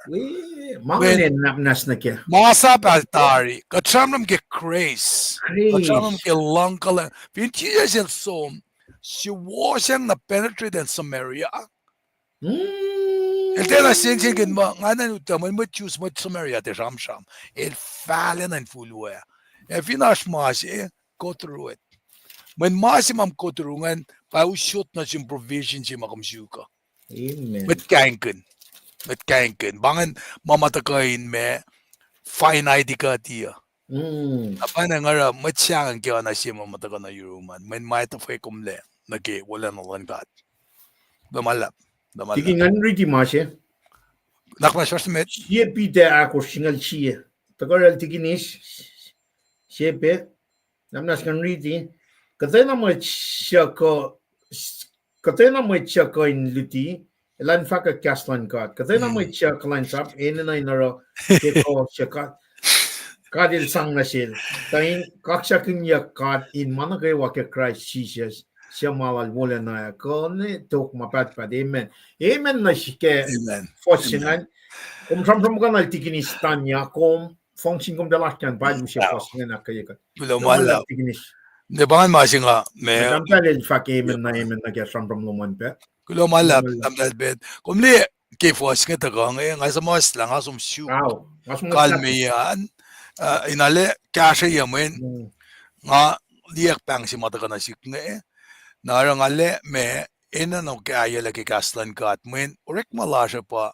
Mga napnas na kya. Masa paltari. Katramam ke grace. Katramam ke langkalang. Pintiya siya som. Si wasang na penetrate in Samaria. El tela singin mo nganan utaman mo choose mo Samaria te ramsham. El falen en fulwe. E finash mas go through it. When masimam go through ngan pa usot na sim provision si makamsuka. Amen. Met kanken. Bangan mamatakain me finite ka tiya. Apa na ngara matsyang kaya na siya mamataka na yuruman. Men maita fay kumle. Nage wala na langat. Damalap. Tiki nganri ti masya. Nakmas met. Siya pite ako singal siya. Tagaral tiki nis. Siya pe. Namnas nganri ti. Katay na mo siya ko in luti. Ilan fa ka kaslan kat. Katay na mo siya kalansap. Ena na inaro. Kiko siya kat. Kadil sang na siya. Tayin kaksakin kat in mana kayo wake Christ Jesus. Siya malal wala na ko ne tok mapatpad. Amen. Amen na siya fosingan. Kung samsam ka na tikinistan niya, kung fongsin kong dalasyan, bago siya fosingan na kaya ka. Lumala. Di ba nga masinga me Tamdalil fakimen na imen na gesam from luman pe. Kulo malap tamdal bet. Kumli ke fos nga taga nga sa mas lang asum siu. Wow. Mas mo Kalmiyan inale kasha yamen nga liyak pang si mata kana sik nga narangale me ina no kaya lagi kaslan kat men urek malasha pa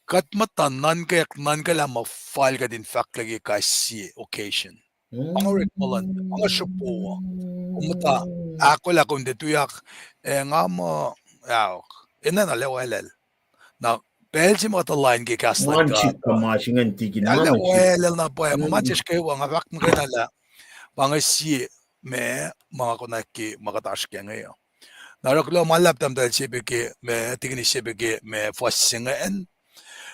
kat matan nan ka lama file ka din fact lagi kasi occasion. Ang urek malan ang supo umuta akollah kung detuyak nga mo yaw ina na lewelel na pelsi mo ta line gi kaslan manchik ka masingan tigin manchik. Lewelel na po mamachis kayo nga fact mo kanala pangasi me mga kunaki makatash kya ngayon. Naraklo malap tamdal sibiki me tigni sibiki me fasingan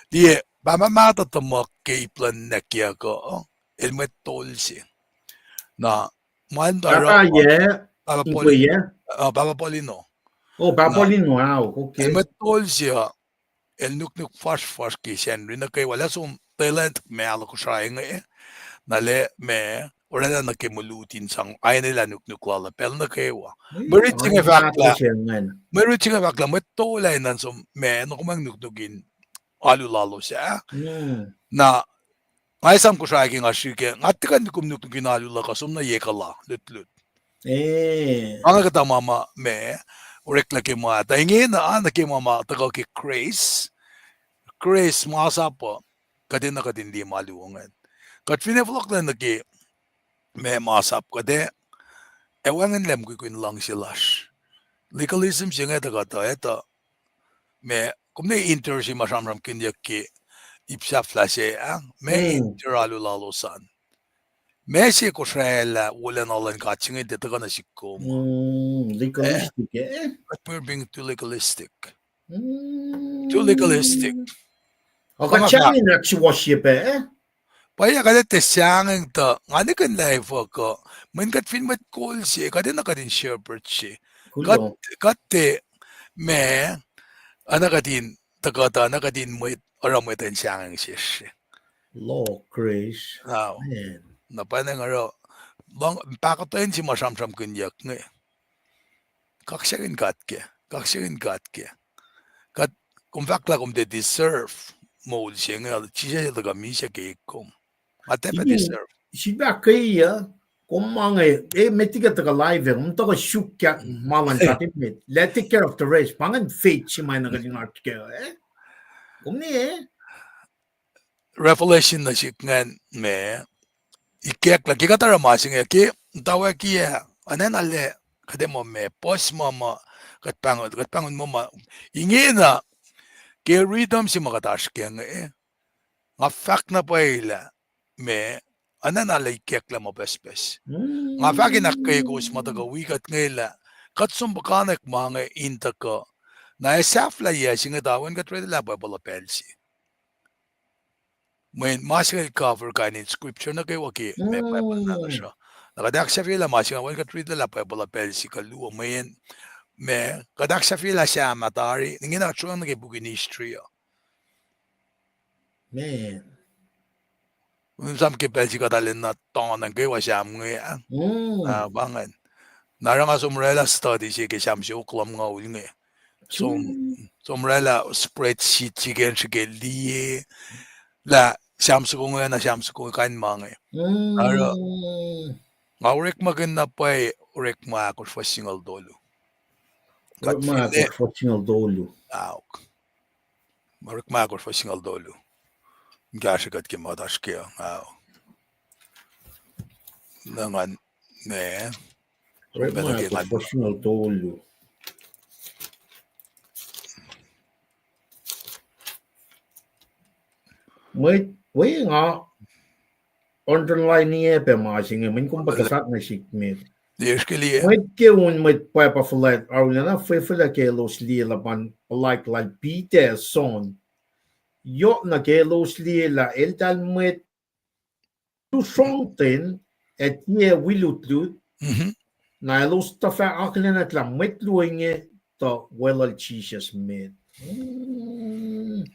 di ba mamata tamak kay plan nakya ko ilmet tolsi na mandara Papa Polino. Oh, Papolino, wow, okay. Ilmet tolsi el nuk fash ki senri na kay wala sum talent me ala Kosrae nga nale me wala na kimulutin sang ay nila nuk wala pel na kayo mariting evakla met tolay nan sum me no kumang nuknugin alulalo siya na ngay sam Kosrae nga shike ngatikan kum nuknugin alula kasum na yekala lut ang kata mama me urek na kimata ingin na kimama tagal ki Grace masa po kadin na kadin di maluungan kat finevlog na nagi me masap kade ewangan lem ko lang silas legalism siya nga taga ito me kumne inter si masamram kinyak ki ipsa flase ang me inter alulalosan me si Kosrae wala na lang katsingin dito ka na sikko legalistic but we're being too legalistic Kacangin nagsiwasya pa Paya kada tesyangang ta ngani kan live ko man kat film mat call si kada na kadin share per si kat me ana kadin tagata na kadin Mwet ora Mwet ang syangang si law Grace na panang aro bang pakatoyin si masamsam kunyak nga kaksakin kat kung fakla kum de deserve mo siya nga siya taga misya kay kum Atepa deserve. Siba kaya kung mga metiga taga live taga shukyak malan katim met. Let's take care of the race. Pangan fate si may nagaling artikel Kung ni Revelation na siya ngan me ikiyak lagi katara masing ki tawa kiya anan ale kade mo me pos mama katpangon mo ma inge na ke rhythm si makatash kaya nga fact na pa ila me anan alay kek la mo bespes nga fact na kay gos mataga wikat ngaila katsum bakanek mga inta ko na esafla ya singa dawan kat reda la bala pelsi when masingal cover kanin scripture na kay waki me bible na siya nakadak sa fila masingal wan kat reda la bala pelsi kaluwa mayen me kadak sa fila siya matari ningin na chuang nagay bugin history man Sam ke pelsi katalin na tongan kay wasyam nga bangan naranga sumrela study si ke syam si uklam nga ul nga sumrela spreadsheet si ken si ke liye la syam su nga na syam su kan mga ara nga urek magin na pa urek ma ako for single dolo kat ma ako for single dolo urek ma ako for single dolo Gashikat ki matash kaya nangan ne professional dolo Mwet nga underline niya pa masing min kung pagkasat na sikmit Mwet ke un mwet pa fulat awla na fefela ke los lilaban like Peter son Yo na ke los la el tal Mwet tu sonten et ye wilutlut na los tafa aklen at la Mwet luenge to welal chisas met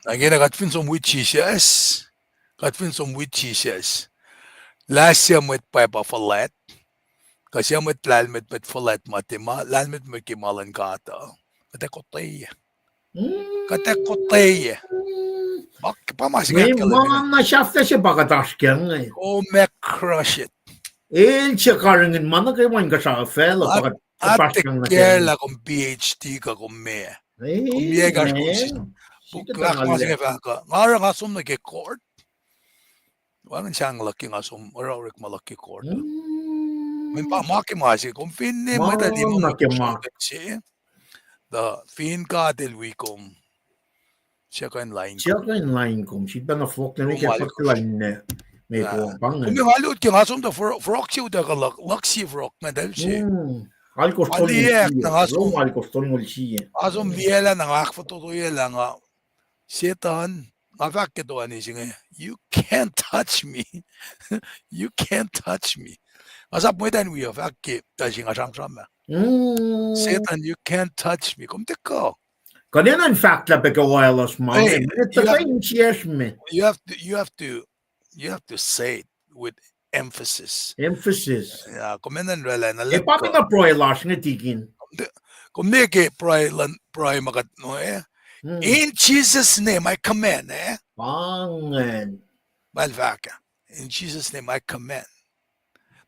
Again, I got some wheat cheeses. Last year with Pepper for let. Kasi met lalmet met folet matima, lalmet met kimalan kata. Katekotay. Katekotay. Bak pamasingat Mam na şafta şey bagataşken. Oh, me crush it. El çıkarın mana kay man ka sa fela bagat Ate kerla kung PhD ka kung me. Kung me ka Bukak masing ka. Ngara nga sum nag court. Wangan siyang laki nga sum orawik malaki court. Min pa makimasi kung fin ni madali mo siya. The fin ka delwikom. Siya ka in line. Siya ka in line kom. Siya na flok na kaya pagkalan may pang. Kung yung halot ka nga sum the frog siya ka laksi frog na dahil siya. Alkoston siya. Asum liela na nga akfototoyela nga. Satan, you can't touch me. You can't touch me. Satan, you can't touch me. Kanina in fact la wiowos you have to say it with emphasis. Emphasis. Yeah, papi na proy lash nga tigin. In Jesus' name, I command. Pangan. In Jesus' name, I command.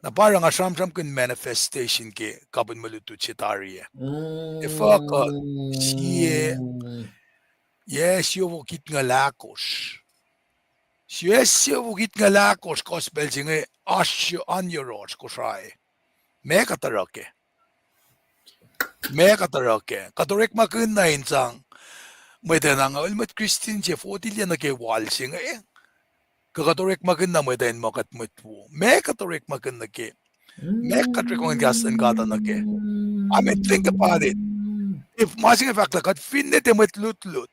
Na parang asam-sam kun manifestation ke kapun malutu chitari. If ka siye, yes, you will get nga lakos. Yes, you will get nga lakos gospel singe asyo anyoros Kosrae. Mekatarake. Katorik makun na insang. Mwet na nga ulmat Christian siya 40 liyan na kay walsing Kakatorek makin na mwet na makat mwetwo. Mekatorek makin na kay. Mekatorek makin gasan kata na kay. I mean, think about it. If masing fact la kat finne te mwet lut.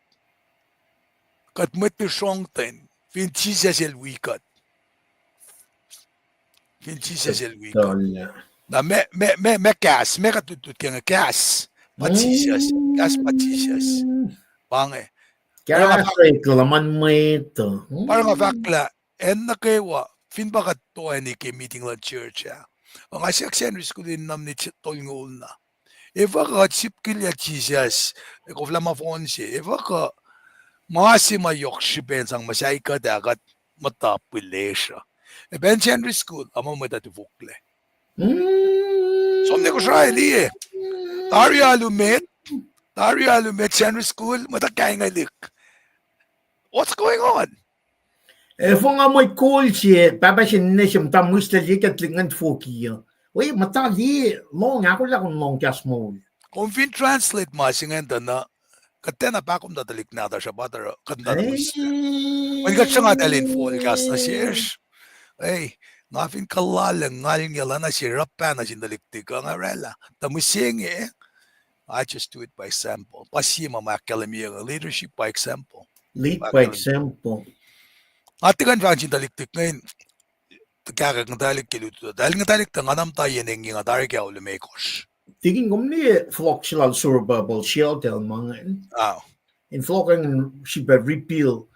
Kat mwet pi shongten. Fin chisa sel wikat. Na me gas. Me katutut kaya nga gas. Patisias. Gas patisias. Pange. Kaya laman mo ito. Parang fakla, en nakewa, fin bakat to ni ke meeting la church ya. Ang asyaksyan risiko din nam ni tolngol na. Eva ka sipkilya Jesus, ko flama fonsi. Eva ka masima yokshipen sang masay ka dagat matapilesha. Ben Henry School, amo mo dati vukle. Somne ko siya liye. Daria Lumet Henry School, matakay nga lik. What's going on? Fung amoy cool siya, papasin na siya matamus na likat lingan fokiya. Uy, matali, long ako lang kung long kas mo. Kung fin translate masingenta na, katena pa akong dadalik na siya batara, kandamus. Manigat siya nga dalin forecast na siya. Ay, nga fin kalalang ngaling yala na siya, rapa na siya daliktik ang arela. Tamusing I just do it by example. Pasima makalamiya leadership by example. Lead by example. Ati kan fan cintaliktik ngayon. Kaya kang dalik kiluto. Dahil nga dalik tang anam tayo nengi nga dari kaya ulumekos. Tingin ko ni flok sila surbabal shield del mga. In flok ang siya repeal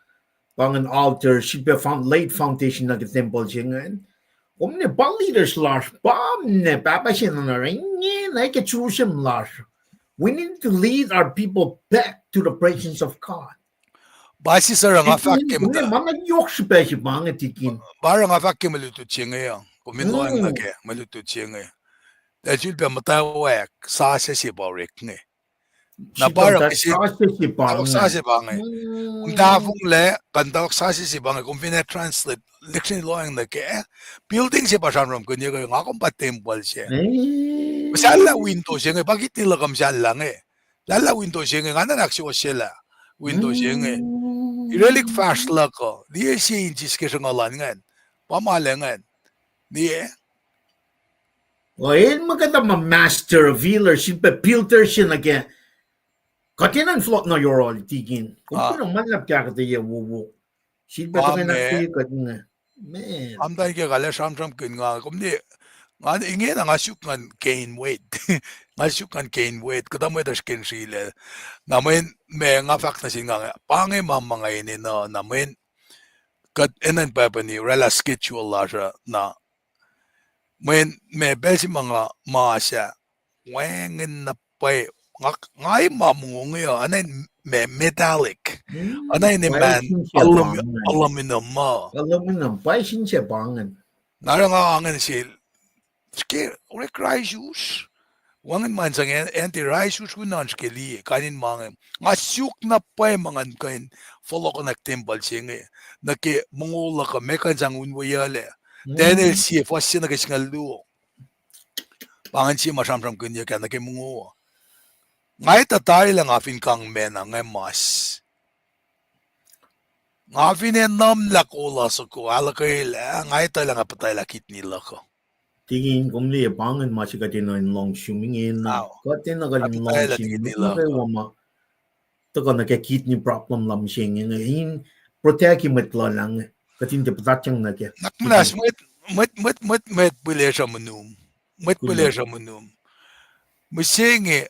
pang an altar siya found late foundation na temple siya ngayon. Omne ba leaders lash bam ne papasin na rin na ikatsusim lash. We need to lead our people back to the presence of God. Basi sir nga fakke mo. Mga yoks pa siya mga tikin. Bara nga fakke malutut siya ngayon. Kuminloang na kaya malutut siya ngayon. Dahil pa mutawaek sa si Borik nga. Na bara kasi sa si Bang. Kung dafong le kantawak sa si Bang kung pinatranslate leksyon loang na kaya building siya pa siya rom kunya nga akong pa temple siya. Masala window siya nga, bakit nila kamsala nga Lala window siya nga, nga naksiwas sila. Window siya nga. Irelik fast lang ko. Di siya inchis ka siya ngalan nga. Pamahalangan. Di O, yun maganda ma-master of healer. Siya filter siya na kaya. Katinan float na yorol, tigin. Kung pinang manlap kaya kaya wuwu. Siya ba ito nga nakikat nga. Man. Amday kaya kala sam-sam kin nga. Kung di, nga inge na nga syukan gain weight. Nga syukan gain weight. Kada mo ito skin sila. Namin, may nga fact na siya nga. Pangay mga ini na namin. Kat enan pa ni rela schedule la siya na When may besi mga masya, wangin na pay, ngay mamungi anay may metallic. Anay ni man, aluminum mo. Aluminum, pay siya bangan. Narangangan sil, rek rice juice. Wangan man sang anti-rice juice kunan skeli, kanin mga, ngasuk na pay mga kain, Folokinyukyak timbal singe, naki mungula ka, mekan sang unwayale. Dahil siya, fasi na kasi nga luo. Pangan siya masamsam kunya ka, naki munguwa. Ngay tatay lang afin kang mena, ngay mas. Afin nam lakola sa ko, alakayla, ngay tayo lang apatay lakit nila ko. Tingin kung liya pangan masih katin na long shumingin na. Katin na katin long shumingin na kayo wama. Taka nakakit ni problem lam siyang in protect matla lang. Katin di patatyang na kaya. Nakmanas, Mwet pulya siya manum. Mwet pulya siya manum. Masingi,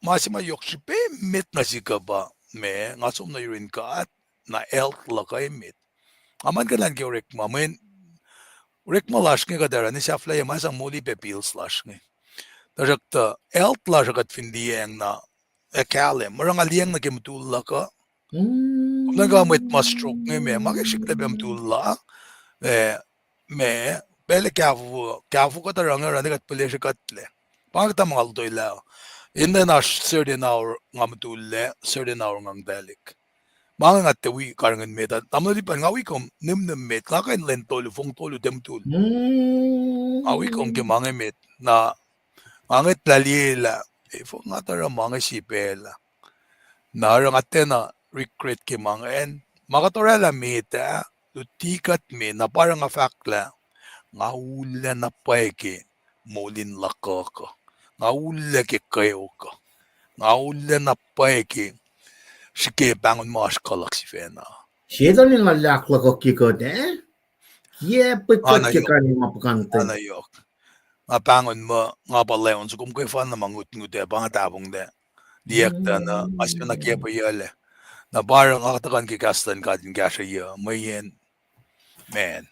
masih mayok siya pe, met na si ka ba, me, ngasom na yurin ka at na elk la kay met. Aman ka lang kaya rekma, rekma lash nga kadara, ni siya flaya masang muli pe pills lash nga. Tajakta, elk lash akat findiyang na ekalem, marang aliyang na kimutula ka. Kung nagamit ma-stroke nga me, makishikta ba mutula, me, pele kafu ka tarang nga ranikat pala siya katle. Pangita mga lutoy lao. Hindi na certain hour nga matule, certain hour nga dalik. Mga nga tawi karangan meta. Tama di pa nga wikom nim met. Kakain len tolo, fong tolo dem tolo. Nga wikom ke mga met na angit lalila. Ifo nga tara mga sipela. Narang ate na recruit ke mga en. Makatorela meta. Lutikat me na parang nga fakla. Nga ula na paike. Molin laka ka. Nga ula ke kayo ka. Nga ula na paike. Sige bangon mo askalak si Fena. Siya din nga lakla ko kikot eh? Yeah, pagkat kika ni mapakante. Anayok. Nga bangon mo, nga palayon. So kung kayo fan na mangut-ngut eh, pangatapong de. Diakta na, asyo na kaya pa yale. Na parang akatakan kikastan ka din kaya siya, mayin. Man.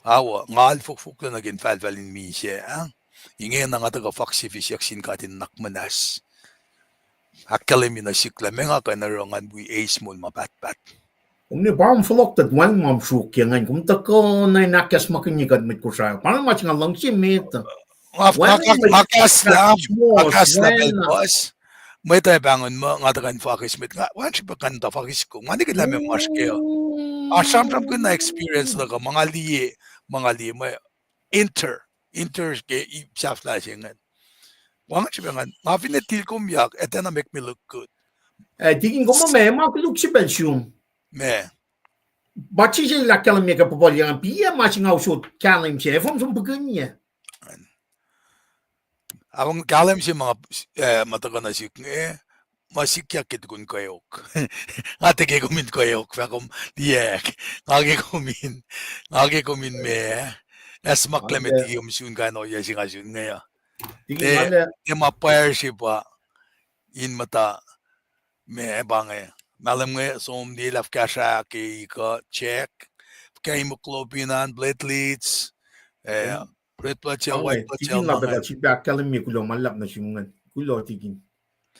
Awa, nga alfuk-fuk na naging falfalin mi siya. Inge na nga taga-faksifis yaksin ka din nakmanas. Akkalim na sikla, mga ka na rongan bui ace mo mapat-pat. Kung ni parang faloktat wang mamsuk yan ngayon, kung tako na inakas makinyagad mit ko siya, parang mas nga lang siya mit. Makas na belbos. May tayo bangon mo, nga tagan fakis mit nga, wala siya pa kanta fakis ko, nga di ka namin maskeo. Asam-sam ko na experience na ka, mga liye, may inter, ke i-shaft na siya nga. Wang siya nga, mga pinatil ko miyak, eto na make me look good. Tingin ko mo may, makulog si Belsium. Me. Ba't siya lakalam niya kapapal yan, piya masing ausot kalim siya, efam siyang bagan niya. Akong kalim siya mga mataga na siya, masikyak ito kung kayok. Ate kay kumin kayok, akong liyak, ngagi kumin me, esmaklamit yung siyon ka no, yasi nga siyon ngayon. Di mapayar siya pa, in mata, me bangay. Malam nga, som di laf kasha kay ka check, kay muklopinan, platelets, red blood cell, white blood cell. Tigin lang dapat si Bakalim may kulo malap na simungan. Kulo tigin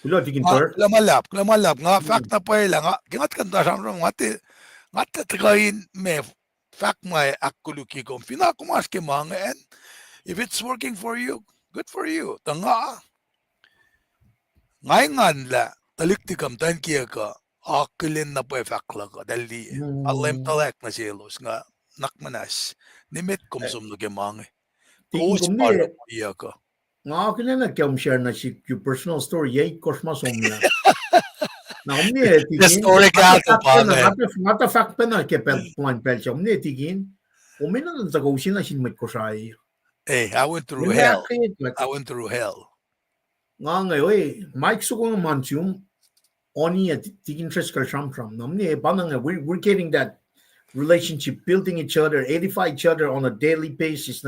per. Kulo malap, nga fact na pa lang, kingat kanta sa mga ngati tagayin me, fact may akuluki ko, pinakumas ke mga, and if it's working for you, good for you. Tanga. Ngayon la, taliktikam tayo kaya ka, akilin na po fakla ka, dali, alam na si elos nga, nakmanas, nimit kumsum na kimang. Kung para po iya ka. Nga akin na nagkam-share na si yung personal story, yay, kosmasum na. Na umni, tigin. The story ka ito pa na. Mata fact pa na, kaya plan siya, umni, tigin. Umina na tagawsin na sinimit Kosrae. Hey, I went through hell. Nga ngayon, Mike suko ng mansiyong, oni at tigin tres ka sham-sham. Namni, parang we're getting that relationship, building each other, edify each other on a daily basis.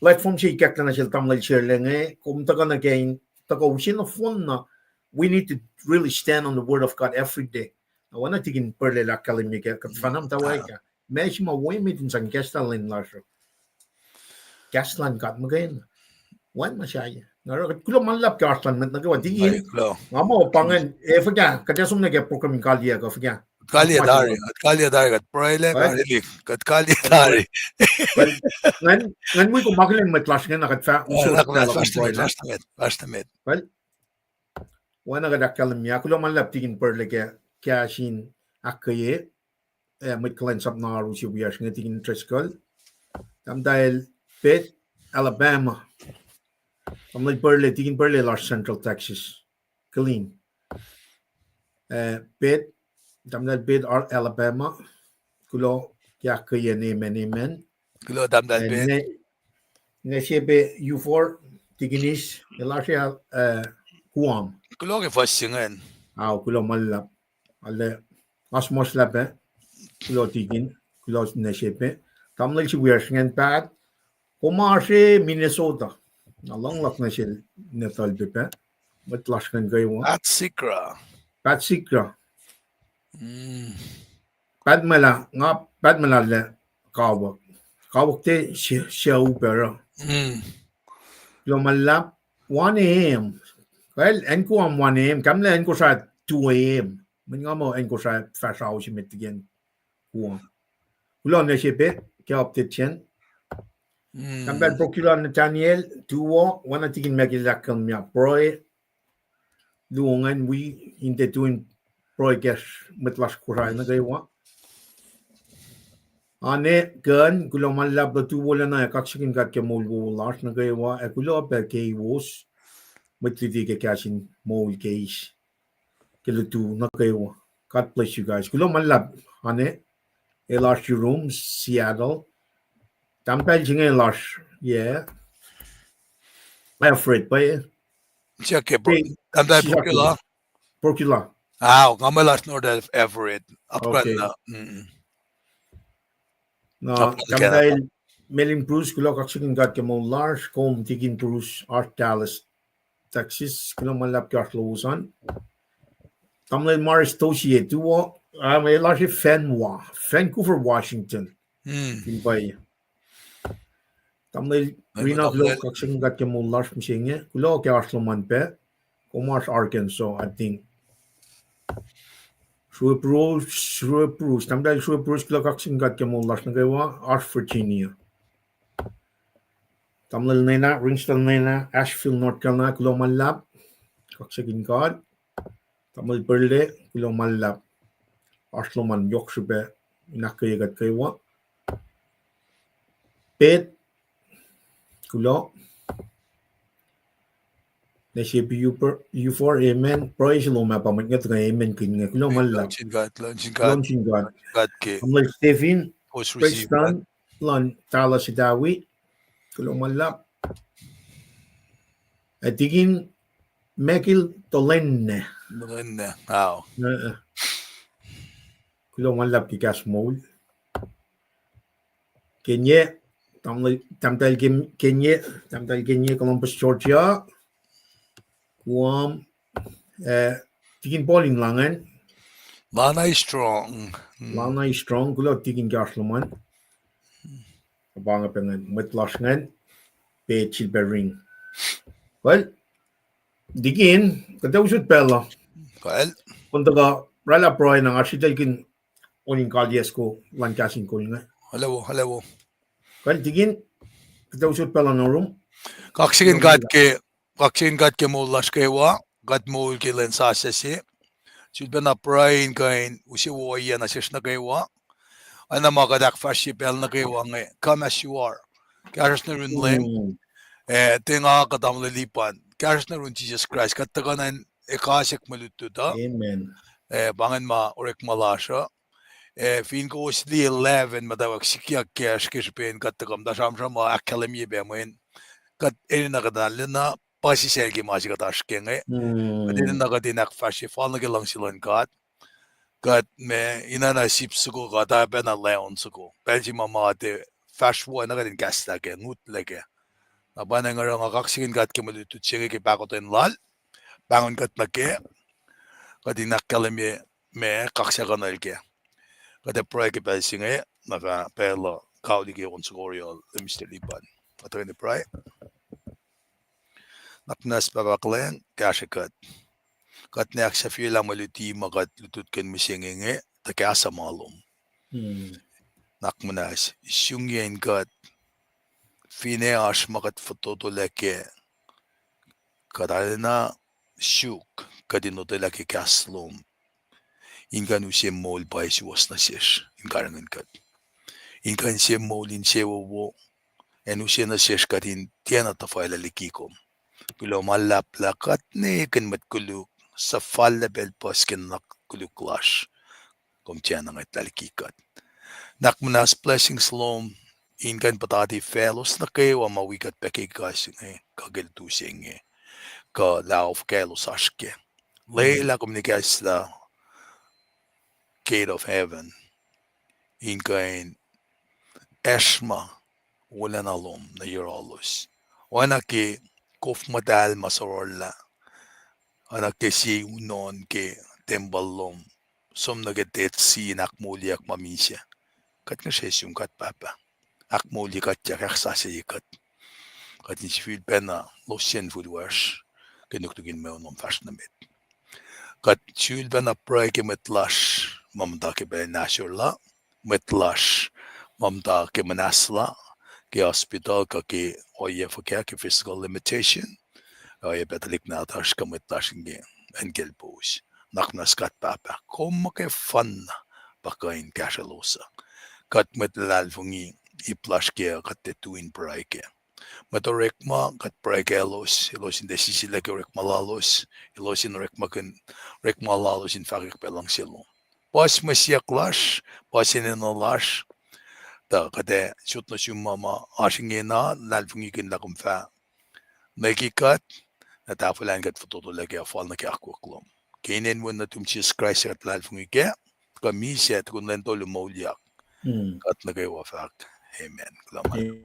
Platform siya ikak na siya tamlay share lang kung taga na kain, taga usin na phone na, we need to really stand on the word of God every day. Wana tigin perle la kalimik, kat fanam taway ka. May siya maway mitin sa kesta lin lasyo. gaslan kat magain wan masyaya ngaro kulo malap gaslan met nagawa digin ngamo pangan fagya kadya sumne ke program kalia ka fagya kalia dari kat proile kat kalia dari ngan mui ko maglen met class ngan kat fa usot tala first met well wana ga dakal mi kulo malap digin perle ke kashin akkaye met kulacnsap na rusi bias ngatigin treskol tam dahil pet Alabama I'm like digin Burley Los Central Texas clean bit damdal bit Alabama kulo kya kaya nemen kulo damdal bit ne shebe U4 tiginis elasya Guam kulo ke fasingen kulo malap alle asmos labe kulo tigin kulo ne shebe tamlal si wearsingen bad Kumashe Minnesota along lak na siya natal bepe but laskan kayo Pat Sikra Pat mala le kawak te siya upera lo malap 1 AM well enko am 1 AM kamle enko sa 2 AM min nga mo enko sa fast house mit again kulo na siya pe kaya update yan Tambal Procureur Nathaniel, tuwo, wana tigin magilakam niya, proy, luongan, we, hindi tuwing proy gas, matlas kuray na gawa. Ane, gan, kulo malab na tuwo lang na, kaksakin kat ke mol lars na gawa, kulo per wiowos, matliti ke kasin mol case, kilo tu na gawa. God bless you guys. Kulo malab, ane, elos rooms, Seattle, Tampal jinga elos. Yeah. I'm afraid, but check it, bro. I'm that Procula. Gamalas not Everett. Okay. No, Tamdale Melin Bruce, Kulo Kaksakin got Kemo Lars, Combe Tigin Bruce, Art Dallas, Texas, Kilomalap Gartlosan. Tamdale Morris Toshi, Duo, I'm a large Fenwa, Vancouver, Washington. Bay. Tamdale Rena Kulo Kaksakin got Kemo Lars Machine, Kulo Gartloman Pet, Commerce, Arkansas, I think. Srui Bruce, Tamdale Srui Bruce, Kulo Kaksakin got Kemo Lars Nagawa, Art Virginia. Tamil Nena, Ringston Nena, Asheville, North Carolina, KahsInKol, KahsInKol, Tamil Perle, KahsInKol, Asloman Yoksube, Nakayagat Kaywa, Pet, Kulo, Nasipi U4, Amen, Praise Loma, Pamagat, Amen, King, KahsInKol, Launching God, Tamil Stephen, Princeton, Lon Talasidawi, KahsInKol, Atigin, Mekil Tolenne. Kulo malap ki gas mol. Kenya, tamtal Kenya, Columbus, Georgia. Guam, tigin bowling langan. Lana is strong. Kulo tigin gas laman. Abanga pengan matlasngan. Pacl bering. Well, digin, kada usut pela. Well, Puntaga rala proy ng arsidal kin oning kalyesko lan KahsInKol nga. Hello. Well, digin, kada usut pela ng room. Kaksakin ke mulas kewa, gat mul kilen sasesi. Sudben na prain kain usi woya na sis na kewa. Ana magadak fashipel na kewa nga. Come as you are. Karas na rin lem. Tinga katam lilipan. Karas na rin Jesus Christ. Kataganan ekasik malutuda. Amen. Bangan ma orek malasha. Fin ko usli 11 madawak likiyac kishpen katagam da shamshama akketeyac bemoin. Kat elina kadalina pasi sergi maji katashkenge. Kadina kadinak fashi falna gelang silan kat. Kat me inana sipsuko kata bena leon suko. Belgi mama te fashwo na kadin gasta ke ngut lege. Nabana nga nga kaksakin kat kemalutu tsige ke bakoten lal. Bangon kat nake. Kadinak kalemi me kaksakan elge. Kata proyek ke belsinge. Naka pelo kaudi ke onsukorio Mr. Lipan. Ito ni pray. Naknas babaklen kashakat. Kat niyak sa fila maluti makat lututkan misinginge takasa malum. Nakmanas syungyen kat fine ash makat fototoleke kadalina syuk kadinotoleke kaslum. Ingan usiem mol pais was na siya inkarangan kat. Ingan siya mol in siya wo en usiem na siya katin tiana tafaila likikom. Kulo malapla kat ne kan matkuluk sa falla bel pas kan nakkuluk lash kom tiana ngat lalikikat. Nakmanas blessings lom ingan patati felos na kayo mawikat pekikas kagiltu singe ka laof kelos ashke. Leila komunikas la gate of heaven. Inkain esma wala na lom na yoros. Oana ke kof madal masorola. Ana ke si unon ke tembal lom. Som nagatet si nakmuliak mamisya. Kat nga siya yung kat papa. Akmuli kat ya kaksasi kat. Kat ni Sifilpac na losyen foodwash. Kinuktugin mo yung fashion na mit. Kat Sifilpac na pray ke metlash. Mamda ke be nasyurla. Metlash. Mamda ke manasla. Ke hospital ka ke oye fakya ke physical limitation. Oye betalik na atash ka metlash nge. Engel pos. Naknas kat papa. Koma ke fan bakain kasalosa. Kat metlal fungi iplash ke kat tetuin pray ke. Matorekma kat pray ke elos. Elos in desisila ke rekma lalos. Elos in rekma lalos in fakik pelang silong. Pas masyak lash, pas inenalash, da kade shoot na mama ashingena lalfungikin lakum fa. Nakikat, natafulan kat fototolagi afal na kiakuklom. Kainin mo na tumchis Christ at lalfungike, kamisya at kung lento lumauliak. Kat nagay wafak. Amen. Kulaman.